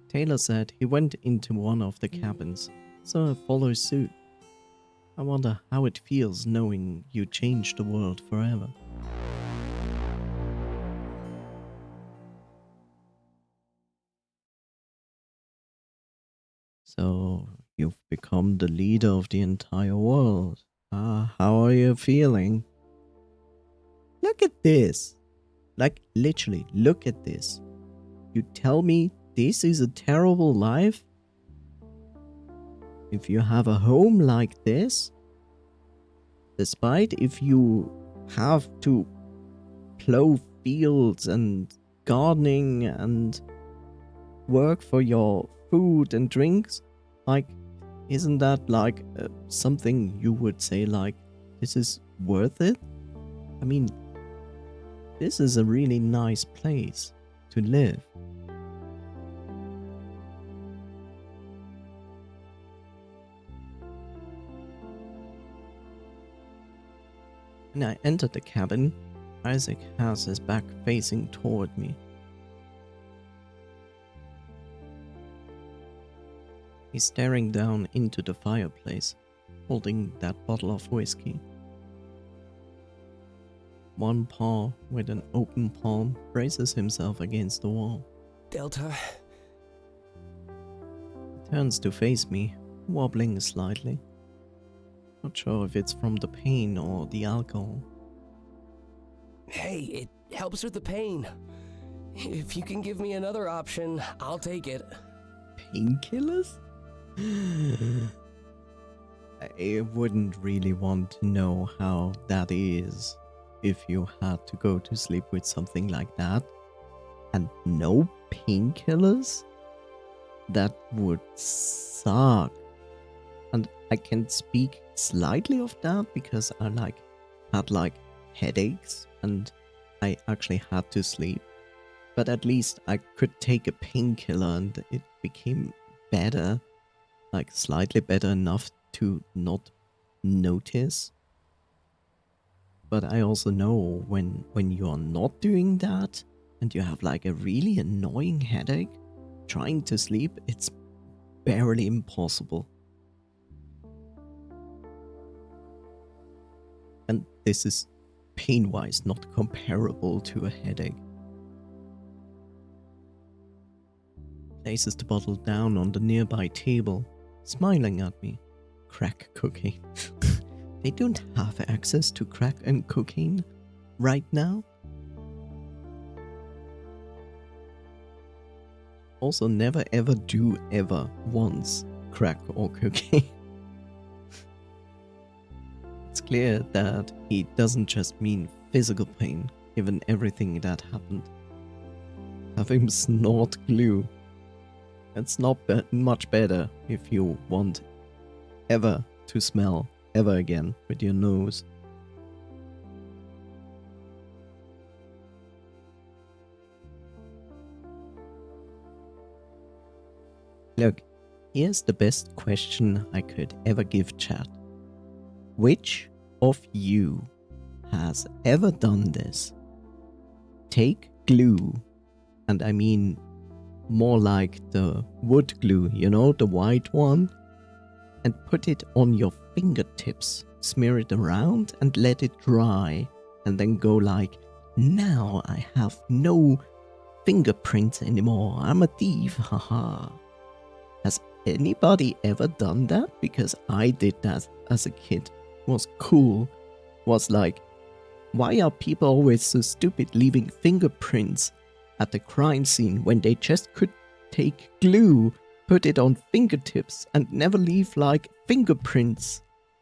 Taylor said he went into one of the cabins, so I follow suit. I wonder how it feels knowing you changed the world forever. So, you've become the leader of the entire world. How are you feeling? Look at this. Like, literally, look at this. You tell me this is a terrible life? If you have a home like this, despite if you have to plow fields and gardening and work for your food and drinks, like, isn't that like something you would say like, this is worth it? I mean, this is a really nice place to live. When I enter the cabin, Isaac has his back facing toward me. He's staring down into the fireplace, holding that bottle of whiskey. One paw with an open palm braces himself against the wall. Delta. He turns to face me, wobbling slightly. Not sure if it's from the pain or the alcohol. Hey, it helps with the pain. If you can give me another option, I'll take it. Painkillers? I wouldn't really want to know how that is if you had to go to sleep with something like that. And no painkillers? That would suck. And I can speak slightly of that because I had headaches and I actually had to sleep. But at least I could take a painkiller and it became better. Like slightly better enough to not notice. But I also know when you're not doing that and you have like a really annoying headache, trying to sleep, it's barely impossible. And this is pain-wise not comparable to a headache. Places the bottle down on the nearby table, smiling at me. Crack cocaine. They don't have access to crack and cocaine right now. Also, never ever do ever once crack or cocaine. It's clear that he doesn't just mean physical pain, given everything that happened. Have him snort glue. That's not much better if you want ever to smell ever again with your nose. Look, here's the best question I could ever give chat. Which of you has ever done this? Take glue, and I mean more like the wood glue, you know, the white one, and put it on your fingertips, smear it around and let it dry, and then go like, now I have no fingerprints anymore, I'm a thief, haha. Has anybody ever done that? Because I did that as a kid. It was cool. Was like, why are people always so stupid leaving fingerprints at the crime scene when they just could take glue, put it on fingertips and never leave like fingerprints?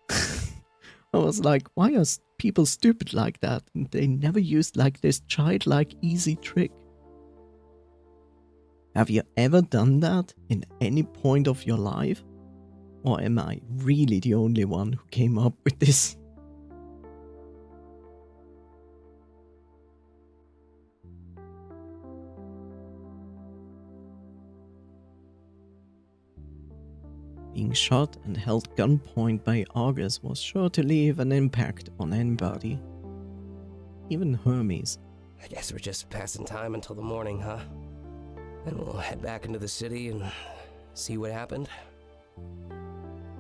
I was like, why are people stupid like that? And they never used like this childlike easy trick. Have you ever done that in any point of your life? Or am I really the only one who came up with this? Being shot and held gunpoint by Argus was sure to leave an impact on anybody. Even Hermes. I guess we're just passing time until the morning, huh? Then we'll head back into the city and see what happened.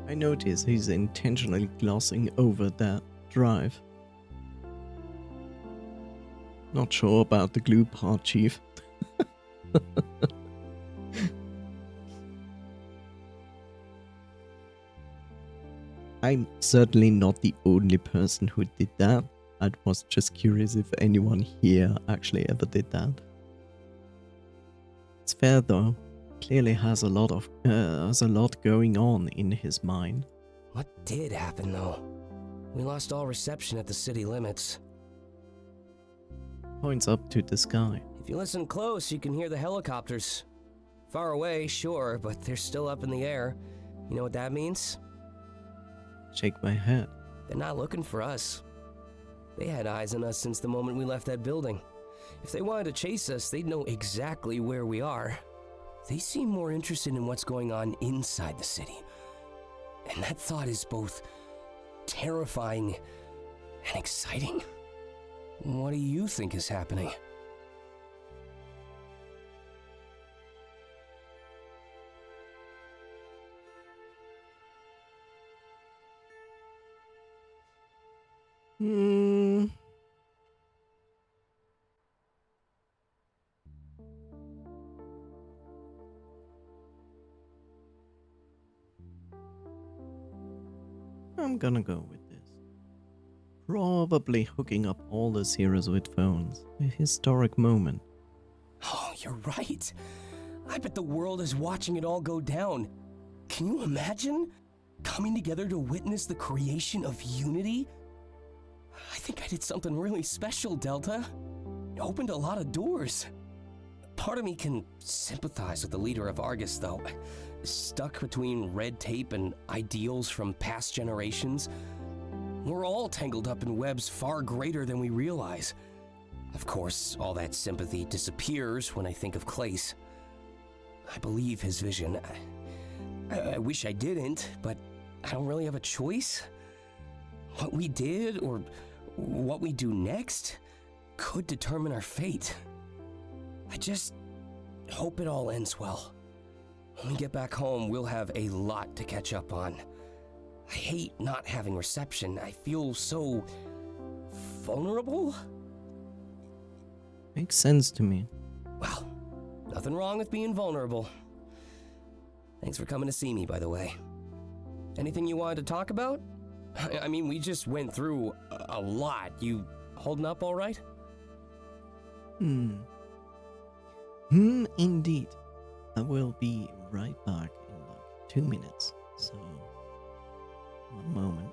I notice he's intentionally glossing over that drive. Not sure about the glue part, Chief. I'm certainly not the only person who did that. I was just curious if anyone here actually ever did that. It's fair though. Clearly has a lot going on in his mind. What did happen though? We lost all reception at the city limits. Points up to the sky. If you listen close, you can hear the helicopters. Far away, sure, but they're still up in the air. You know what that means? Shake my head. They're not looking for us. They had eyes on us since the moment we left that building. If they wanted to chase us, they'd know exactly where we are. They seem more interested in what's going on inside the city. And that thought is both terrifying and exciting. What do you think is happening? I'm gonna go with this. Probably hooking up all the zeros with phones. A historic moment. Oh, you're right. I bet the world is watching it all go down. Can you imagine? Coming together to witness the creation of unity? I think I did something really special, Delta. It opened a lot of doors. Part of me can sympathize with the leader of Argus, though. Stuck between red tape and ideals from past generations. We're all tangled up in webs far greater than we realize. Of course, all that sympathy disappears when I think of Clace. I believe his vision. I wish I didn't, but I don't really have a choice. What we did, or what we do next, could determine our fate. I just hope it all ends well. When we get back home, we'll have a lot to catch up on. I hate not having reception. I feel so vulnerable. Makes sense to me. Well, nothing wrong with being vulnerable. Thanks for coming to see me, by the way. Anything you wanted to talk about? I mean, we just went through a lot. You holding up all right? Indeed. I will be right back in like 2 minutes. So, one moment.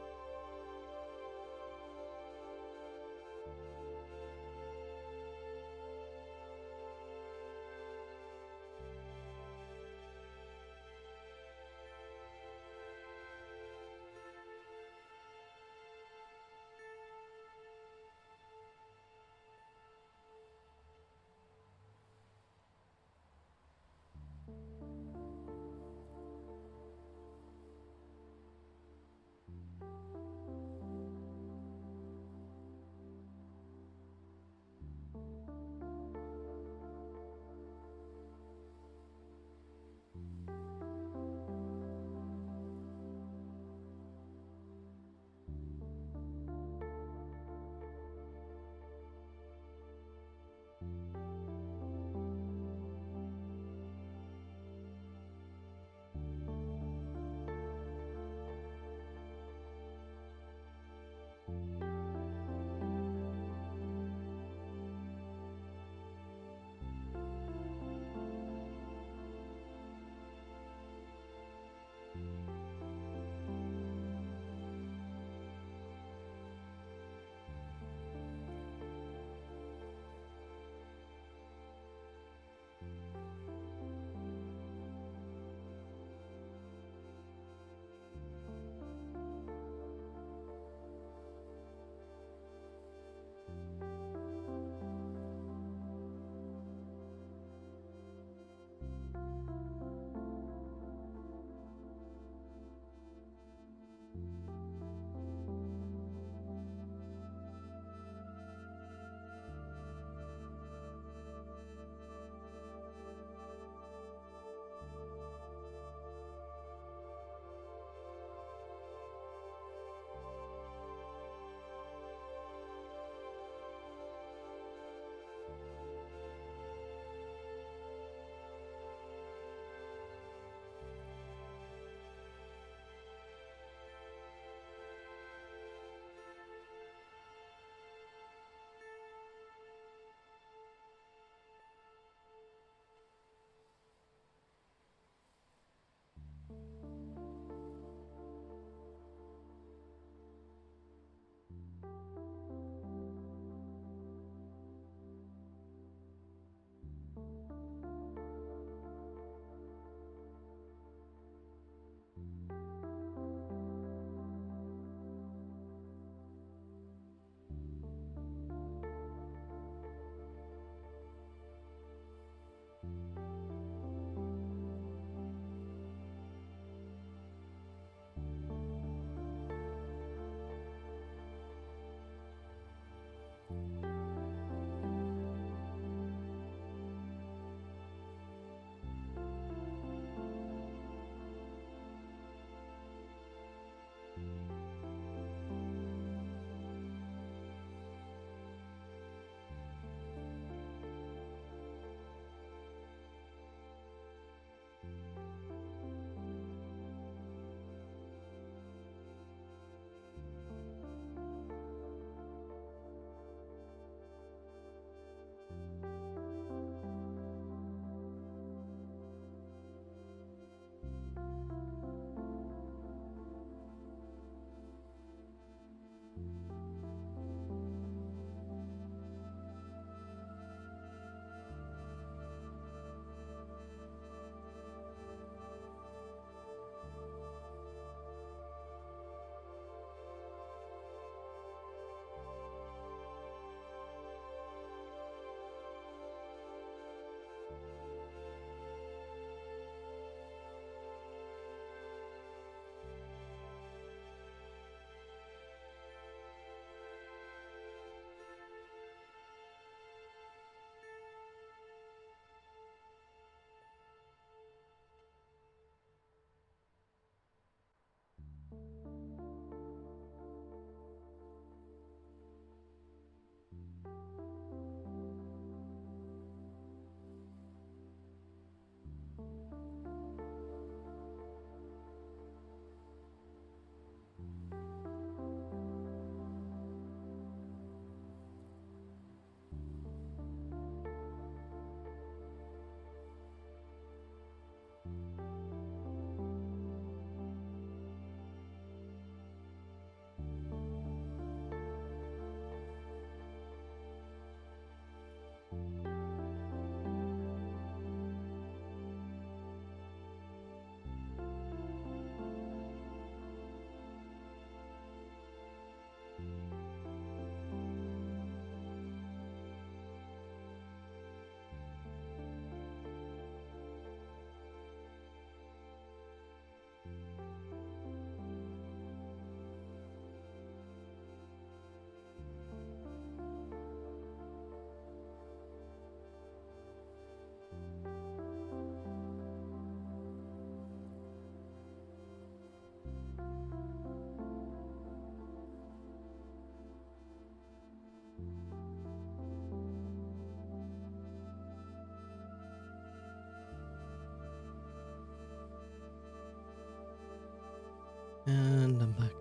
And I'm back.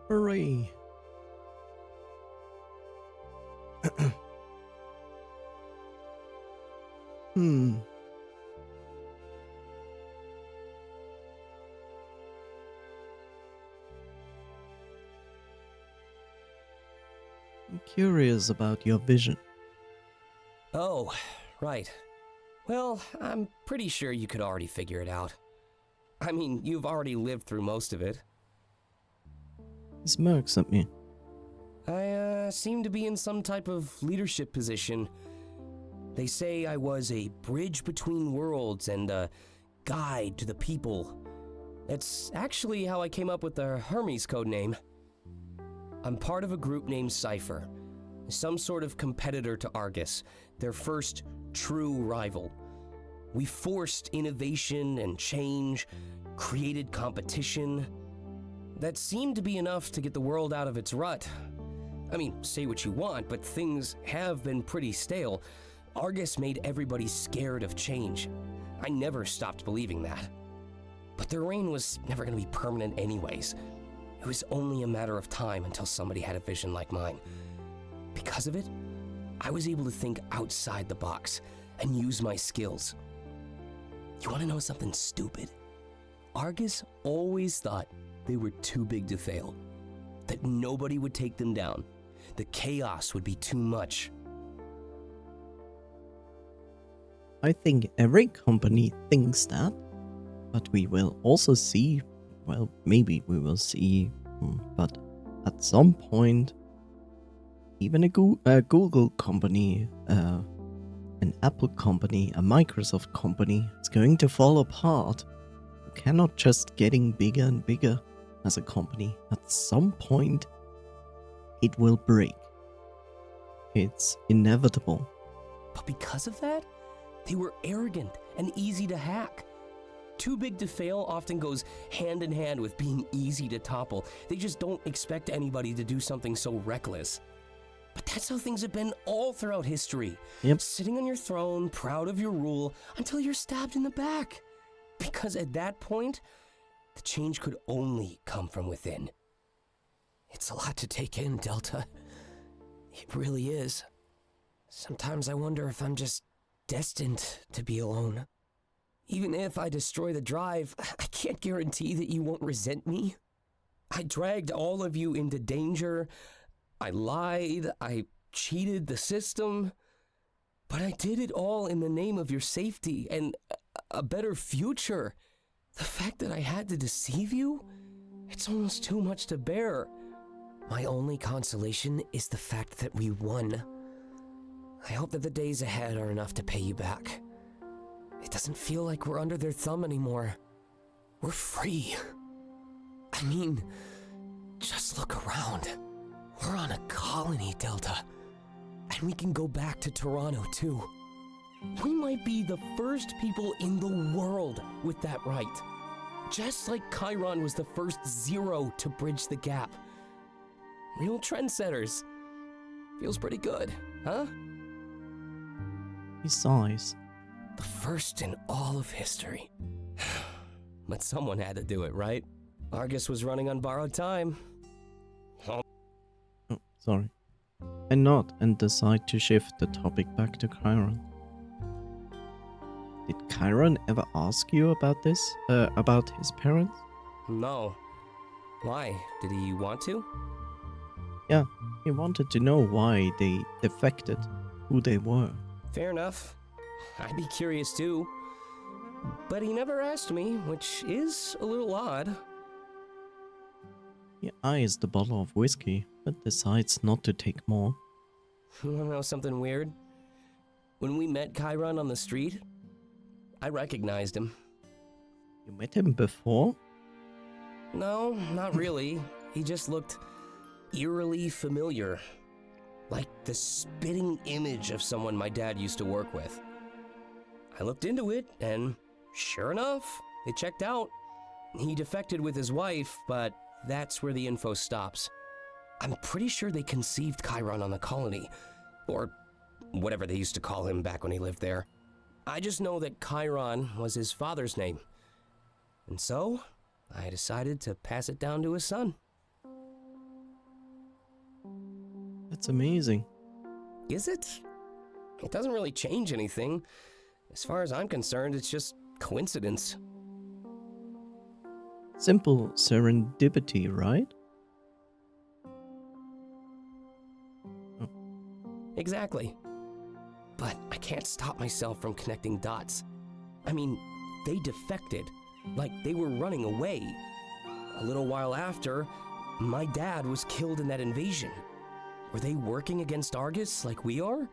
Hooray! Hmm. I'm curious about your vision. Oh, right. Well, I'm pretty sure you could already figure it out. I mean, you've already lived through most of it. He smirks at me. I seem to be in some type of leadership position. They say I was a bridge between worlds and a guide to the people. That's actually how I came up with the Hermes code name. I'm part of a group named Cypher, some sort of competitor to Argus, their first true rival. We forced innovation and change, created competition. That seemed to be enough to get the world out of its rut. I mean, say what you want, but things have been pretty stale. Argus made everybody scared of change. I never stopped believing that. But their reign was never going to be permanent anyways. It was only a matter of time until somebody had a vision like mine. Because of it, I was able to think outside the box and use my skills. You want to know something stupid? Argus always thought they were too big to fail, that nobody would take them down. The chaos would be too much. I think every company thinks that, but we will also see, well, maybe we will see, but at some point, even a Google company, an Apple company, a Microsoft company, is going to fall apart. You cannot just getting bigger and bigger as a company. At some point, it will break. It's inevitable. But because of that, they were arrogant and easy to hack. Too big to fail often goes hand in hand with being easy to topple. They just don't expect anybody to do something so reckless. But that's how things have been all throughout history. Yep. Sitting on your throne, proud of your rule, until you're stabbed in the back. Because at that point, the change could only come from within. It's a lot to take in, Delta. It really is. Sometimes I wonder if I'm just destined to be alone. Even if I destroy the drive, I can't guarantee that you won't resent me. I dragged all of you into danger. I lied. I cheated the system. But I did it all in the name of your safety and a better future. The fact that I had to deceive you, it's almost too much to bear. My only consolation is the fact that we won. I hope that the days ahead are enough to pay you back. It doesn't feel like we're under their thumb anymore. We're free. I mean, just look around. We're on a colony, Delta. And we can go back to Toronto, too. We might be the first people in the world with that right. Just like Chiron was the first zero to bridge the gap. Real trendsetters. Feels pretty good, huh? He sighs. The first in all of history. But someone had to do it, right? Argus was running on borrowed time. Oh, sorry. I nod and decide to shift the topic back to Chiron. Did Chiron ever ask you about this? About his parents? No. Why? Did he want to? Yeah, he wanted to know why they defected, who they were. Fair enough. I'd be curious too. But he never asked me, which is a little odd. He eyes the bottle of whiskey, but decides not to take more. You wanna know something weird? When we met Chiron on the street, I recognized him. You met him before? No, not really. He just looked eerily familiar. Like the spitting image of someone my dad used to work with. I looked into it, and sure enough, it checked out. He defected with his wife, but that's where the info stops. I'm pretty sure they conceived Chiron on the colony, or whatever they used to call him back when he lived there. I just know that Chiron was his father's name. And so, I decided to pass it down to his son. That's amazing. Is it? It doesn't really change anything. As far as I'm concerned, it's just coincidence. Simple serendipity, right? Exactly. But I can't stop myself from connecting dots. I mean, they defected, like they were running away. A little while after, my dad was killed in that invasion. Were they working against Argus like we are?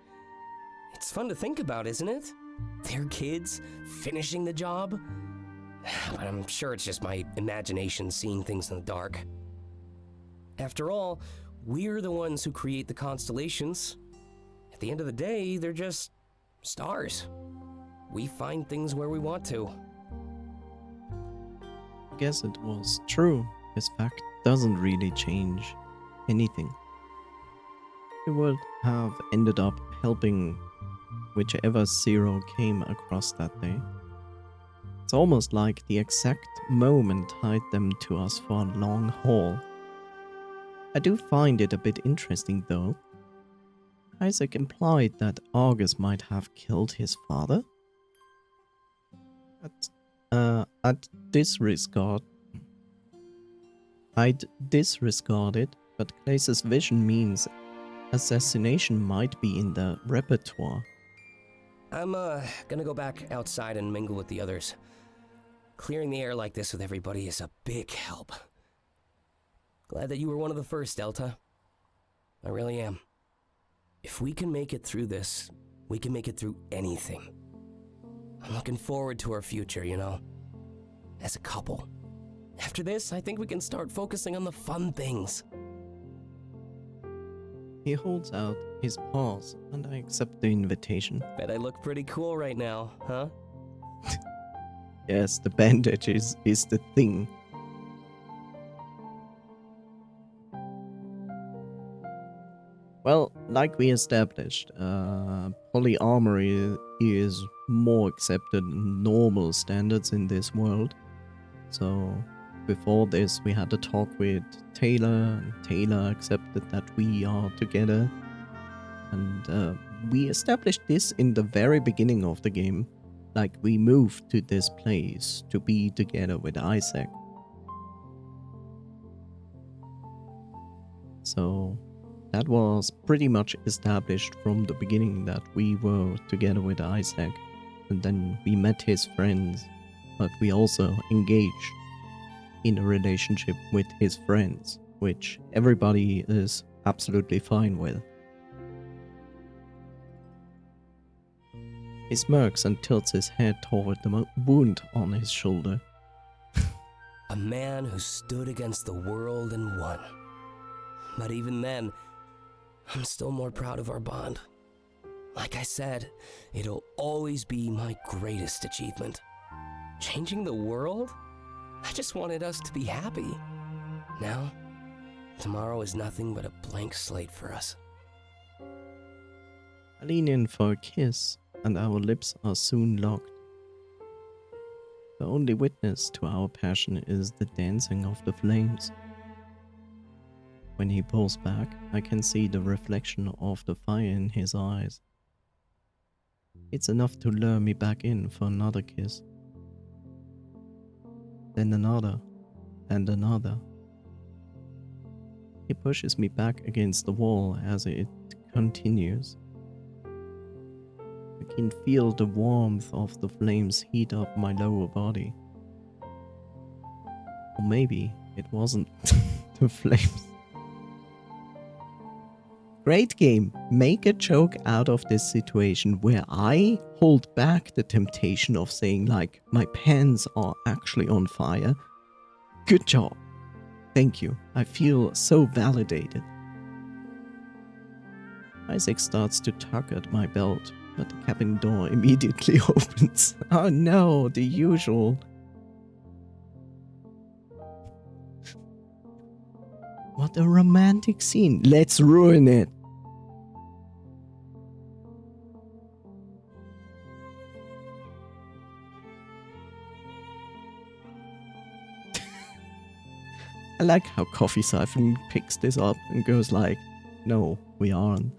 It's fun to think about, isn't it? Their kids finishing the job? But I'm sure it's just my imagination seeing things in the dark. After all, we're the ones who create the constellations. At the end of the day, they're just stars. We find things where we want to. I guess it was true. His fact doesn't really change anything. He would have ended up helping whichever Zero came across that day. It's almost like the exact moment tied them to us for a long haul. I do find it a bit interesting though. Isaac implied that Argus might have killed his father. I'd disregard it, but Clay's vision means assassination might be in the repertoire. I'm gonna go back outside and mingle with the others. Clearing the air like this with everybody is a big help. Glad that you were one of the first, Delta. I really am. If we can make it through this, we can make it through anything. I'm looking forward to our future, you know, as a couple. After this, I think we can start focusing on the fun things. He holds out his paws, and I accept the invitation. Bet I look pretty cool right now, huh? Yes, the bandage is the thing. Well, like we established, polyamory is more accepted than normal standards in this world. So before this, we had a talk with Taylor, and Taylor accepted that we are together. And we established this in the very beginning of the game. Like, we moved to this place to be together with Isaac. So that was pretty much established from the beginning that we were together with Isaac. And then we met his friends, but we also engaged in a relationship with his friends, which everybody is absolutely fine with. He smirks and tilts his head toward the wound on his shoulder. A man who stood against the world and won. But even then, I'm still more proud of our bond. Like I said, it'll always be my greatest achievement. Changing the world? I just wanted us to be happy. Now, tomorrow is nothing but a blank slate for us. I lean in for a kiss, and our lips are soon locked. The only witness to our passion is the dancing of the flames. When he pulls back, I can see the reflection of the fire in his eyes. It's enough to lure me back in for another kiss. Then another, and another. He pushes me back against the wall as it continues. I can feel the warmth of the flames heat up my lower body. Or maybe it wasn't the flames. Great game. Make a joke out of this situation where I hold back the temptation of saying like, my pants are actually on fire. Good job. Thank you. I feel so validated. Isaac starts to tug at my belt, but the cabin door immediately opens. Oh no, the usual. What a romantic scene. Let's ruin it. I like how Coffee Siphon picks this up and goes like, no, we aren't.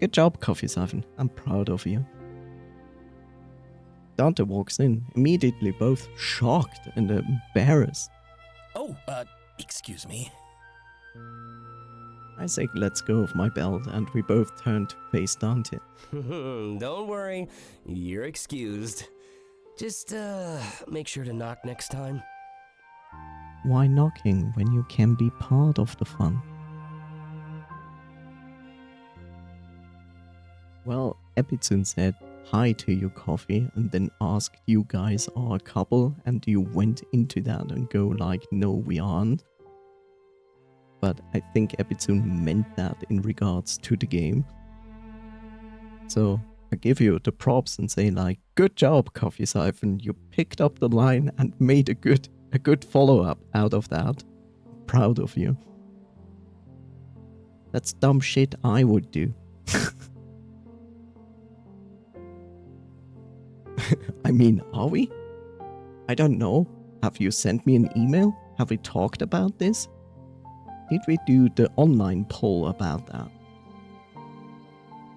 Good job, Coffee Siphon. I'm proud of you. Dante walks in, immediately both shocked and embarrassed. Oh, excuse me. Isaac lets go of my belt and we both turn to face Dante. Don't worry, you're excused. Just, make sure to knock next time. Why knocking when you can be part of the fun? Well, Epitsun said hi to you, Coffee, and then asked you guys are a couple, and you went into that and go like, no, we aren't. But I think Epitsun meant that in regards to the game. So I give you the props and say like, good job, Coffee Siphon. You picked up the line and made a good follow-up out of that. Proud of you. That's dumb shit I would do. I mean, are we? I don't know. Have you sent me an email? Have we talked about this? Did we do the online poll about that?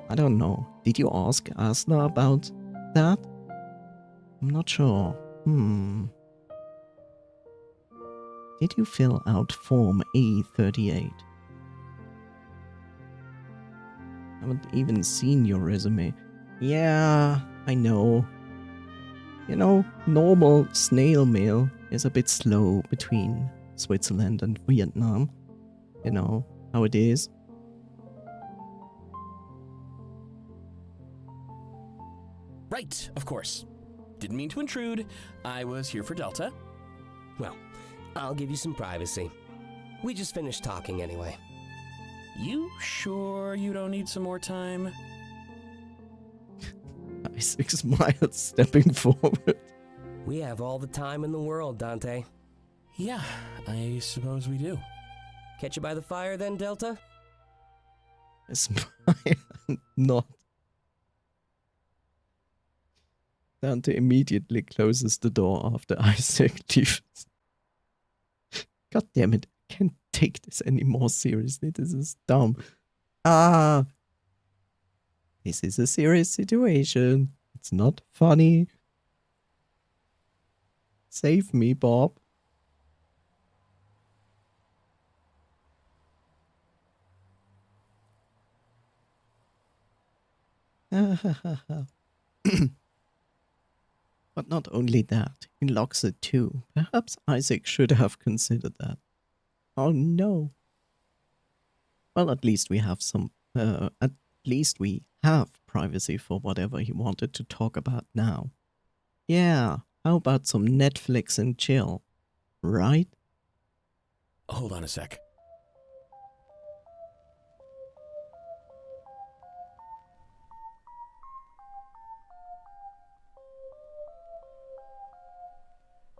I don't know. Did you ask Asna about that? I'm not sure. Did you fill out Form A38? I haven't even seen your resume. Yeah, I know. You know, normal snail mail is a bit slow between Switzerland and Vietnam. You know how it is. Right, of course. Didn't mean to intrude. I was here for Delta. Well, I'll give you some privacy. We just finished talking anyway. You sure you don't need some more time? Isaac smiled, stepping forward. We have all the time in the world, Dante. Yeah, I suppose we do. Catch you by the fire then, Delta? I smile and nod. Dante immediately closes the door after Isaac leaves. God damn it, I can't take this any more seriously. This is dumb. This is a serious situation. It's not funny. Save me, Bob. But not only that, he locks it too. Perhaps Isaac should have considered that. Oh no. Well, at least we have at least we have privacy for whatever he wanted to talk about now. Yeah, how about some Netflix and chill, right? Hold on a sec.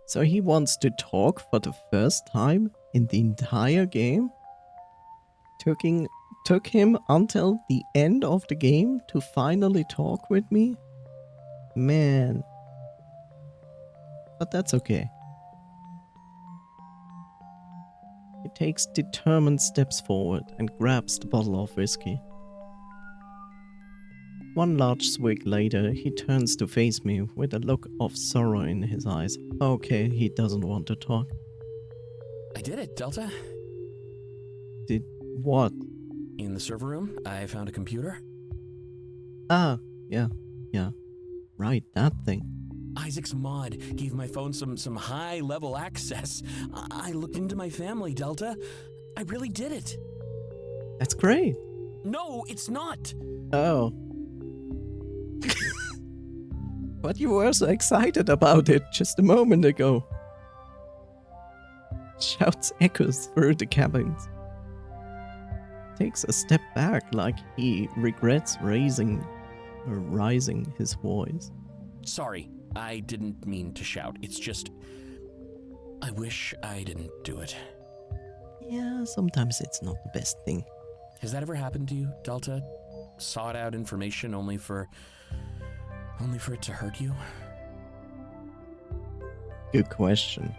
So he wants to talk for the first time in the entire game? Took him until the end of the game to finally talk with me? Man. But that's okay. He takes determined steps forward and grabs the bottle of whiskey. One large swig later, he turns to face me with a look of sorrow in his eyes. Okay, he doesn't want to talk. I did it, Delta. Did what? In the server room, I found a computer. Ah, yeah. Right, that thing. Isaac's mod gave my phone some high-level access. I looked into my family, Delta. I really did it. That's great. No, it's not. Oh. But you were so excited about it just a moment ago. Shouts echoes through the cabins. Takes a step back like he regrets rising his voice. Sorry, I didn't mean to shout. It's just, I wish I didn't do it. Yeah, sometimes it's not the best thing. Has that ever happened to you, Delta? Sought out information only for it to hurt you? Good question.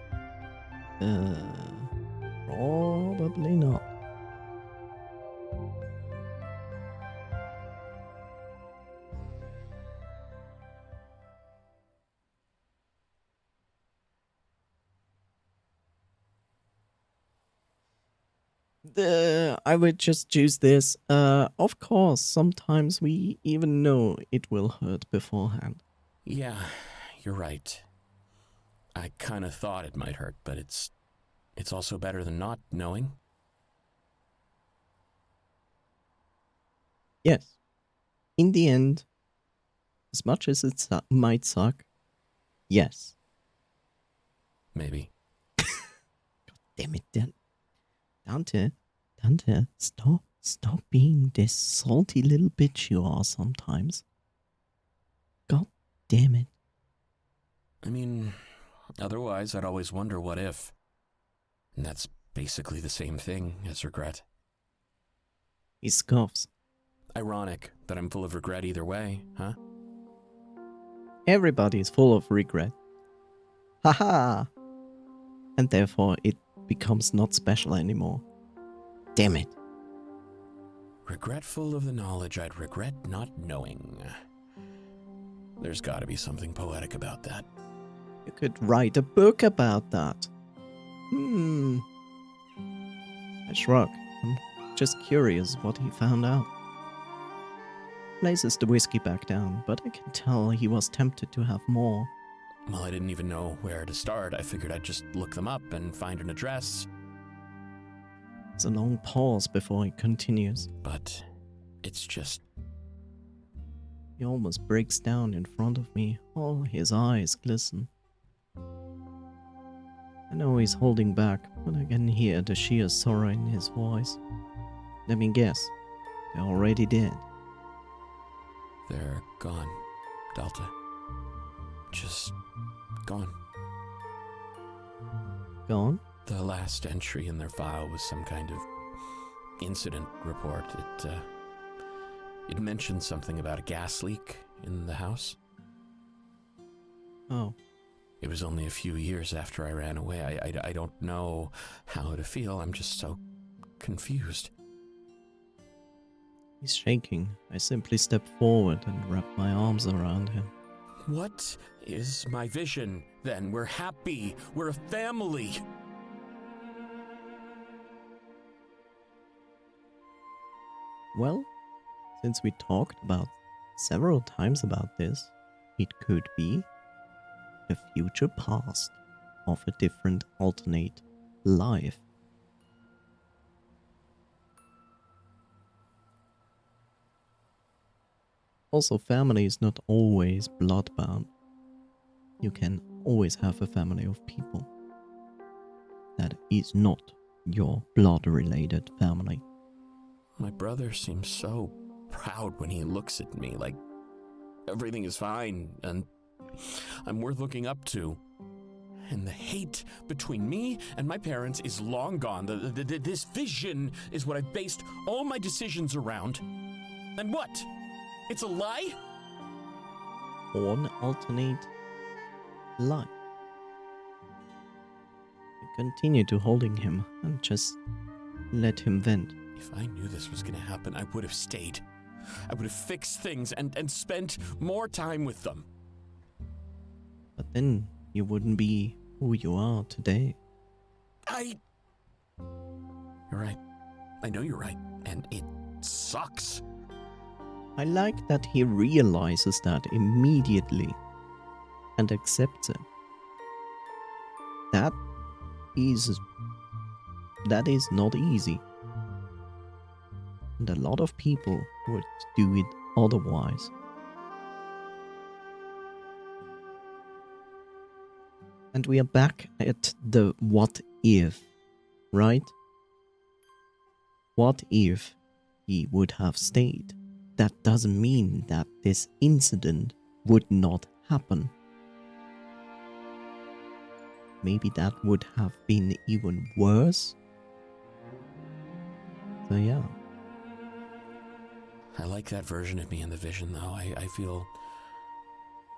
Probably not. I would just choose this. Of course, sometimes we even know it will hurt beforehand. Yeah, you're right. I kind of thought it might hurt, but it's also better than not knowing. Yes. In the end, as much as it might suck, yes. Maybe. Damn it, Dante, stop being this salty little bitch you are sometimes. God damn it. I mean, otherwise I'd always wonder what if. And that's basically the same thing as regret. He scoffs. Ironic that I'm full of regret either way, huh? Everybody is full of regret. Haha! And therefore it becomes not special anymore. Damn it. Regretful of the knowledge I'd regret not knowing. There's gotta be something poetic about that. You could write a book about that. I shrug. I'm just curious what he found out. Places the whiskey back down, but I can tell he was tempted to have more. Well, I didn't even know where to start. I figured I'd just look them up and find an address. There's a long pause before he continues. But it's just... He almost breaks down in front of me. All his eyes glisten. I know he's holding back, but I can hear the sheer sorrow in his voice. Let me guess. They're already dead. They're gone, Delta. Just gone. Gone? The last entry in their file was some kind of incident report. It mentioned something about a gas leak in the house. Oh. It was only a few years after I ran away. I don't know how to feel. I'm just so confused. He's shaking. I simply step forward and wrap my arms around him. What is my vision, then? We're happy. We're a family. Well, since we talked about several times about this, it could be a future past of a different alternate life. Also, family is not always bloodbound. You can always have a family of people that is not your blood-related family. My brother seems so proud when he looks at me, like everything is fine and I'm worth looking up to. And the hate between me and my parents is long gone. This vision is what I've based all my decisions around. And what? It's a lie? Or an alternate life. You continue to holding him and just let him vent. If I knew this was gonna happen, I would have stayed. I would have fixed things and spent more time with them. But then you wouldn't be who you are today. You're right. I know you're right. And it sucks. I like that he realizes that immediately and accepts it. That is not easy. And a lot of people would do it otherwise. And we are back at the what if, right? What if he would have stayed? That doesn't mean that this incident would not happen. Maybe that would have been even worse. So yeah. I like that version of me in the vision, though. I feel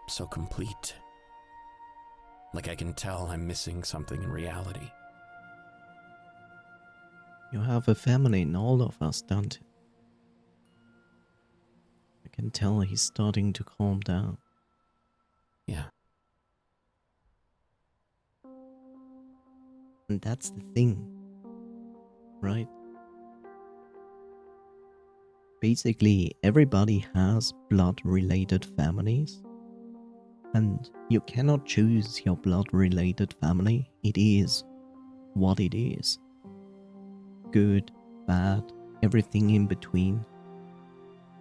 so complete. Like I can tell I'm missing something in reality. You have a family in all of us, Dante. I can tell he's starting to calm down. Yeah. And that's the thing, right? Basically, everybody has blood-related families. And you cannot choose your blood-related family. It is what it is. Good, bad, everything in between.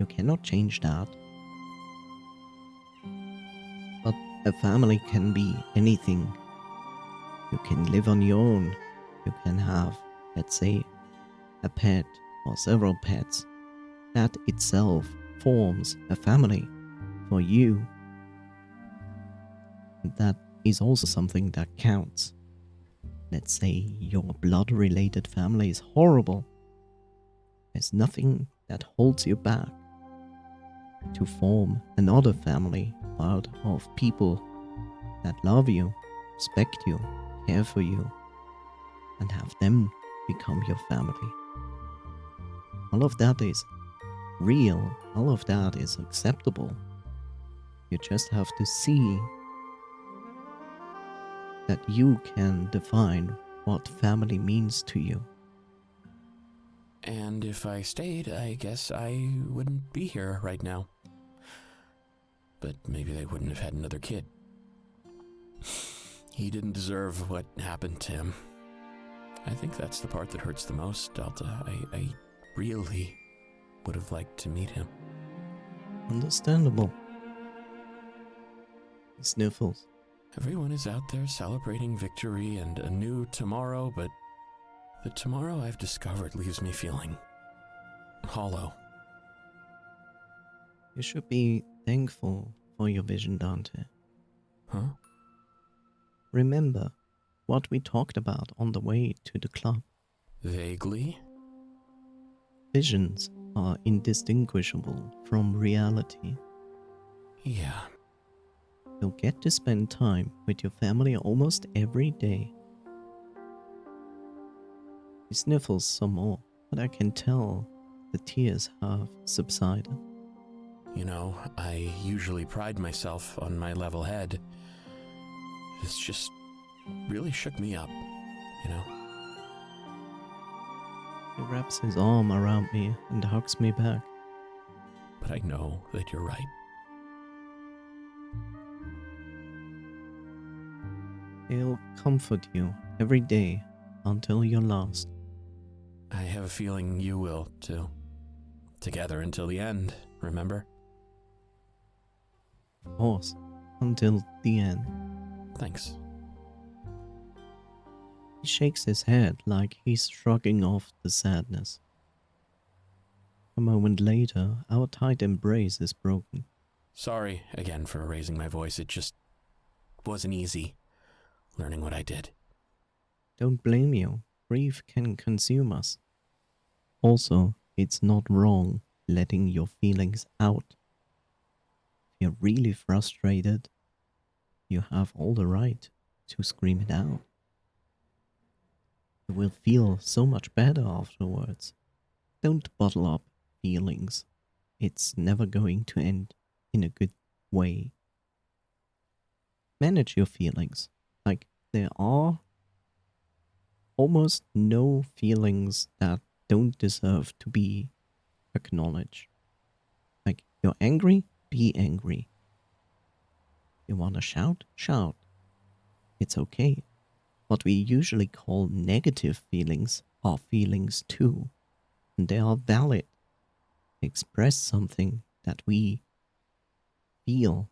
You cannot change that. But a family can be anything. You can live on your own. You can have, let's say, a pet or several pets. That itself forms a family for you. And that is also something that counts. Let's say your blood-related family is horrible. There's nothing that holds you back to form another family out of people that love you, respect you, care for you, and have them become your family. All of that is real, all of that is acceptable. You just have to see that you can define what family means to you. And if I stayed, I guess I wouldn't be here right now. But maybe they wouldn't have had another kid. He didn't deserve what happened to him. I think that's the part that hurts the most, Delta. I really would have liked to meet him. Understandable. He sniffles. Everyone is out there celebrating victory and a new tomorrow, but the tomorrow I've discovered leaves me feeling hollow. You should be thankful for your vision, Dante. Huh? Remember what we talked about on the way to the club. Vaguely? Visions are indistinguishable from reality. Yeah. You'll get to spend time with your family almost every day. He sniffles some more, but I can tell the tears have subsided. You know, I usually pride myself on my level head. This just really shook me up, you know? He wraps his arm around me and hugs me back. But I know that you're right. He'll comfort you every day until your last. I have a feeling you will, too. Together until the end, remember? Of course, until the end. Thanks. He shakes his head like he's shrugging off the sadness. A moment later, our tight embrace is broken. Sorry again for raising my voice. It just wasn't easy learning what I did. Don't blame you. Grief can consume us. Also, it's not wrong letting your feelings out. If you're really frustrated, you have all the right to scream it out. You will feel so much better afterwards. Don't bottle up feelings. It's never going to end in a good way. Manage your feelings. Like, there are almost no feelings that don't deserve to be acknowledged. Like, you're angry? Be angry. You want to shout? Shout. It's okay. What we usually call negative feelings are feelings too, and they are valid. They express something that we feel,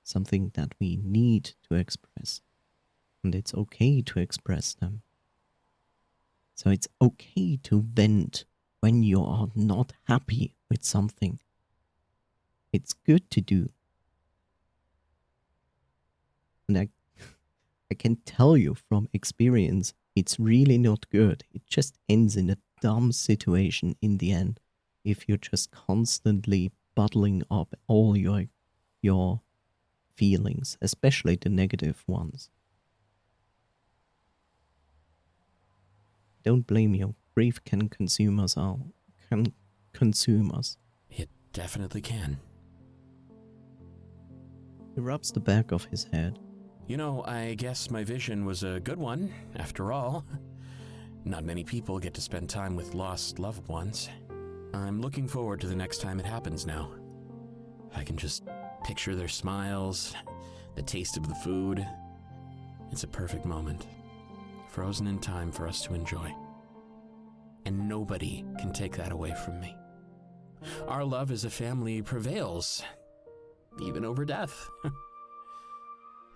something that we need to express, and it's okay to express them. So it's okay to vent when you are not happy with something. It's good to do. And I can tell you from experience, it's really not good. It just ends in a dumb situation in the end if you're just constantly bottling up all your feelings, especially the negative ones. Don't blame you. grief can consume us all. Can consume us. It definitely can. He rubs the back of his head. You know, I guess my vision was a good one, after all. Not many people get to spend time with lost loved ones. I'm looking forward to the next time it happens now. I can just picture their smiles, the taste of the food. It's a perfect moment, frozen in time for us to enjoy. And nobody can take that away from me. Our love as a family prevails, even over death.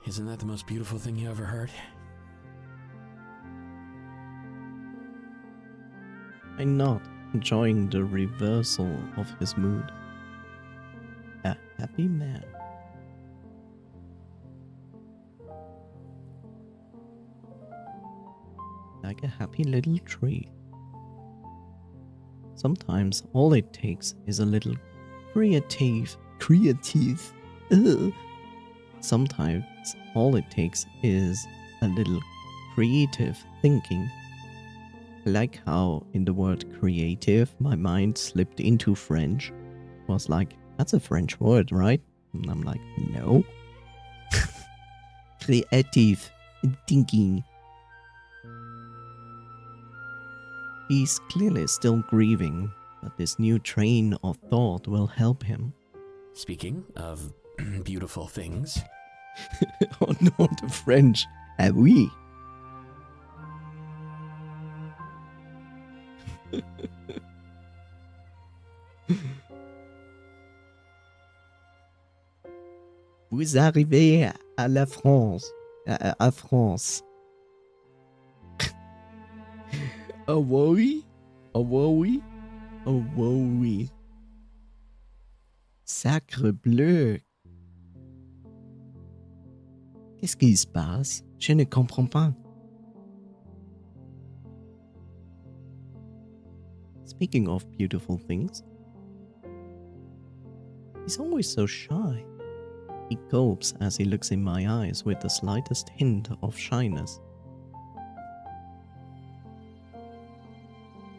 Isn't that the most beautiful thing you ever heard? I'm not enjoying the reversal of his mood. A happy man. Like a happy little tree. Sometimes all it takes is a little creative. Ugh. Sometimes all it takes is a little creative thinking. Like how in the word creative my mind slipped into French. Was like, that's a French word, right? And I'm like, no. Creative thinking. He's clearly still grieving, but this new train of thought will help him. Speaking of beautiful things. Oh no, the French. Ah oui. Vous arrivez à la France. À France. Oh oui. Oh oui. Oh oui. Sacre bleu. Qu'est-ce qui se passe? Je ne comprends pas. Speaking of beautiful things, he's always so shy. He gulps as he looks in my eyes with the slightest hint of shyness.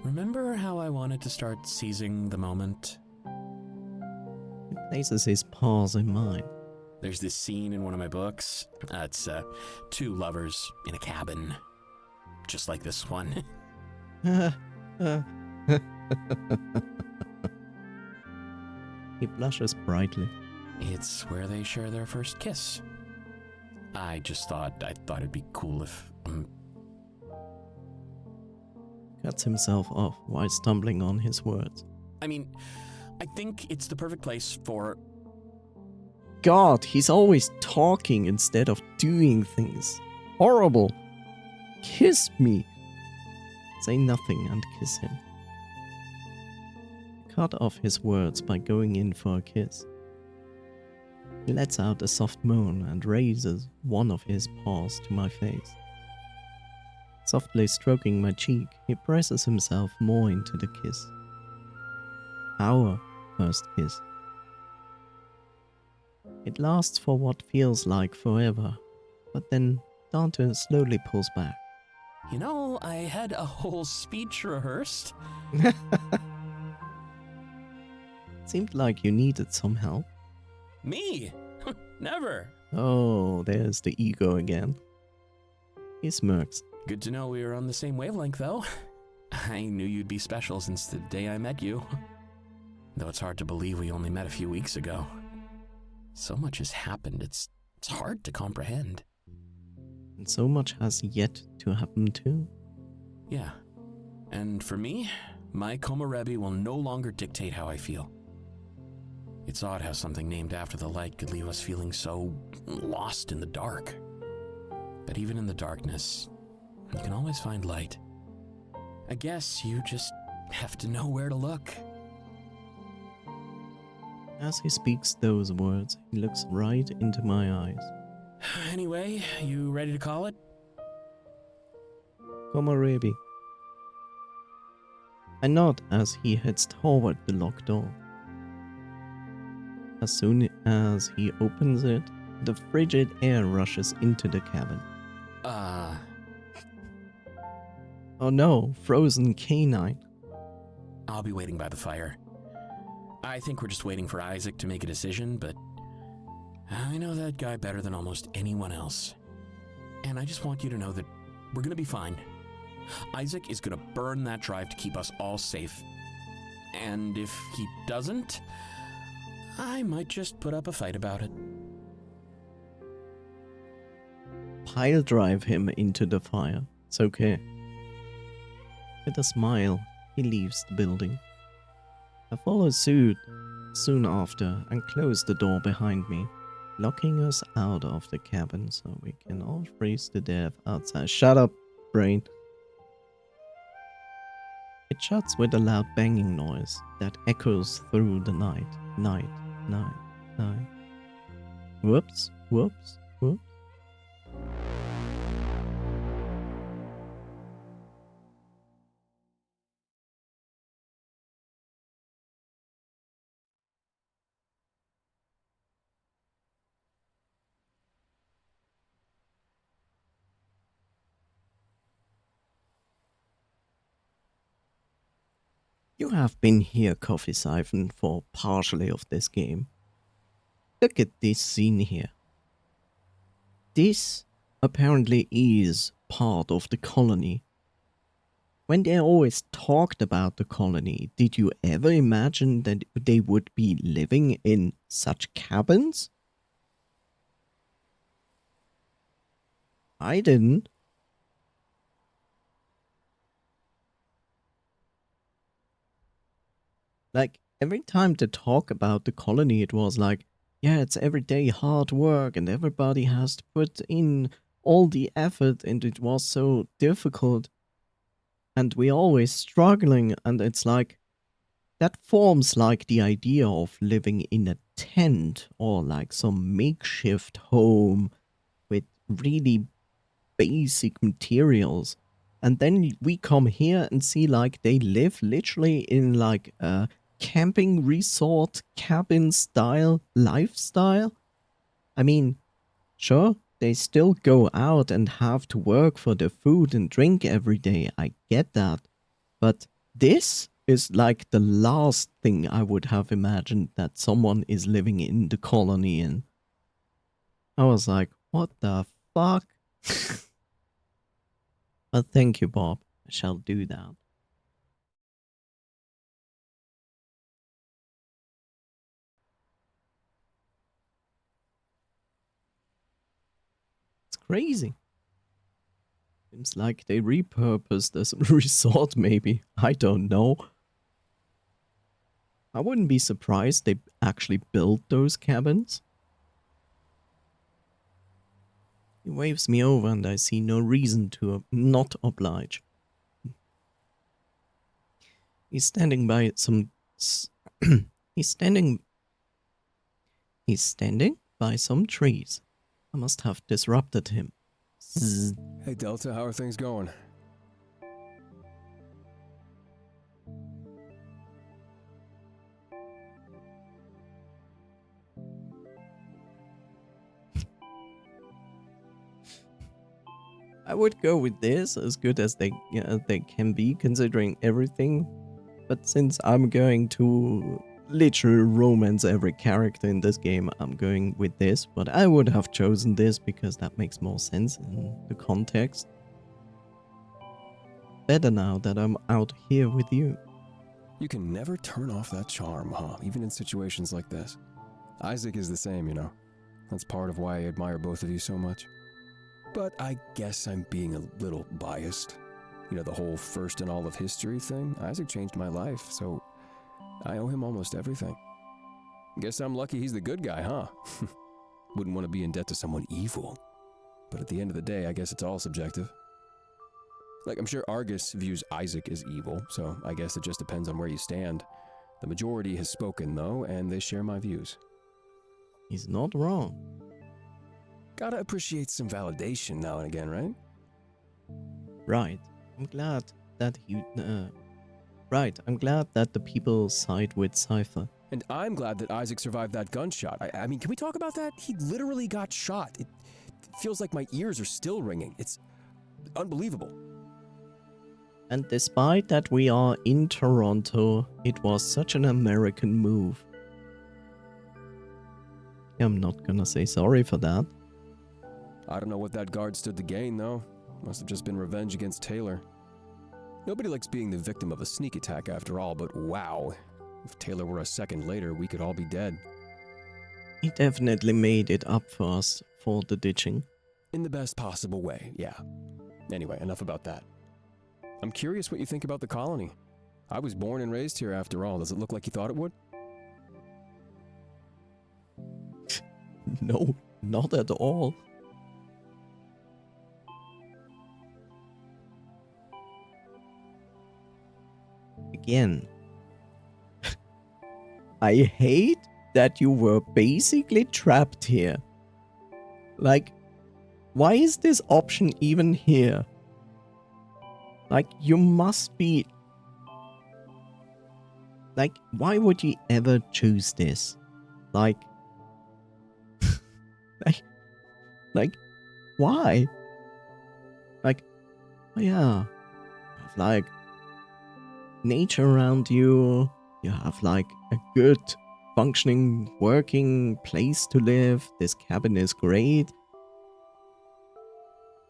Remember how I wanted to start seizing the moment? He places his paws in mine. There's this scene in one of my books. It's two lovers in a cabin, just like this one. He blushes brightly. It's where they share their first kiss. I thought it'd be cool if Cuts himself off while stumbling on his words. I mean, I think it's the perfect place for... God, he's always talking instead of doing things. Horrible. Kiss me. Say nothing and kiss him. Cut off his words by going in for a kiss. He lets out a soft moan and raises one of his paws to my face. Softly stroking my cheek, he presses himself more into the kiss. Our first kiss. It lasts for what feels like forever, but then Dante slowly pulls back. You know, I had a whole speech rehearsed. Seemed like you needed some help. Me? Never. Oh, there's the ego again. He smirks. Good to know we were on the same wavelength, though. I knew you'd be special since the day I met you. Though it's hard to believe we only met a few weeks ago. So much has happened, it's hard to comprehend. And so much has yet to happen too. Yeah. And for me, my Komorebi will no longer dictate how I feel. It's odd how something named after the light could leave us feeling so lost in the dark. But even in the darkness, you can always find light. I guess you just have to know where to look. As he speaks those words, he looks right into my eyes. Anyway, you ready to call it? Komorebi. I nod as he heads toward the locked door. As soon as he opens it, the frigid air rushes into the cabin. Oh no, frozen canine. I'll be waiting by the fire. I think we're just waiting for Isaac to make a decision, but I know that guy better than almost anyone else. And I just want you to know that we're gonna be fine. Isaac is gonna burn that drive to keep us all safe. And if he doesn't, I might just put up a fight about it. Pile drive him into the fire. It's okay. With a smile, he leaves the building. I follow suit soon after and close the door behind me, locking us out of the cabin so we can all freeze to death outside. Shut up, brain. It shuts with a loud banging noise that echoes through the night. Night. Whoops, whoops, whoops. You have been here, Coffee Siphon, for partially of this game. Look at this scene here. This apparently is part of the colony. When they always talked about the colony, did you ever imagine that they would be living in such cabins? I didn't. Like, every time they talk about the colony, it was like, yeah, it's everyday hard work and everybody has to put in all the effort and it was so difficult. And we're always struggling, and it's like, that forms like the idea of living in a tent or like some makeshift home with really basic materials. And then we come here and see like they live literally in like a camping resort cabin style lifestyle. I mean, sure, they still go out and have to work for their food and drink every day. I get that. But this is like the last thing I would have imagined that someone is living in the colony in. I was like, what the fuck? But thank you, Bob. I shall do that. It's crazy. Seems like they repurposed this resort, maybe. I don't know. I wouldn't be surprised they actually built those cabins. He waves me over and I see no reason to not oblige. He's standing by some... He's standing by some trees. I must have disrupted him. Zzz. Hey Delta, how are things going? I would go with this, as good as they can be, considering everything. But since I'm going to literally romance every character in this game, I'm going with this. But I would have chosen this because that makes more sense in the context. Better now that I'm out here with you. You can never turn off that charm, huh? Even in situations like this. Isaac is the same, you know. That's part of why I admire both of you so much. But I guess I'm being a little biased. You know, the whole first in all of history thing? Isaac changed my life, so I owe him almost everything. Guess I'm lucky he's the good guy, huh? Wouldn't want to be in debt to someone evil. But at the end of the day, I guess it's all subjective. Like, I'm sure Argus views Isaac as evil, so I guess it just depends on where you stand. The majority has spoken, though, and they share my views. He's not wrong. Gotta appreciate some validation now and again, right? Right. I'm glad that I'm glad that the people side with Cypher. And I'm glad that Isaac survived that gunshot. I mean, can we talk about that? He literally got shot. It feels like my ears are still ringing. It's unbelievable. And despite that we are in Toronto, it was such an American move. I'm not gonna say sorry for that. I don't know what that guard stood to gain, though. Must have just been revenge against Taylor. Nobody likes being the victim of a sneak attack after all, but wow. If Taylor were a second later, we could all be dead. He definitely made it up for us for the ditching. In the best possible way, yeah. Anyway, enough about that. I'm curious what you think about the colony. I was born and raised here after all. Does it look like you thought it would? No, not at all. Again, I hate that you were basically trapped here. Like, why is this option even here? Like, you must be... Like, why would you ever choose this? Like... like, why? Like, oh yeah, you have like nature around you, you have like a good functioning working place to live, this cabin is great.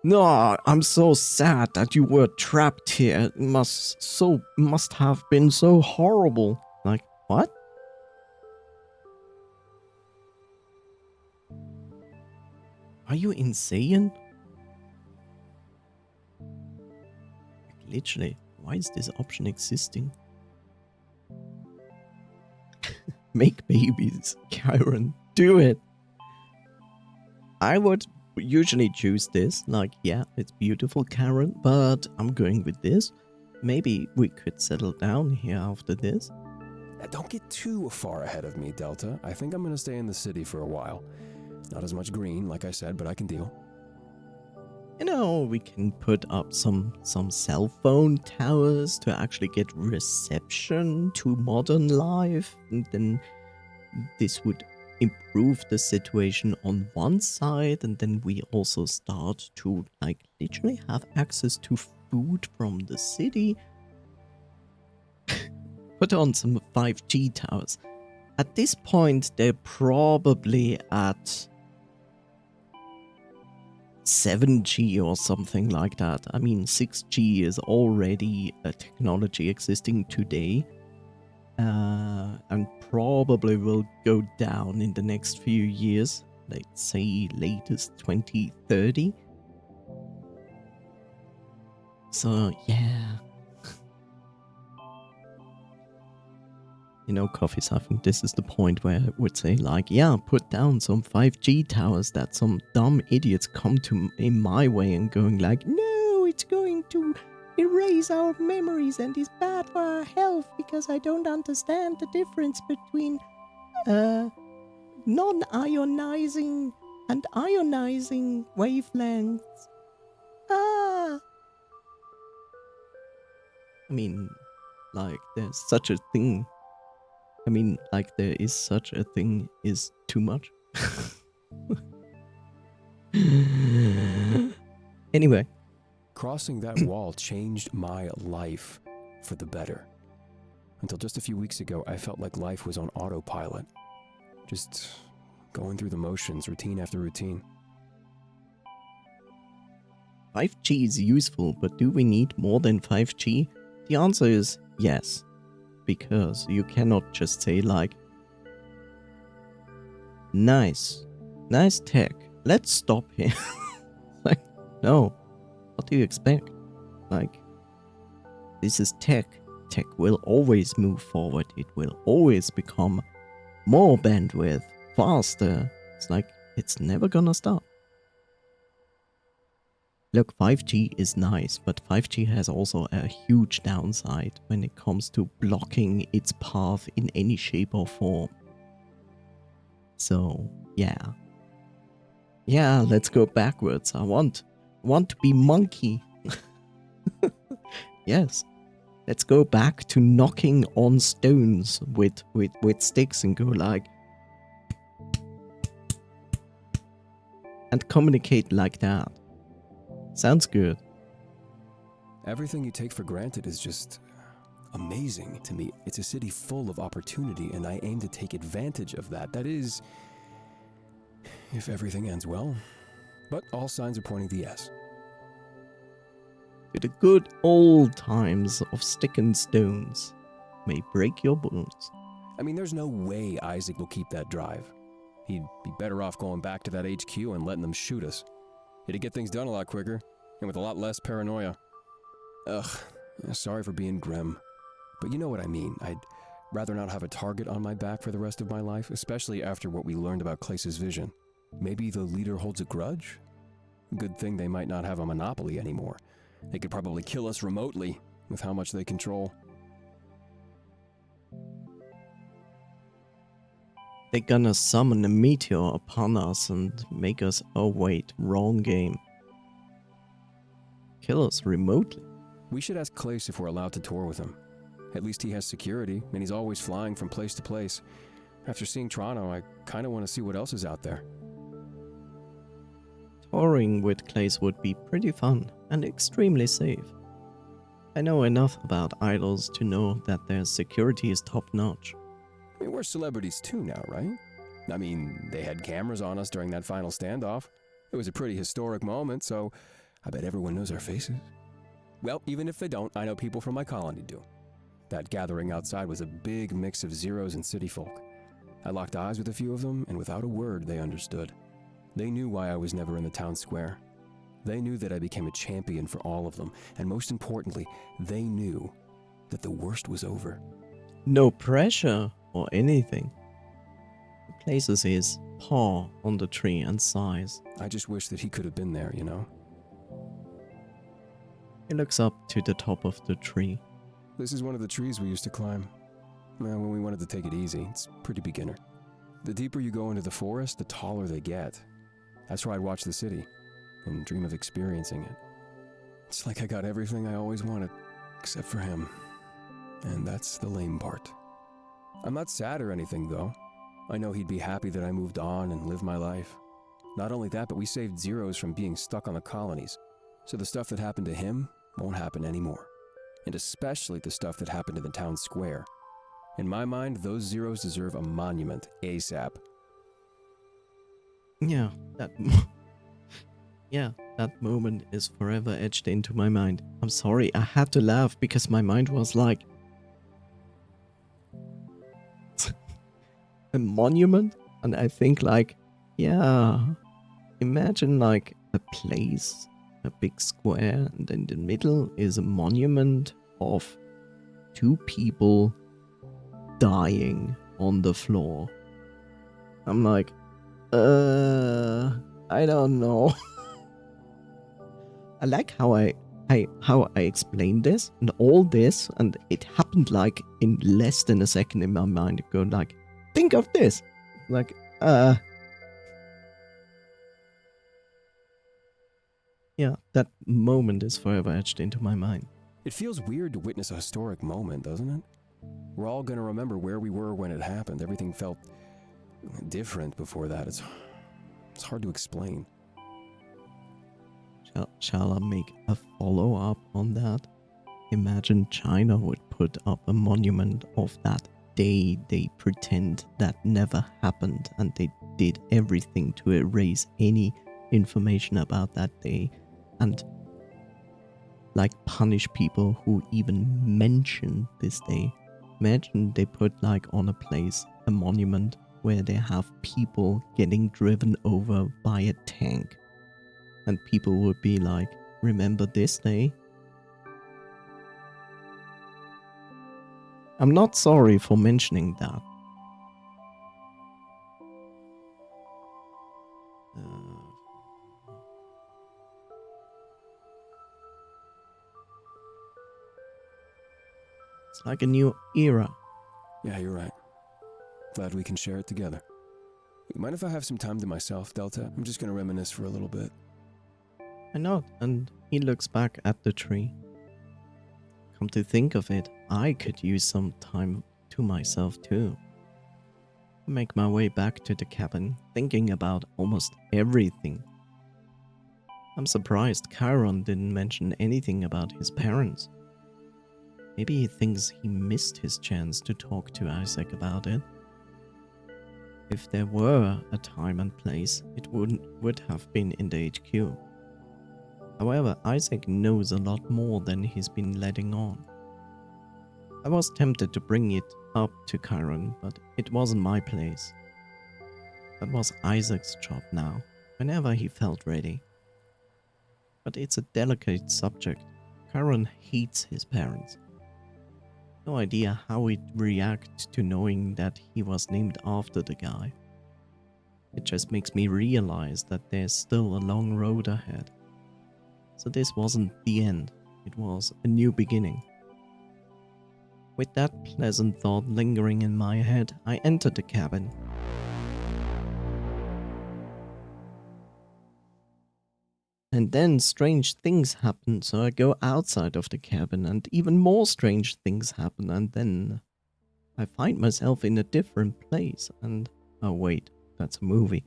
No, I'm so sad that you were trapped here. It must have been so horrible. Like, what? Are you insane? Like, literally, why is this option existing? Make babies, Kyron. Do it. I would usually choose this. Like, yeah, it's beautiful, Karen, but I'm going with this. Maybe we could settle down here after this. Don't get too far ahead of me, Delta. I think I'm gonna stay in the city for a while. Not as much green, like I said, but I can deal. You know, we can put up some cell phone towers to actually get reception to modern life. And then this would improve the situation on one side. And then we also start to, like, literally have access to food from the city. Put on some 5G towers. At this point, they're probably at 7G or something like that. I mean, 6G is already a technology existing today, and probably will go down in the next few years, let's say latest 2030. So, yeah. You know, Coffees, I think this is the point where I would say, like, yeah, put down some 5G towers that some dumb idiots come to in my way and going like, no, it's going to erase our memories and is bad for our health because I don't understand the difference between non-ionizing and ionizing wavelengths. Ah! I mean, like, there's such a thing. I mean, like, there is such a thing is too much. Anyway. Crossing that wall changed my life for the better. Until just a few weeks ago, I felt like life was on autopilot. Just going through the motions, routine after routine. 5G is useful, but do we need more than 5G? The answer is yes. Because you cannot just say like, nice tech, let's stop here. Like, no, what do you expect? Like, this is tech. Tech will always move forward. It will always become more bandwidth, faster. It's like, it's never gonna stop. Look, 5G is nice, but 5G has also a huge downside when it comes to blocking its path in any shape or form. So, yeah. Yeah, let's go backwards. I want to be monkey. Yes. Let's go back to knocking on stones with sticks and go like... and communicate like that. Sounds good. Everything you take for granted is just amazing to me. It's a city full of opportunity, and I aim to take advantage of that. That is, if everything ends well. But all signs are pointing to yes. To the good old times of stick and stones may break your bones. I mean, there's no way Isaac will keep that drive. He'd be better off going back to that HQ and letting them shoot us. It'd get things done a lot quicker, and with a lot less paranoia. Ugh, sorry for being grim. But you know what I mean. I'd rather not have a target on my back for the rest of my life, especially after what we learned about Clace's vision. Maybe the leader holds a grudge? Good thing they might not have a monopoly anymore. They could probably kill us remotely with how much they control. They're gonna summon a meteor upon us and make us, oh wait, wrong game. Kill us remotely. We should ask Clace if we're allowed to tour with him. At least he has security, and he's always flying from place to place. After seeing Toronto, I kinda want to see what else is out there. Touring with Clays would be pretty fun and extremely safe. I know enough about idols to know that their security is top notch. I mean, we're celebrities too now, right? I mean, they had cameras on us during that final standoff. It was a pretty historic moment, so I bet everyone knows our faces. Well, even if they don't, I know people from my colony do. That gathering outside was a big mix of Zeros and city folk. I locked eyes with a few of them, and without a word, they understood. They knew why I was never in the town square. They knew that I became a champion for all of them, and most importantly, they knew that the worst was over. No pressure or anything. He places his paw on the tree and sighs. I just wish that he could have been there, you know? He looks up to the top of the tree. This is one of the trees we used to climb. Well, when we wanted to take it easy, it's pretty beginner. The deeper you go into the forest, the taller they get. That's where I'd watch the city and dream of experiencing it. It's like I got everything I always wanted, except for him. And that's the lame part. I'm not sad or anything, though. I know he'd be happy that I moved on and lived my life. Not only that, but we saved Zeros from being stuck on the colonies. So the stuff that happened to him won't happen anymore. And especially the stuff that happened in the town square. In my mind, those Zeros deserve a monument ASAP. Yeah, that moment is forever etched into my mind. I'm sorry, I had to laugh because my mind was like... a monument? And I think like, yeah, imagine like a place, a big square, and in the middle is a monument of two people dying on the floor. I'm like, I don't know. I like how I explained this and all this, and it happened like in less than a second in my mind. Go like, think of this, like, yeah, that moment is forever etched into my mind. It feels weird to witness a historic moment, doesn't it? We're all gonna remember where we were when it happened. Everything felt different before that. It's hard to explain. Shall I make a follow-up on that? Imagine China would put up a monument of that day they pretend that never happened, and they did everything to erase any information about that day, and like punish people who even mention this day. Imagine they put like on a place a monument where they have people getting driven over by a tank, and people would be like, remember this day? I'm not sorry for mentioning that. It's like a new era. Yeah, you're right. Glad we can share it together. Mind if I have some time to myself, Delta? I'm just gonna reminisce for a little bit. I know, and he looks back at the tree. Come to think of it, I could use some time to myself too. Make my way back to the cabin, thinking about almost everything. I'm surprised Chiron didn't mention anything about his parents. Maybe he thinks he missed his chance to talk to Isaac about it. If there were a time and place, it would have been in the HQ. However, Isaac knows a lot more than he's been letting on. I was tempted to bring it up to Chiron, but it wasn't my place. That was Isaac's job now, whenever he felt ready. But it's a delicate subject. Chiron hates his parents. No idea how he'd react to knowing that he was named after the guy. It just makes me realize that there's still a long road ahead. So this wasn't the end, it was a new beginning. With that pleasant thought lingering in my head, I entered the cabin. And then strange things happen, so I go outside of the cabin and even more strange things happen, and then I find myself in a different place and... oh wait, that's a movie.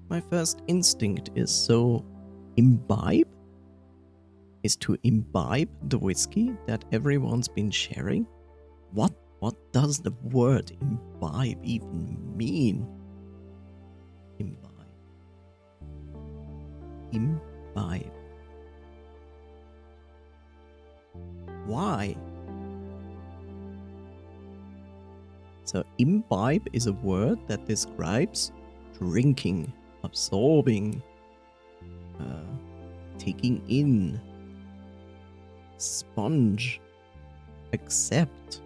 My first instinct is so... imbibe? Is to imbibe the whiskey that everyone's been sharing? What does the word imbibe even mean? Imbibe. Imbibe. Why? So imbibe is a word that describes drinking, absorbing, taking in, sponge, accept.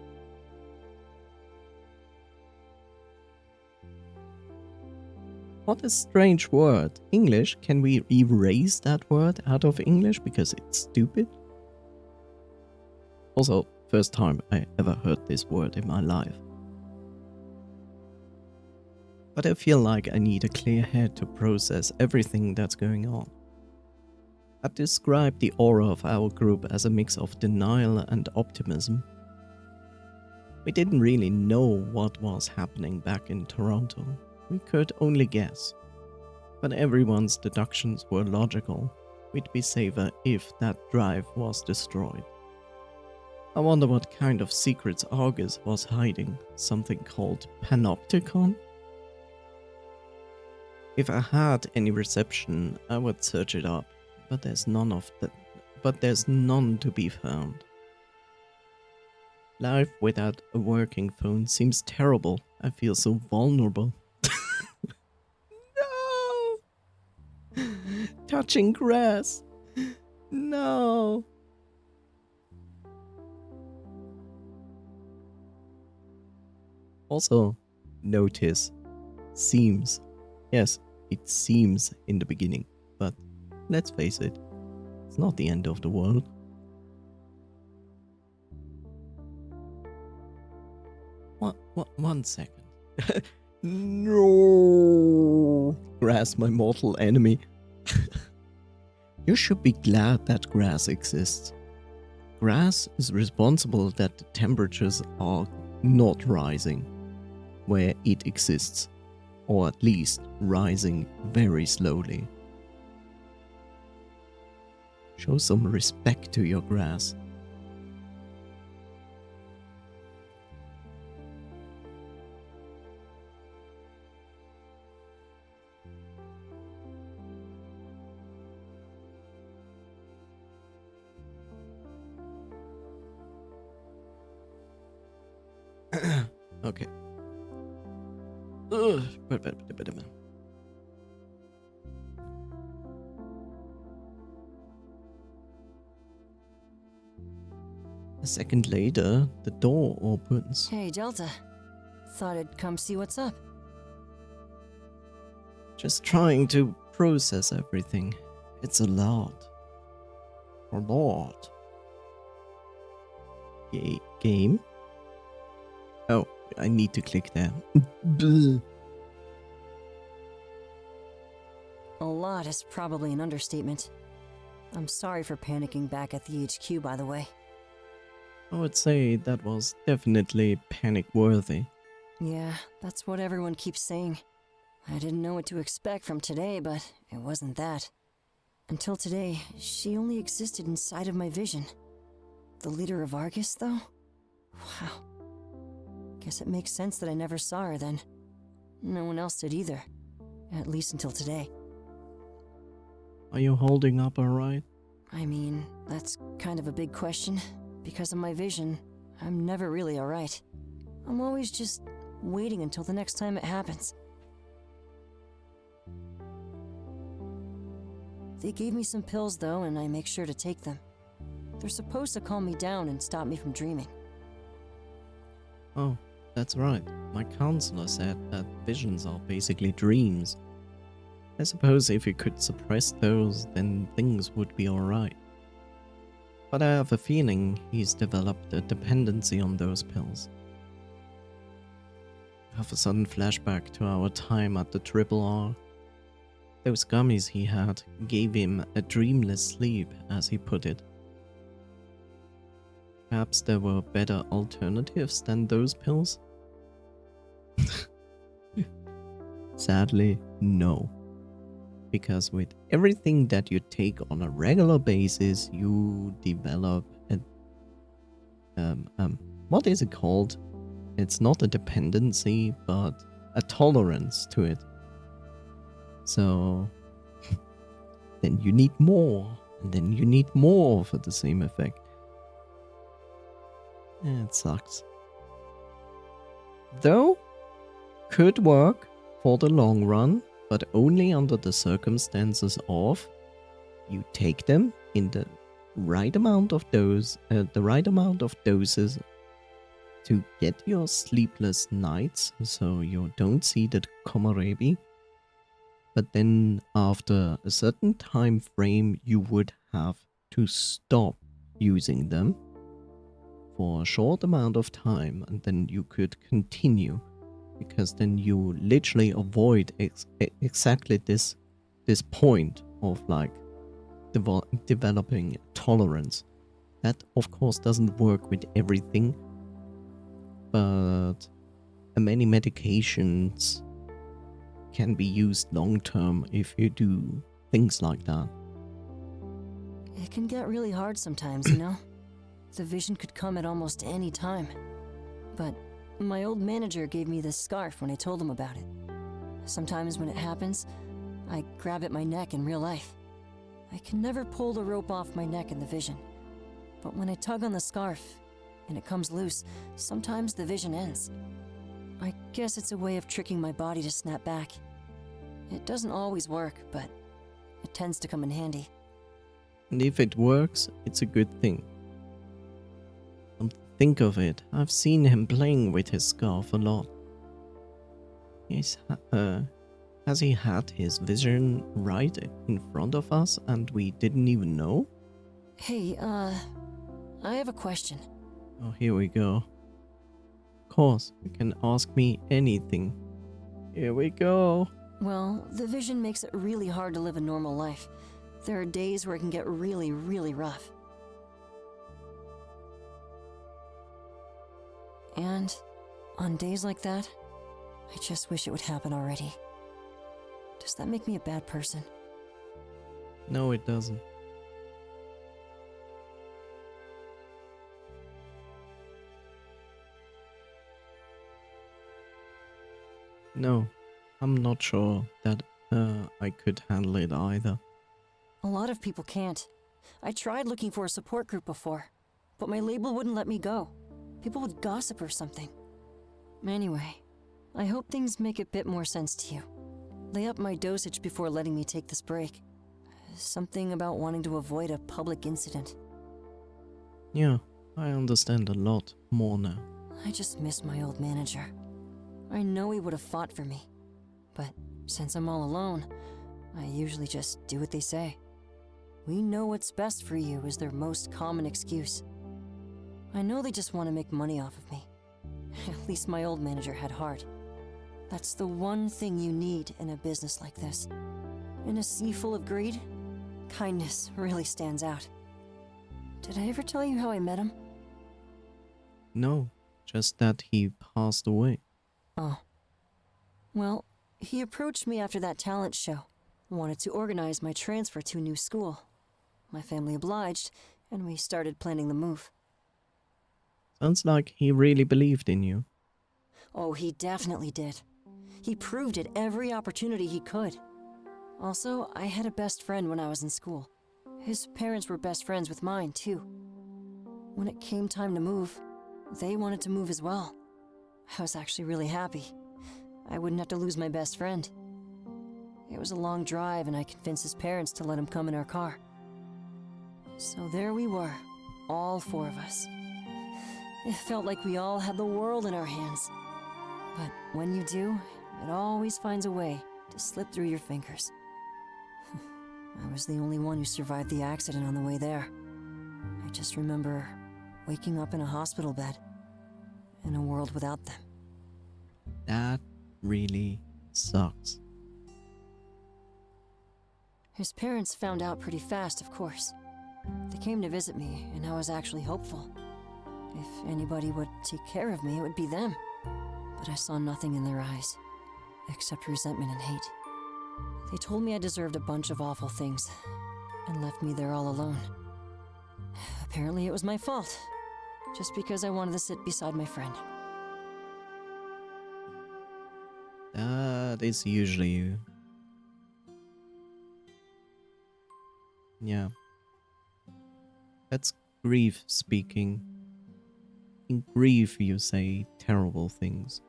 What a strange word. English, can we erase that word out of English because it's stupid? Also, first time I ever heard this word in my life. But I feel like I need a clear head to process everything that's going on. I'd describe the aura of our group as a mix of denial and optimism. We didn't really know what was happening back in Toronto. We could only guess. But everyone's deductions were logical. We'd be safer if that drive was destroyed. I wonder what kind of secrets Argus was hiding. Something called Panopticon? If I had any reception, I would search it up. But there's none to be found. Life without a working phone seems terrible. I feel so vulnerable. No! Touching grass. No. Also, notice. Seems. Yes, it seems in the beginning, but let's face it, it's not the end of the world. One second. No! Grass, my mortal enemy. You should be glad that grass exists. Grass is responsible that the temperatures are not rising where it exists, or at least rising very slowly. Show some respect to your grass. Okay. A second later, the door opens. Hey, Delta. Thought I'd come see what's up. Just trying to process everything. It's a lot. A lot. Game? Oh, I need to click there. A lot is probably an understatement. I'm sorry for panicking back at the HQ, by the way. I would say that was definitely panic-worthy. Yeah, that's what everyone keeps saying. I didn't know what to expect from today, but it wasn't that. Until today, she only existed inside of my vision. The leader of Argus, though? Wow. Guess it makes sense that I never saw her then. No one else did either. At least until today. Are you holding up alright? I mean, that's kind of a big question. Because of my vision, I'm never really alright. I'm always just waiting until the next time it happens. They gave me some pills though, and I make sure to take them. They're supposed to calm me down and stop me from dreaming. Oh, that's right. My counselor said that visions are basically dreams. I suppose if you could suppress those, then things would be alright. But I have a feeling he's developed a dependency on those pills. I have a sudden flashback to our time at the Triple R. Those gummies he had gave him a dreamless sleep, as he put it. Perhaps there were better alternatives than those pills? Sadly, no. Because with everything that you take on a regular basis, you develop a... what is it called? It's not a dependency, but a tolerance to it. So... then you need more, and then you need more for the same effect. It sucks. Though, could work for the long run, but only under the circumstances of you take them in the right amount of doses to get your sleepless nights, so you don't see the Komorebi. But then after a certain time frame, you would have to stop using them for a short amount of time, and then you could continue, because then you literally avoid exactly this point of like developing tolerance. That of course doesn't work with everything, but many medications can be used long term if you do things like that. It can get really hard sometimes, you know? The vision could come at almost any time. But my old manager gave me this scarf when I told him about it. Sometimes when it happens, I grab at my neck in real life. I can never pull the rope off my neck in the vision. But when I tug on the scarf and it comes loose, sometimes the vision ends. I guess it's a way of tricking my body to snap back. It doesn't always work, but it tends to come in handy. And if it works, it's a good thing. Think of it, I've seen him playing with his scarf a lot. Has he had his vision right in front of us and we didn't even know? Hey, I have a question. Oh, here we go. Of course, you can ask me anything. Here we go. Well, the vision makes it really hard to live a normal life. There are days where it can get really, really rough. And on days like that, I just wish it would happen already. Does that make me a bad person? No, it doesn't. No, I'm not sure that I could handle it either. A lot of people can't. I tried looking for a support group before, but my label wouldn't let me go. People would gossip or something. Anyway, I hope things make a bit more sense to you. Lay up my dosage before letting me take this break. Something about wanting to avoid a public incident. Yeah, I understand a lot more now. I just miss my old manager. I know he would have fought for me. But since I'm all alone, I usually just do what they say. We know what's best for you is their most common excuse. I know they just want to make money off of me. At least my old manager had heart. That's the one thing you need in a business like this. In a sea full of greed, kindness really stands out. Did I ever tell you how I met him? No, just that he passed away. Oh. Well, he approached me after that talent show. Wanted to organize my transfer to a new school. My family obliged, and we started planning the move. Sounds like he really believed in you. Oh, he definitely did. He proved it every opportunity he could. Also, I had a best friend when I was in school. His parents were best friends with mine, too. When it came time to move, they wanted to move as well. I was actually really happy. I wouldn't have to lose my best friend. It was a long drive, and I convinced his parents to let him come in our car. So there we were, all four of us. It felt like we all had the world in our hands. But when you do, it always finds a way to slip through your fingers. I was the only one who survived the accident on the way there. I just remember waking up in a hospital bed, in a world without them. That really sucks. His parents found out pretty fast, of course. They came to visit me, and I was actually hopeful. If anybody would take care of me, it would be them. But I saw nothing in their eyes, except resentment and hate. They told me I deserved a bunch of awful things, and left me there all alone. Apparently it was my fault, just because I wanted to sit beside my friend. That is usually... Yeah. That's grief speaking. In grief you say terrible things.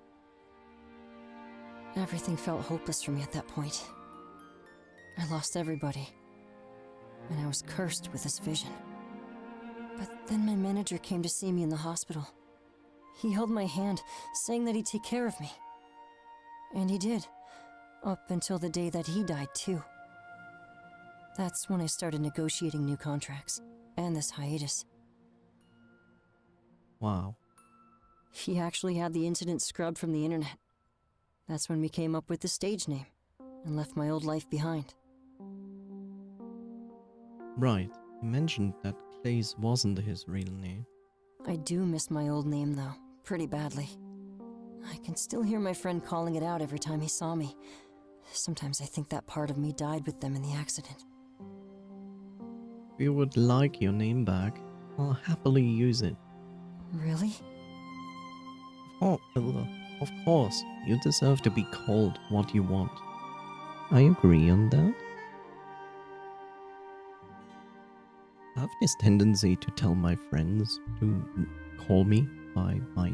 Everything felt hopeless for me at that point. I lost everybody, and I was cursed with this vision. But then my manager came to see me in the hospital. He held my hand, saying that he'd take care of me. And he did, up until the day that he died too. That's when I started negotiating new contracts, and this hiatus. Wow. He actually had the incident scrubbed from the internet. That's when we came up with the stage name, and left my old life behind. Right. You mentioned that Clays wasn't his real name. I do miss my old name, though, pretty badly. I can still hear my friend calling it out every time he saw me. Sometimes I think that part of me died with them in the accident. If you would like your name back, I'll happily use it. Really? Oh, of course, you deserve to be called what you want. I agree on that. I have this tendency to tell my friends to call me by my,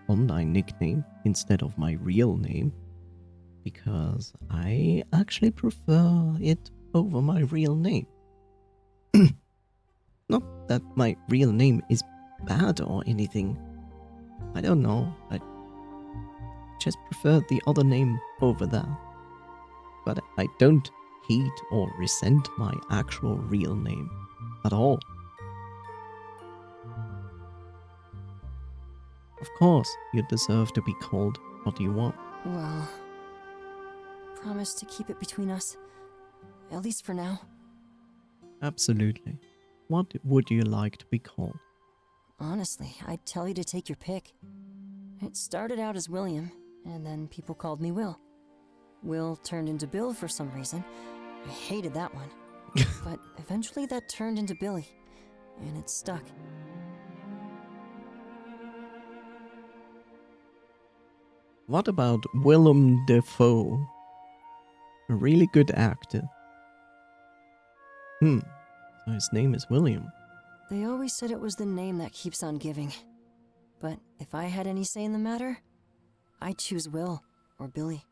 online nickname instead of my real name, because I actually prefer it over my real name. Not that my real name is bad or anything. I don't know. I just prefer the other name over that. But I don't hate or resent my actual real name at all. Of course, you deserve to be called what you want. Well, promise to keep it between us. At least for now. Absolutely. What would you like to be called? Honestly, I'd tell you to take your pick. It started out as William, and then people called me Will. Will turned into Bill for some reason. I hated that one. But eventually that turned into Billy, and it stuck. What about Willem Dafoe? A really good actor. So his name is William. They always said it was the name that keeps on giving. But if I had any say in the matter, I'd choose Will or Billy.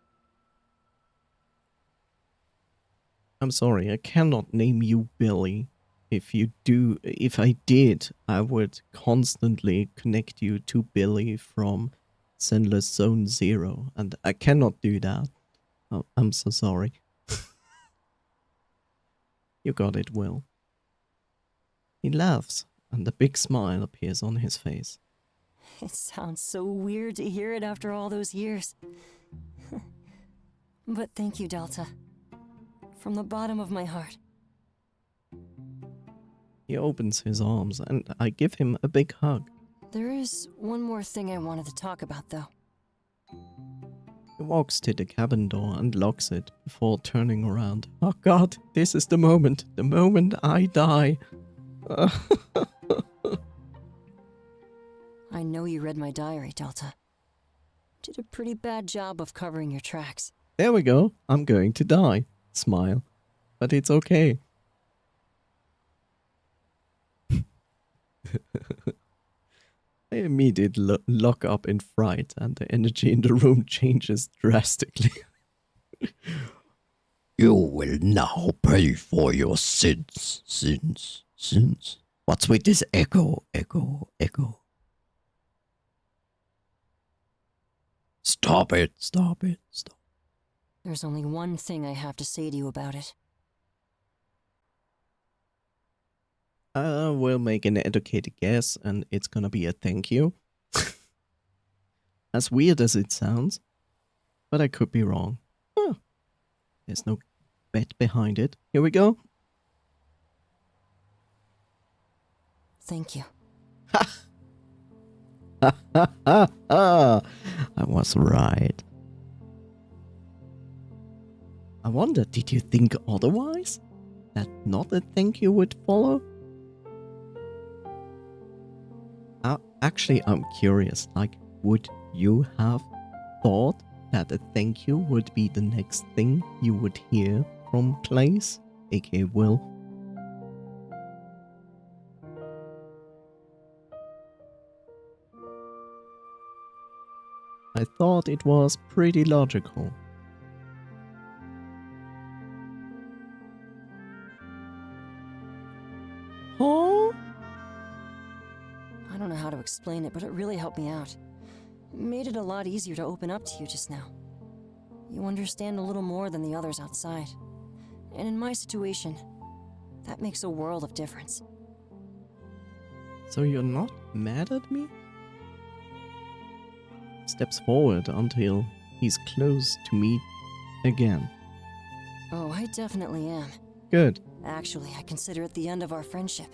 I'm sorry, I cannot name you Billy. If I did, I would constantly connect you to Billy from Sendless Zone Zero, and I cannot do that. Oh, I'm so sorry. You got it, Will. He laughs, and a big smile appears on his face. It sounds so weird to hear it after all those years. But thank you, Delta. From the bottom of my heart. He opens his arms and I give him a big hug. There is one more thing I wanted to talk about, though. He walks to the cabin door and locks it before turning around. Oh god, this is the moment I die. I know you read my diary, Delta. Did a pretty bad job of covering your tracks. There we go, I'm going to die. Smile. But it's okay. I immediately lock up in fright and the energy in the room changes drastically. You will now pay for your sins, sins, sins. What's with this echo, echo, echo? Stop it, stop it, stop. There's only one thing I have to say to you about it. I will make an educated guess and it's gonna be a thank you. As weird as it sounds, but I could be wrong. Huh. There's no bet behind it. Here we go. Thank you. I was right. I wonder, did you think otherwise? That not a thank you would follow? Actually, I'm curious. Like, would you have thought that a thank you would be the next thing you would hear from Clays, aka Will? I thought it was pretty logical. Huh? I don't know how to explain it, but it really helped me out. It made it a lot easier to open up to you just now. You understand a little more than the others outside. And in my situation, that makes a world of difference. So you're not mad at me? Steps forward until he's close to me again. Oh, I definitely am. Good, Actually, I consider it the end of our friendship.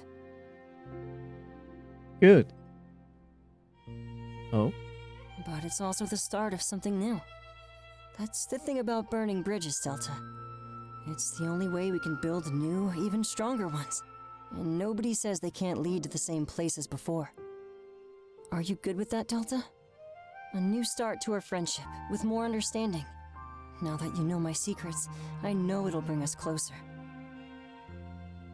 good. Oh, But it's also the start of something new. That's the thing about burning bridges, Delta. It's the only way we can build new, even stronger ones. And nobody says they can't lead to the same place as before. Are you good with that, Delta? A new start to our friendship, with more understanding. Now that you know my secrets, I know it'll bring us closer.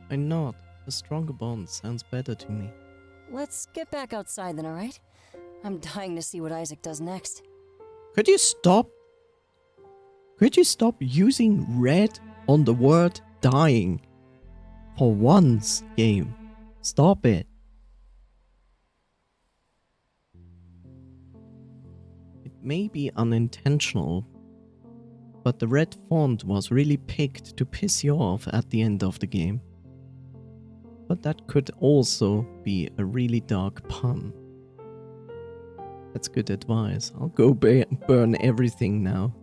I'm not. A stronger bond sounds better to me. Let's get back outside then, alright? I'm dying to see what Isaac does next. Could you stop? Could you stop using red on the word dying? For once, game. Stop it. It may be unintentional, but the red font was really picked to piss you off at the end of the game. But that could also be a really dark pun. That's good advice. I'll go burn everything now.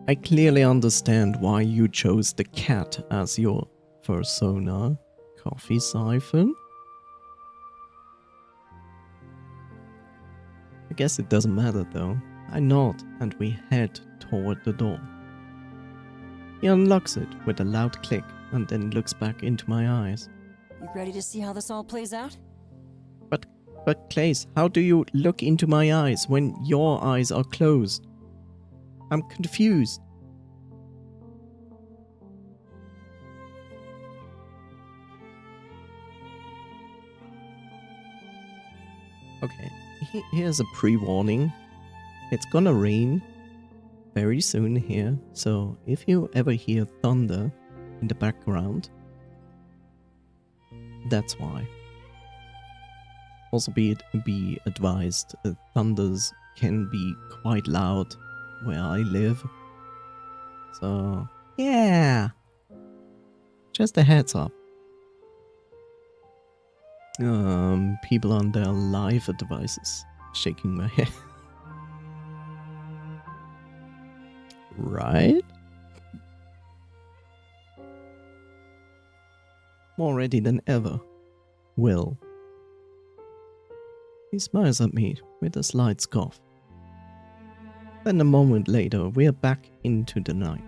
I clearly understand why you chose the cat as your persona. Coffee siphon? I guess it doesn't matter though. I nod and we head toward the door. He unlocks it with a loud click and then looks back into my eyes. You ready to see how this all plays out? But Clays, how do you look into my eyes when your eyes are closed? I'm confused. Okay, here's a pre-warning. It's gonna rain very soon here, so if you ever hear thunder in the background, that's why. Also be advised, thunders can be quite loud where I live. So, yeah. Just a heads up. People on their live devices. Shaking my head. Right? More ready than ever. Will. He smiles at me with a slight scoff. Then a moment later, we are back into the night.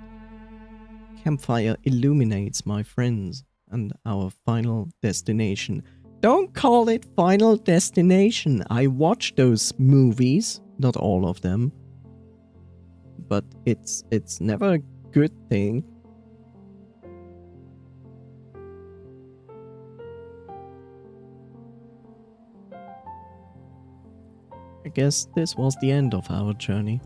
Campfire illuminates my friends and our final destination. Don't call it Final Destination. I watch those movies, not all of them. But it's never a good thing. I guess this was the end of our journey.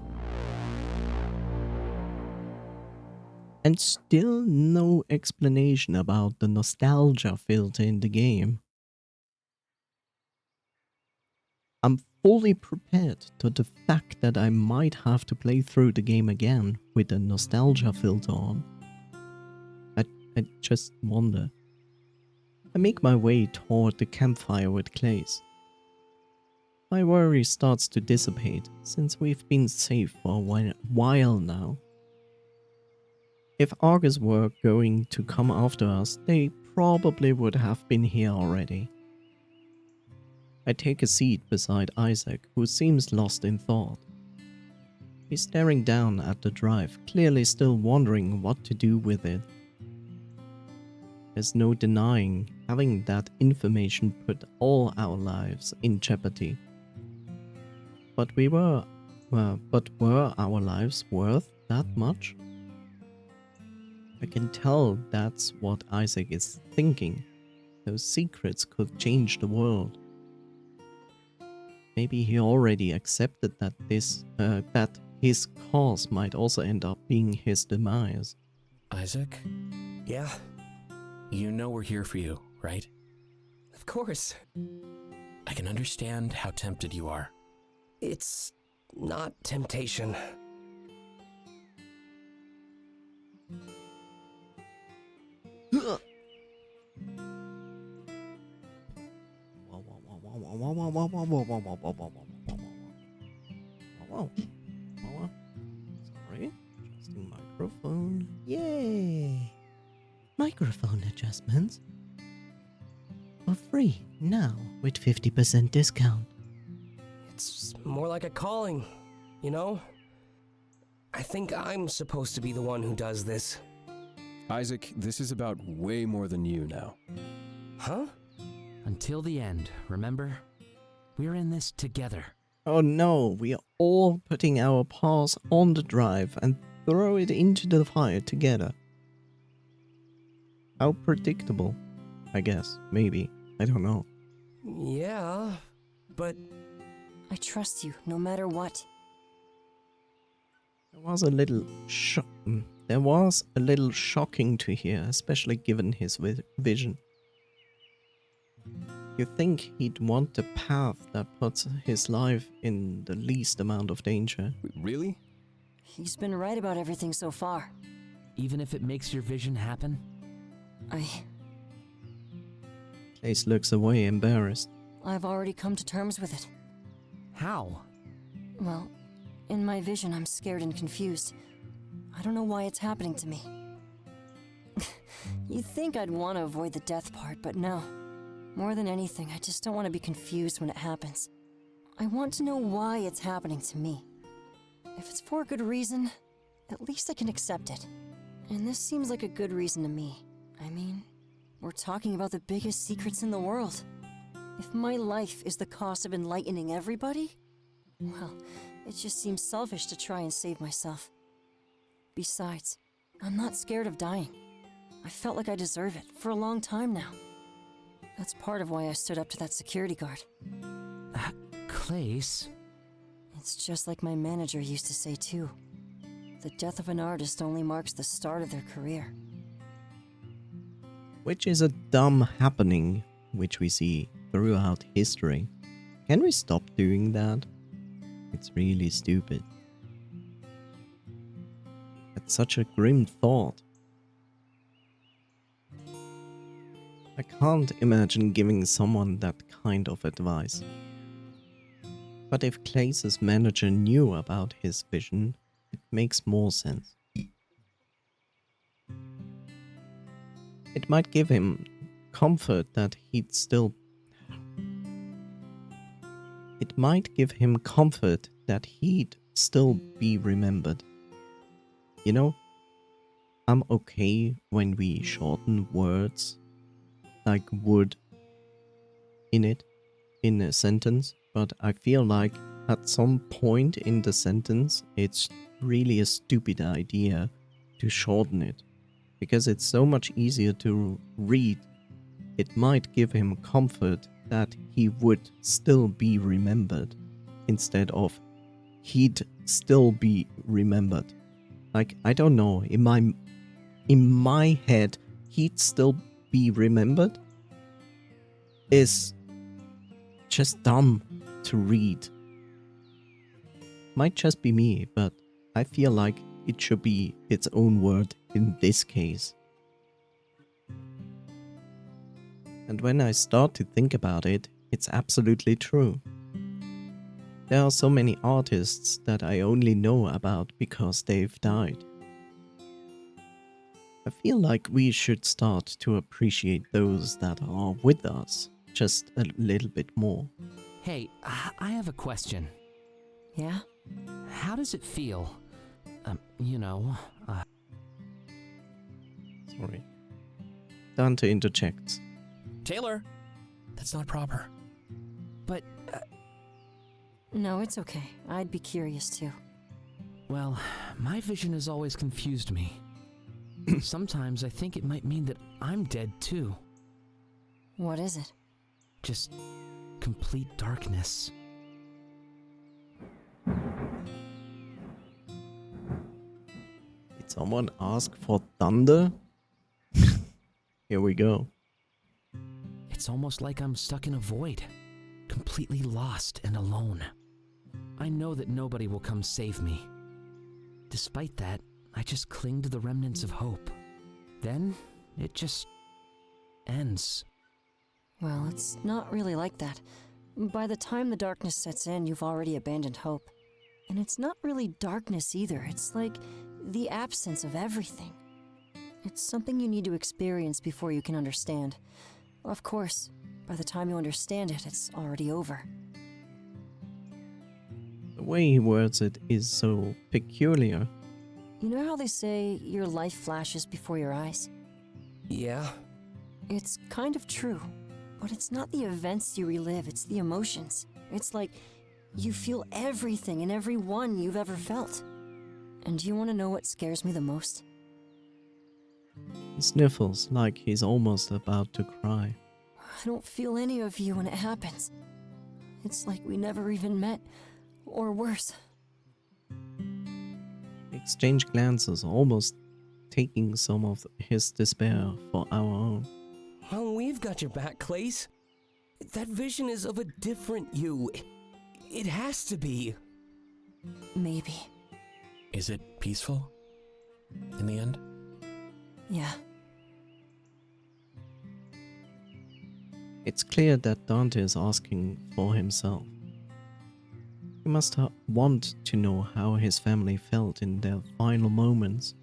And still no explanation about the nostalgia filter in the game. I'm fully prepared to the fact that I might have to play through the game again with the nostalgia filter on. I just wonder. I make my way toward the campfire with Clays. My worry starts to dissipate since we've been safe for a while now. If Argus were going to come after us, they probably would have been here already. I take a seat beside Isaac, who seems lost in thought. He's staring down at the drive, clearly still wondering what to do with it. There's no denying having that information put all our lives in jeopardy. But were our lives worth that much? I can tell that's what Isaac is thinking. Those secrets could change the world. Maybe he already accepted that that his cause might also end up being his demise. Isaac? Yeah? You know we're here for you, right? Of course. I can understand how tempted you are. It's not temptation. Sorry, adjusting microphone. Yay! Microphone adjustments for free now with 50% discount. It's more like a calling, you know? I think I'm supposed to be the one who does this. Isaac, this is about way more than you now. Huh? Until the end, remember? We're in this together. Oh no, we are all putting our paws on the drive and throw it into the fire together. How predictable, I guess, maybe, I don't know. Yeah, but I trust you, no matter what. There was a little shocking to hear, especially given his vision. You think he'd want a path that puts his life in the least amount of danger. Really? He's been right about everything so far. Even if it makes your vision happen? Clace looks away, embarrassed. I've already come to terms with it. How? Well, in my vision, I'm scared and confused. I don't know why it's happening to me. You'd think I'd want to avoid the death part, but no. More than anything, I just don't want to be confused when it happens. I want to know why it's happening to me. If it's for a good reason, at least I can accept it. And this seems like a good reason to me. I mean, we're talking about the biggest secrets in the world. If my life is the cost of enlightening everybody, well, it just seems selfish to try and save myself. Besides, I'm not scared of dying. I felt like I deserve it for a long time now. That's part of why I stood up to that security guard. Clace? It's just like my manager used to say too. The death of an artist only marks the start of their career. Which is a dumb happening, which we see throughout history. Can we stop doing that? It's really stupid. It's such a grim thought. I can't imagine giving someone that kind of advice. But if Clace's manager knew about his vision, it makes more sense. It might give him comfort that he'd still... It might give him comfort that he'd still be remembered. You know, I'm okay when we shorten words like would in a sentence, but I feel like at some point in the sentence it's really a stupid idea to shorten it, because it's so much easier to read. It might give him comfort that he would still be remembered instead of he'd still be remembered. Like, I don't know, in my head, he'd still be remembered is just dumb to read. Might just be me, but I feel like it should be its own word in this case. And when I start to think about it, it's absolutely true. There are so many artists that I only know about because they've died. I feel like we should start to appreciate those that are with us just a little bit more. Hey, I have a question. Yeah? How does it feel? You know, Sorry. Dante interjects. Taylor, that's not proper. but, No, it's okay. I'd be curious too. well, my vision has always confused me. Sometimes I think it might mean that I'm dead too. What is it? Just complete darkness. Did someone ask for thunder? Here we go. It's almost like I'm stuck in a void, completely lost and alone. I know that nobody will come save me. Despite that, I just cling to the remnants of hope. Then, it just ends. Well, it's not really like that. By the time the darkness sets in, you've already abandoned hope. And it's not really darkness either. It's like the absence of everything. It's something you need to experience before you can understand. Of course, by the time you understand it, it's already over. The way he words it is so peculiar. You know how they say your life flashes before your eyes? Yeah? It's kind of true. But it's not the events you relive, it's the emotions. It's like you feel everything and every one you've ever felt. And do you want to know what scares me the most? He sniffles like he's almost about to cry. I don't feel any of you when it happens. It's like we never even met, or worse. They exchange glances, almost taking some of his despair for our own. Oh, we've got your back, Clace. That vision is of a different you. It has to be. Maybe. Is it peaceful? In the end? Yeah. It's clear that Dante is asking for himself. He must want to know how his family felt in their final moments.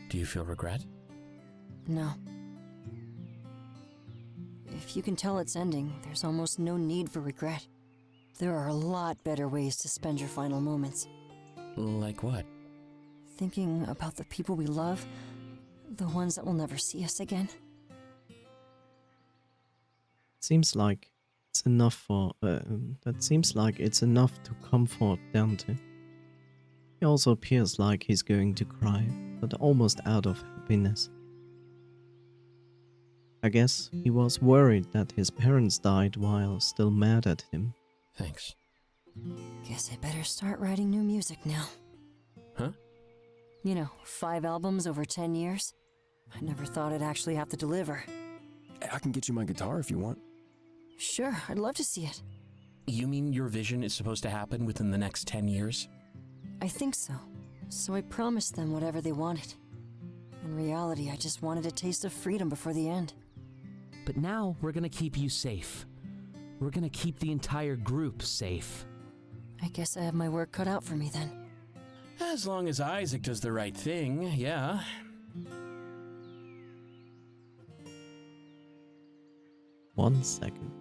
Do you feel regret? No. If you can tell it's ending, there's almost no need for regret. There are a lot better ways to spend your final moments. Like what? Thinking about the people we love, the ones that will never see us again. Seems like it's enough for it's enough to comfort Dante. He also appears like he's going to cry, but almost out of happiness. I guess he was worried that his parents died while still mad at him. Thanks. Guess I better start writing new music now. Huh? You know, 5 albums over 10 years. I never thought I'd actually have to deliver. I can get you my guitar if you want. Sure, I'd love to see it. You mean your vision is supposed to happen within the next 10 years? I think so. So I promised them whatever they wanted. In reality, I just wanted a taste of freedom before the end. But now we're gonna keep you safe. We're gonna keep the entire group safe. I guess I have my work cut out for me then. As long as Isaac does the right thing, yeah. One second.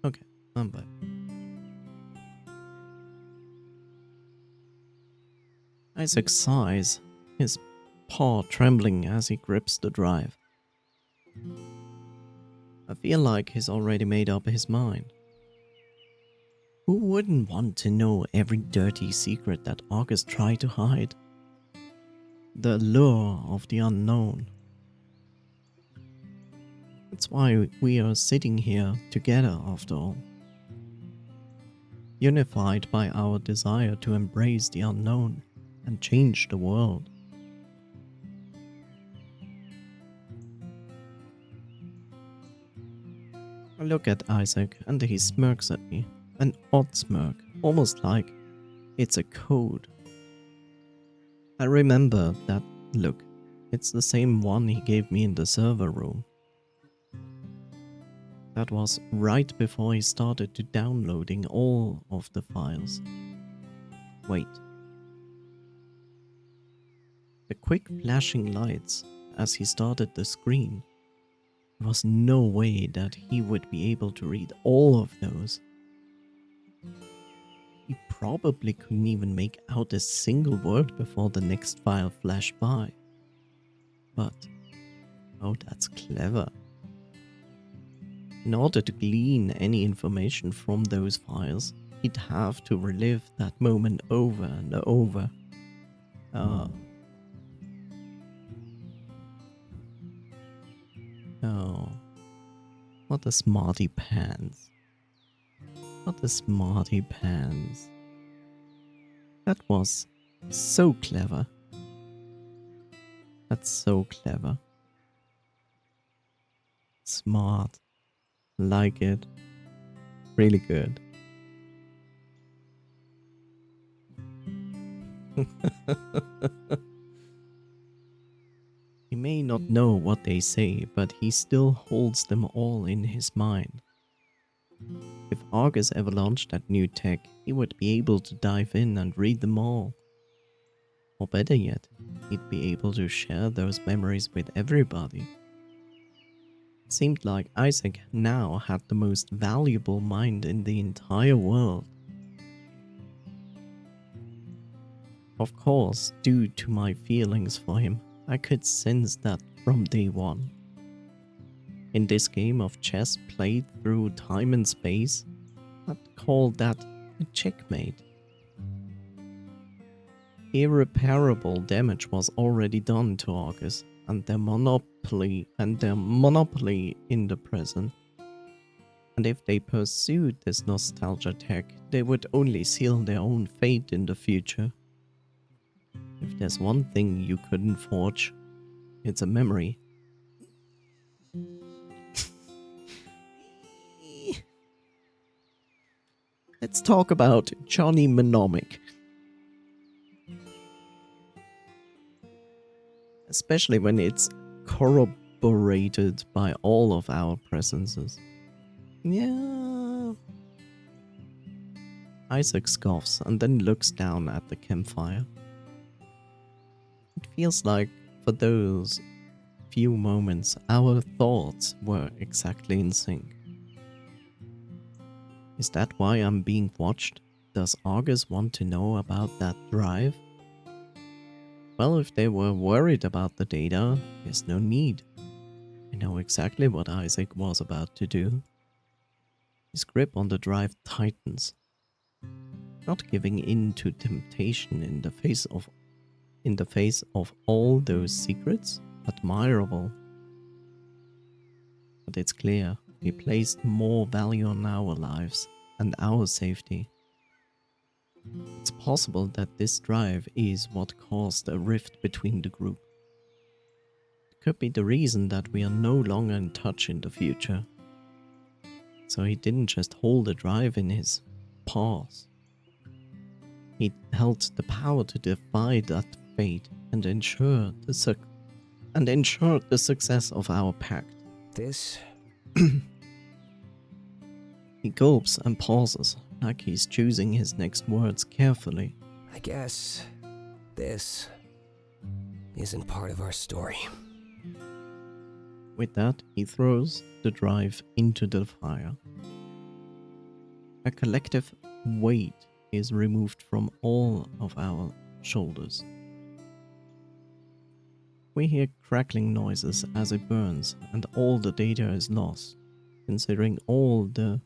Okay, I'm back. Isaac sighs, his paw trembling as he grips the drive. I feel like he's already made up his mind. Who wouldn't want to know every dirty secret that August tried to hide? The allure of the unknown. That's why we are sitting here together after all. Unified by our desire to embrace the unknown and change the world. I look at Isaac and he smirks at me, an odd smirk, almost like it's a code. I remember that look, it's the same one he gave me in the server room. That was right before he started to downloading all of the files. Wait. The quick flashing lights as he started the screen. There was no way that he would be able to read all of those. He probably couldn't even make out a single word before the next file flashed by. But, oh, that's clever. In order to glean any information from those files, he'd have to relive that moment over and over. Oh, what a smarty pants. What a smarty pants. That was so clever. That's so clever. Smart. Like it. Really good. He may not know what they say, but he still holds them all in his mind. If Argus ever launched that new tech, he would be able to dive in and read them all. Or better yet, he'd be able to share those memories with everybody. It seemed like Isaac now had the most valuable mind in the entire world. Of course, due to my feelings for him, I could sense that from day one. In this game of chess played through time and space, I'd call that a checkmate. Irreparable damage was already done to Argus and their monopoly in the present. And if they pursued this nostalgia tech, they would only seal their own fate in the future. If there's one thing you couldn't forge, it's a memory. Let's talk about Johnny Mnemonic. Especially when it's corroborated by all of our presences. Yeah. Isaac scoffs and then looks down at the campfire. It feels like few moments, our thoughts were exactly in sync. Is that why I'm being watched? Does Argus want to know about that drive? Well, if they were worried about the data, there's no need. I know exactly what Isaac was about to do. His grip on the drive tightens. Not giving in to temptation in the face of all those secrets? Admirable. But it's clear we placed more value on our lives and our safety. It's possible that this drive is what caused a rift between the group. It could be the reason that we are no longer in touch in the future. So he didn't just hold the drive in his paws. He held the power to defy that fate and ensure the success of our pact. This? He gulps and pauses, like he's choosing his next words carefully. I guess this isn't part of our story. With that, he throws the drive into the fire. A collective weight is removed from all of our shoulders. We hear crackling noises as it burns, and all the data is lost, considering all the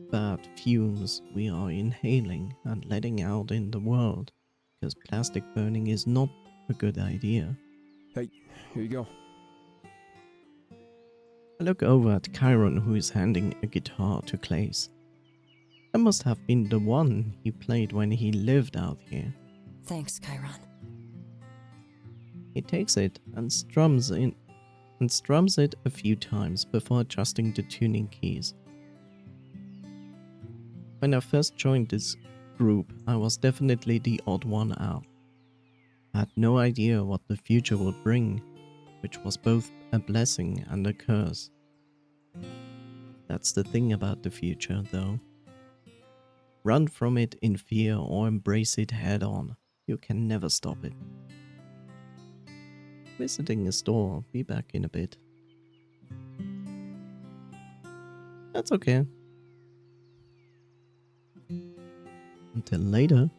bad fumes we are inhaling and letting out in the world, because plastic burning is not a good idea. Hey, here you go. I look over at Chiron, who is handing a guitar to Clace. That must have been the one he played when he lived out here. Thanks, Chiron. He takes it and strums it a few times before adjusting the tuning keys. When I first joined this group, I was definitely the odd one out. I had no idea what the future would bring, which was both a blessing and a curse. That's the thing about the future, though. Run from it in fear or embrace it head on. You can never stop it. Visiting a store, be back in a bit. That's okay. Until later.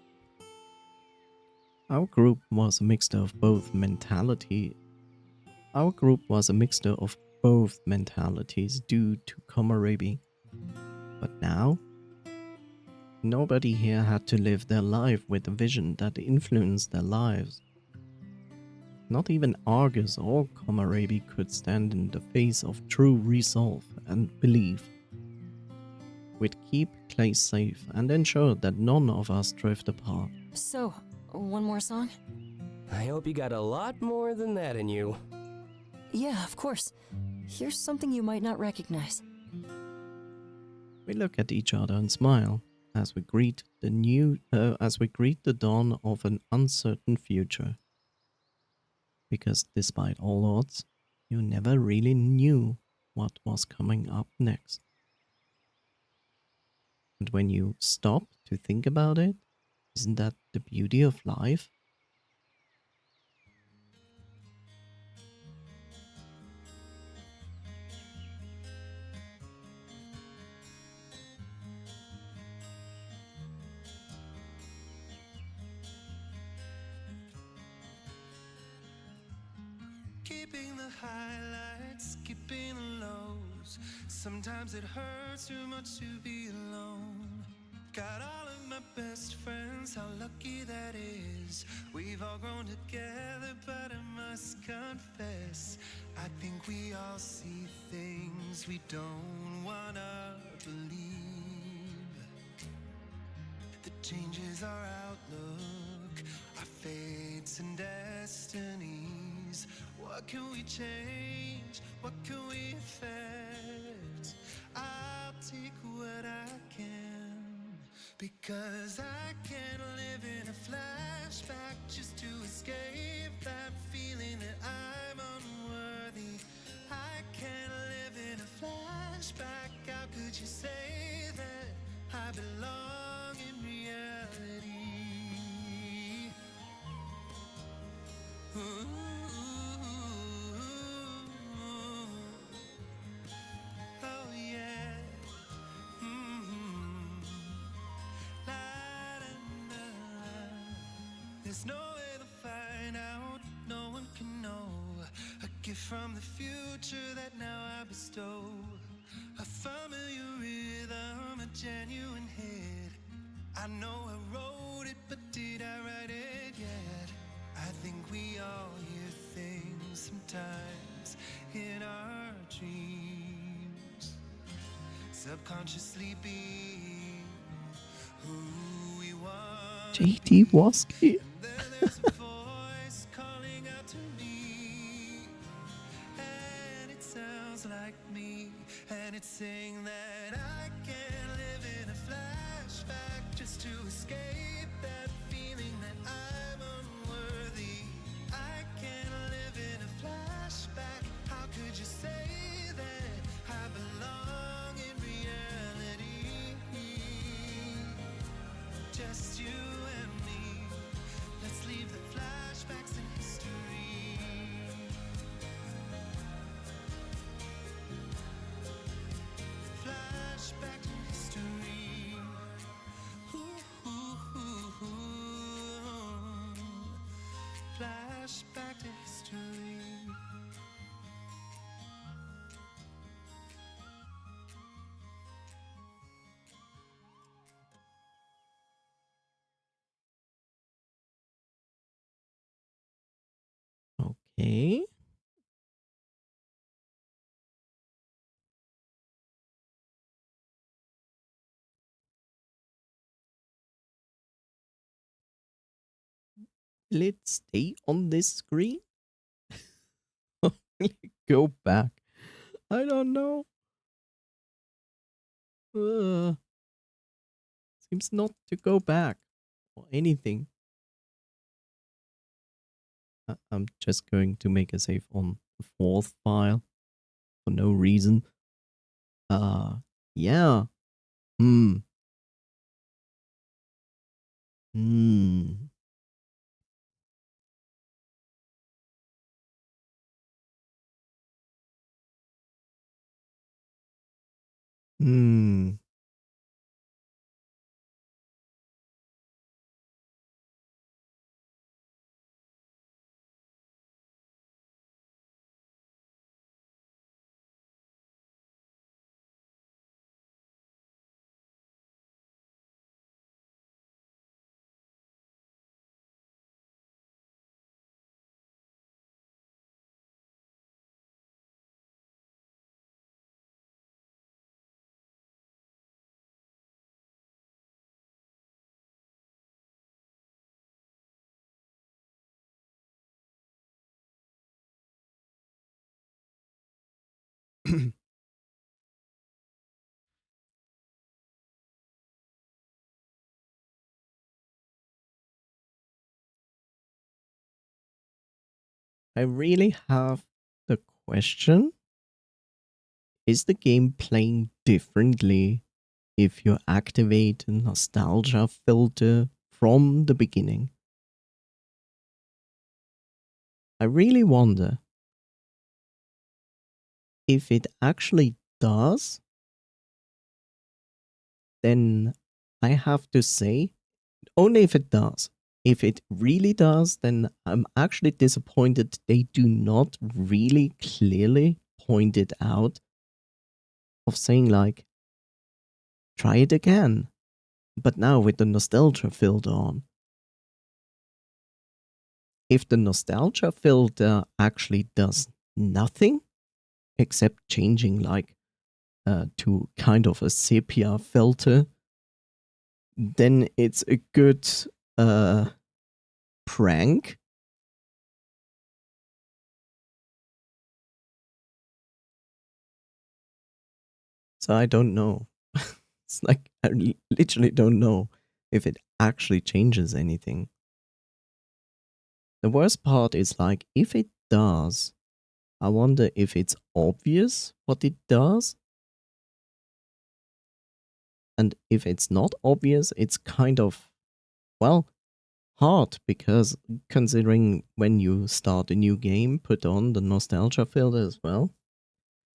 Our group was a mixture of both mentalities due to Komorebi. But now, nobody here had to live their life with a vision that influenced their lives. Not even Argus or Komorebi could stand in the face of true resolve and belief. We'd keep Clay safe and ensure that none of us drift apart. So, one more song? I hope you got a lot more than that in you. Yeah, of course. Here's something you might not recognize. We look at each other and smile as we greet the dawn of an uncertain future. Because despite all odds, you never really knew what was coming up next. And when you stop to think about it, isn't that the beauty of life? Keeping the highlights, skipping the lows. Sometimes it hurts too much to be alone. Got all of my best friends, how lucky that is. We've all grown together, but I must confess, I think we all see things we don't wanna believe. That changes our outlook, our fates and destinies. What can we change? What can we affect? I'll take what I can, because I can't live in a flashback just to escape that feeling that I'm unworthy. I can't live in a flashback. How could you say that I belong in reality? Ooh. there's no way to find out, no one can know. A gift from the future that now I bestow. A familiar rhythm, a genuine hit. I know I wrote it, but did I write it yet? I think we all hear things sometimes in our dreams, subconsciously being who we want. JT Woski. And then there's a voice calling out to me, and it sounds like me, and it's saying that I can't live in a flashback just to escape that feeling that I'm unworthy. I can't live in a flashback. How could you say that I belong in reality? Just you and me. Let's leave the flashbacks in history. Flashback to history. Ooh, ooh, ooh, ooh. Flashback to history. Okay. Let's stay on this screen. Go back. I don't know. Seems not to go back or anything. I'm just going to make a save on the fourth file for no reason. Yeah. Hmm. Hmm. Hmm. I really have the question. Is the game playing differently if you activate a nostalgia filter from the beginning? I really wonder if it actually does. Then I have to say, only if it does. If it really does, then I'm actually disappointed they do not really clearly point it out of saying like, try it again, but now with the nostalgia filter on. If the nostalgia filter actually does nothing except changing like to kind of a sepia filter, then it's a good prank. So I don't know. It's like I literally don't know if it actually changes anything. The worst part is like if it does, I wonder if it's obvious what it does. And if it's not obvious, it's kind of, well, hard because considering when you start a new game, put on the nostalgia filter as well.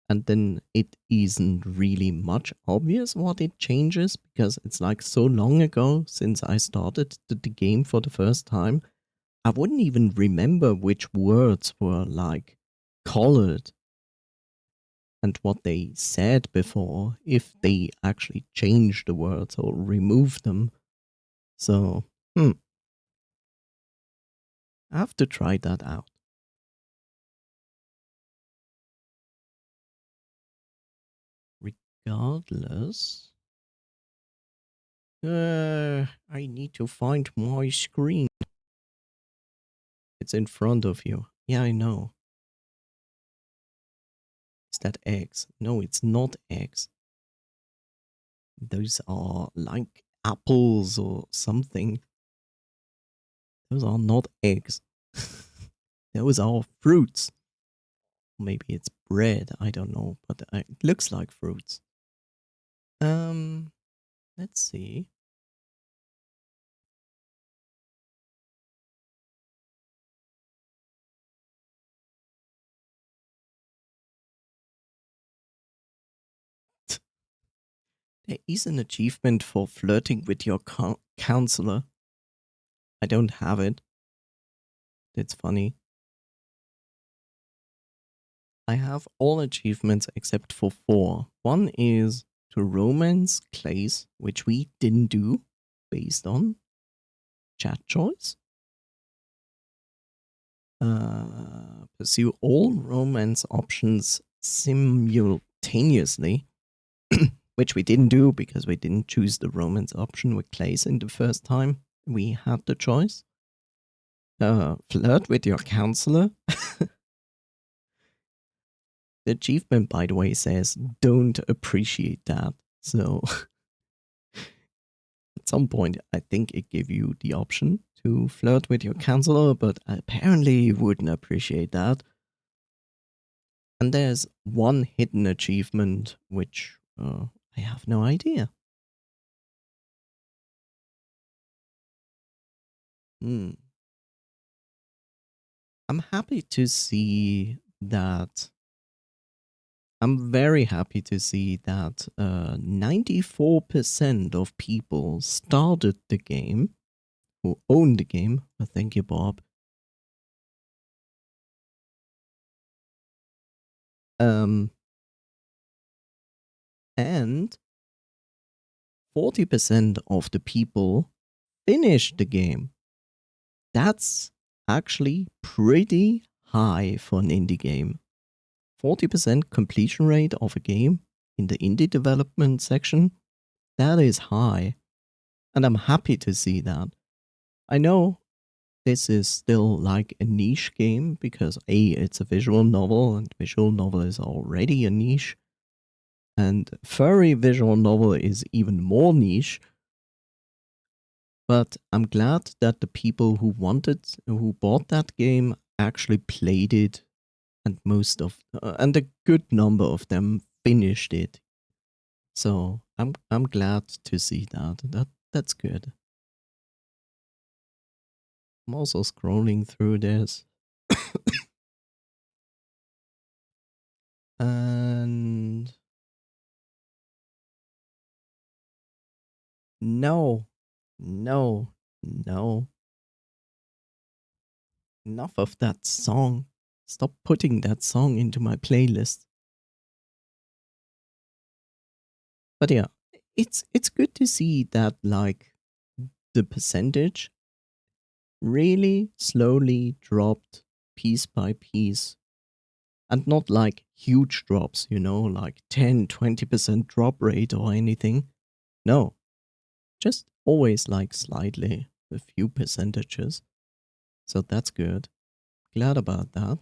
And then it isn't really much obvious what it changes because it's like so long ago since I started the game for the first time I wouldn't even remember which words were like colored and what they said before, if they actually changed the words or removed them. So, I have to try that out. Regardless, I need to find my screen. It's in front of you. Yeah, I know. Is that eggs? No, it's not eggs. Those are like apples or something. Those are not eggs. Those are fruits. Maybe it's bread, I don't know, but it looks like fruits. Let's see. There is an achievement for flirting with your counselor. I don't have it. That's funny. I have all achievements except for 4. One is to romance Clays, which we didn't do based on chat choice. Pursue all romance options simultaneously, which we didn't do because we didn't choose the romance option with Clays in the first time we had the choice. Flirt with your counselor. The achievement, by the way, says don't appreciate that. So at some point, I think it gave you the option to flirt with your counselor, but apparently you wouldn't appreciate that. And there's one hidden achievement, which I have no idea. I'm happy to see that. I'm very happy to see that 94% of people started the game, who own the game. Thank you, Bob. And 40% of the people finished the game. That's actually pretty high for an indie game. 40% completion rate of a game in the indie development section, that is high. And I'm happy to see that. I know this is still like a niche game because it's a visual novel, and visual novel is already a niche. And furry visual novel is even more niche. But I'm glad that the people who bought that game actually played it, and and a good number of them finished it. So I'm glad to see that. That's good. I'm also scrolling through this. And no. Enough of that song. Stop putting that song into my playlist. But yeah, it's good to see that like the percentage really slowly dropped piece by piece, and not like huge drops, like 10-20% drop rate or anything. No, just always like slightly, a few percentages. So that's good. Glad about that.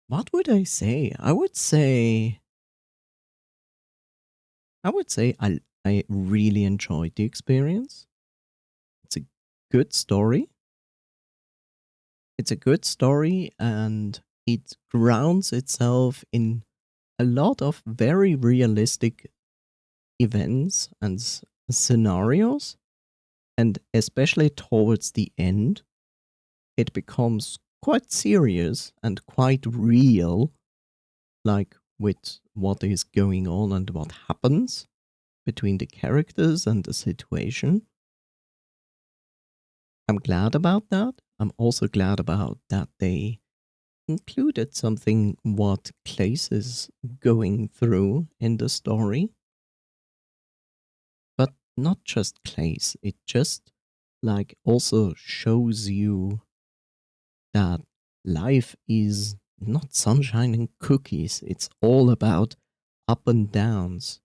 What would I say? I would say I really enjoyed the experience. It's a good story. It's a good story, and it grounds itself in a lot of very realistic events and scenarios. And especially towards the end, it becomes quite serious and quite real, like with what is going on and what happens between the characters and the situation. I'm glad about that. I'm also glad about that they included something what Clace is going through in the story. But not just Clace, it just like also shows you that life is not sunshine and cookies. It's all about up and downs.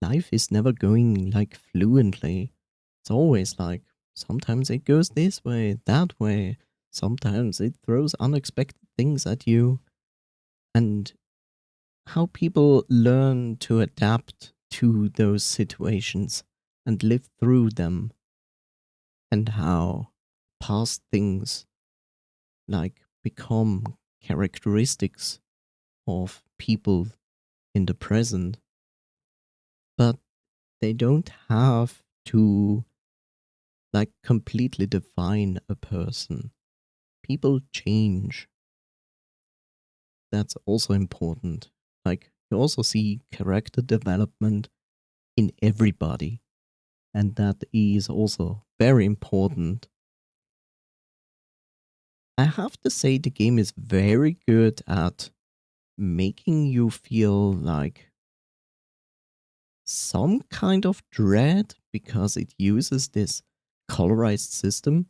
Life is never going like fluently. It's always like sometimes it goes this way, that way. Sometimes it throws unexpected things at you. And how people learn to adapt to those situations and live through them. And how past things like become characteristics of people in the present, but they don't have to like completely define a person. People change. That's also important. Like you also see character development in everybody, and that is also very important. I have to say the game is very good at making you feel like some kind of dread because it uses this colorized system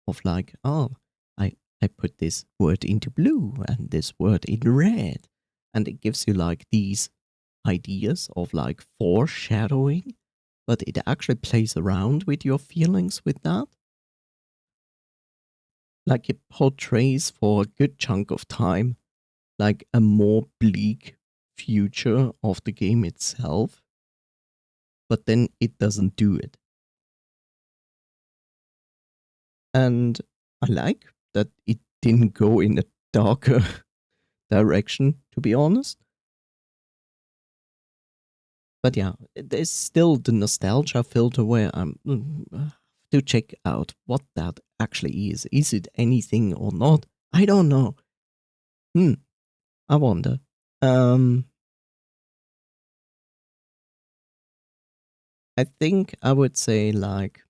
of like, oh, I put this word into blue and this word in red. And it gives you like these ideas of like foreshadowing, but it actually plays around with your feelings with that. Like it portrays for a good chunk of time like a more bleak future of the game itself, but then it doesn't do it. And I like that it didn't go in a darker direction, to be honest. But yeah, there's still the nostalgia filter where I'm to check out what that actually is. Is it anything or not? I don't know. I wonder. I think I would say like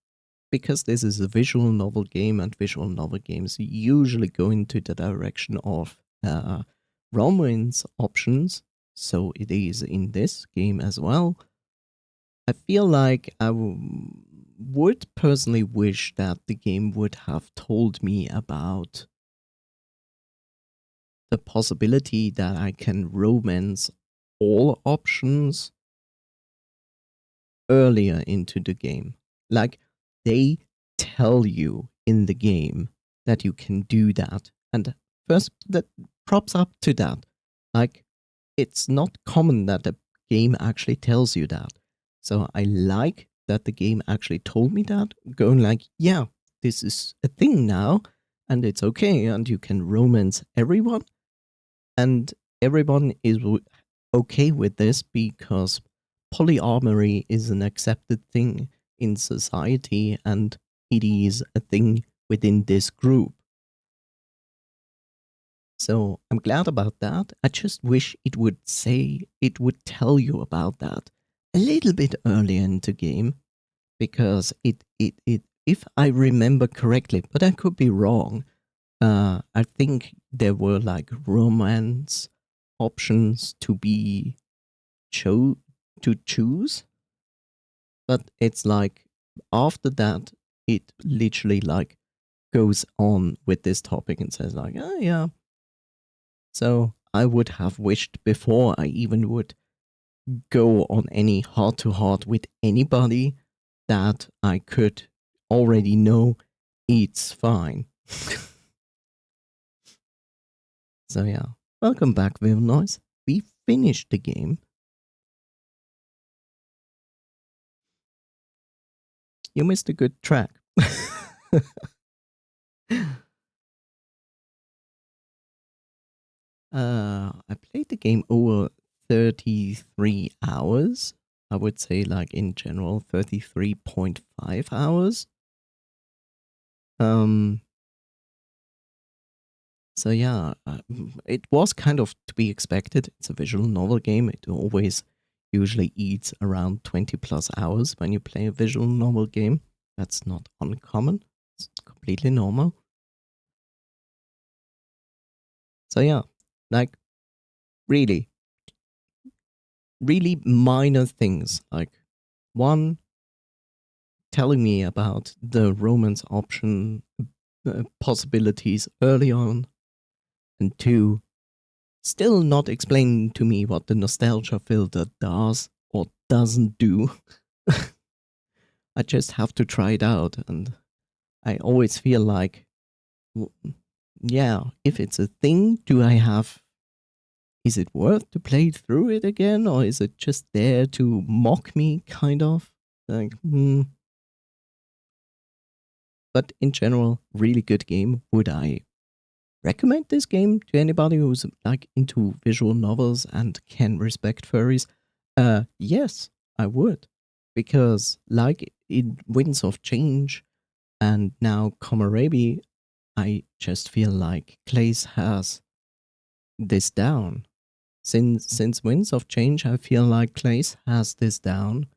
because this is a visual novel game and visual novel games usually go into the direction of romance options, so it is in this game as well. I feel like would personally wish that the game would have told me about the possibility that I can romance all options earlier into the game. Like, they tell you in the game that you can do that. And first, that props up to that. Like, it's not common that a game actually tells you that. So I like that the game actually told me that, going like, yeah, this is a thing now, and it's okay, and you can romance everyone, and everyone is okay with this because polyamory is an accepted thing in society, and it is a thing within this group. So I'm glad about that. I just wish it would tell you about that a little bit earlier in the game, because it if I remember correctly, but I could be wrong. I think there were like romance options to be to choose, but it's like after that it literally like goes on with this topic and says like, oh yeah. So I would have wished before I even would go on any heart to heart with anybody that I could already know it's fine. So yeah, welcome back, Viv Noise. We finished the game. You missed a good track. I played the game over 33 hours. I would say, like in general, 33.5 hours. So yeah, it was kind of to be expected. It's a visual novel game. It always usually eats around 20 plus hours when you play a visual novel game. That's not uncommon. It's completely normal. So yeah, like really, really minor things. Like one, telling me about the romance option possibilities early on, and two, still not explaining to me what the nostalgia filter does or doesn't do. I just have to try it out, and I always feel like, yeah, if it's a thing, is it worth to play through it again, or is it just there to mock me, kind of? Like, But in general, really good game. Would I recommend this game to anybody who's like into visual novels and can respect furries? Yes, I would. Because like in Winds of Change and now Komorebi, I just feel like Clays has this down. Since Winds of Change, I feel like Clays has this down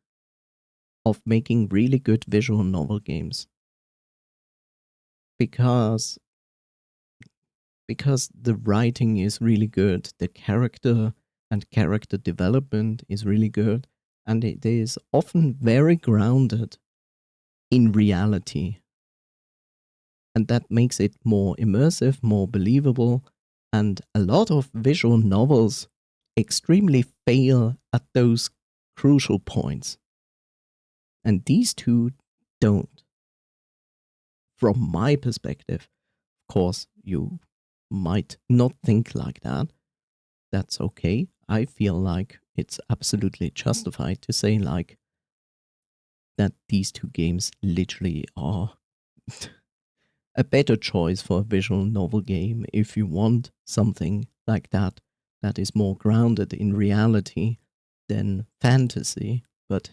of making really good visual novel games. Because the writing is really good, the character and character development is really good, and it is often very grounded in reality. And that makes it more immersive, more believable, and a lot of visual novels extremely fail at those crucial points. And these two don't. From my perspective, of course, you might not think like that. That's okay. I feel like it's absolutely justified to say like that these two games literally are a better choice for a visual novel game if you want something like that that is more grounded in reality than fantasy. But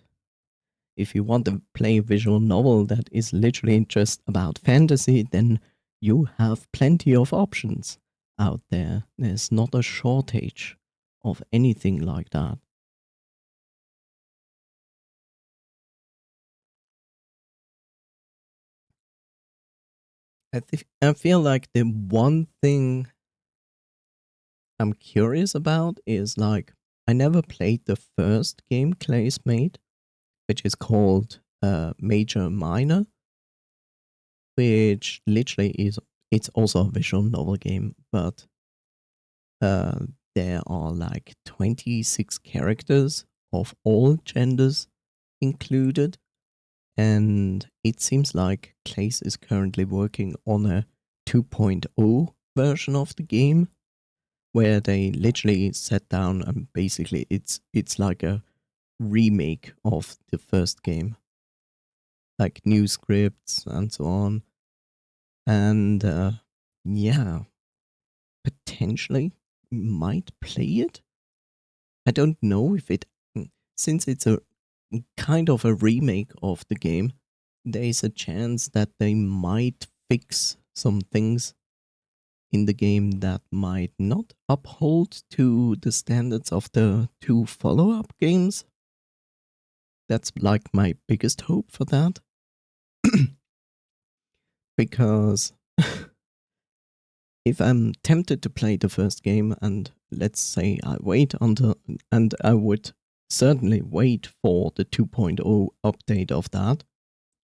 if you want to play a visual novel that is literally just about fantasy, then you have plenty of options out there. There's not a shortage of anything like that. I feel like the one thing I'm curious about is like, I never played the first game Clays made, which is called Major Minor, which literally it's also a visual novel game, but there are like 26 characters of all genders included. And it seems like Clays is currently working on a 2.0 version of the game, where they literally sat down and basically it's like a remake of the first game, like new scripts and so on. And yeah, potentially might play it. I don't know if it, since it's a kind of a remake of the game, there is a chance that they might fix some things in the game that might not uphold to the standards of the two follow-up games. That's like my biggest hope for that. Because if I'm tempted to play the first game, and let's say I wait until, and I would certainly wait for the 2.0 update of that,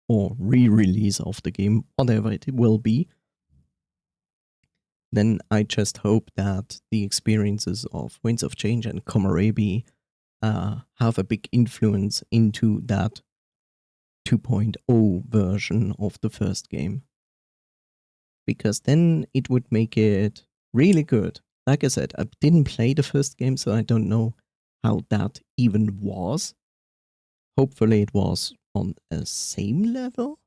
or re-release of the game, whatever it will be, then I just hope that the experiences of Winds of Change and Komorebi have a big influence into that 2.0 version of the first game. Because then it would make it really good. Like I said, I didn't play the first game, so I don't know how that even was. Hopefully it was on a same level.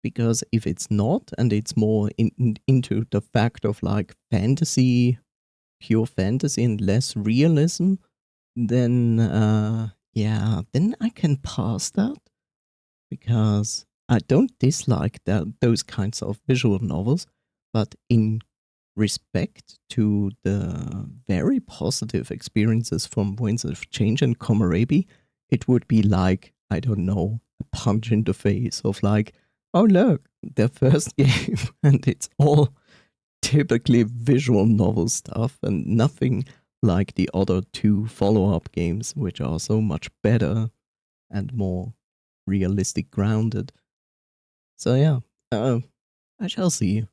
Because if it's not, and it's more into the fact of like fantasy, pure fantasy and less realism, then yeah, then I can pass that, because I don't dislike those kinds of visual novels, but in respect to the very positive experiences from Winds of Change and Komorebi, it would be like, I don't know, a punch in the face of like, oh look, their first game, and it's all typically visual novel stuff and nothing like the other two follow-up games, which are so much better and more realistic grounded. So yeah, I shall see.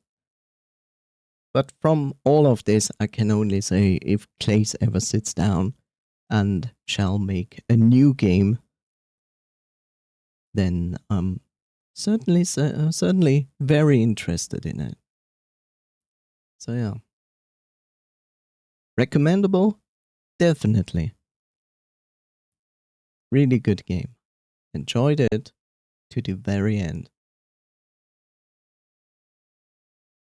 But from all of this, I can only say if Clace ever sits down and shall make a new game, then I'm certainly very interested in it. So yeah. Recommendable? Definitely. Really good game. Enjoyed it to the very end.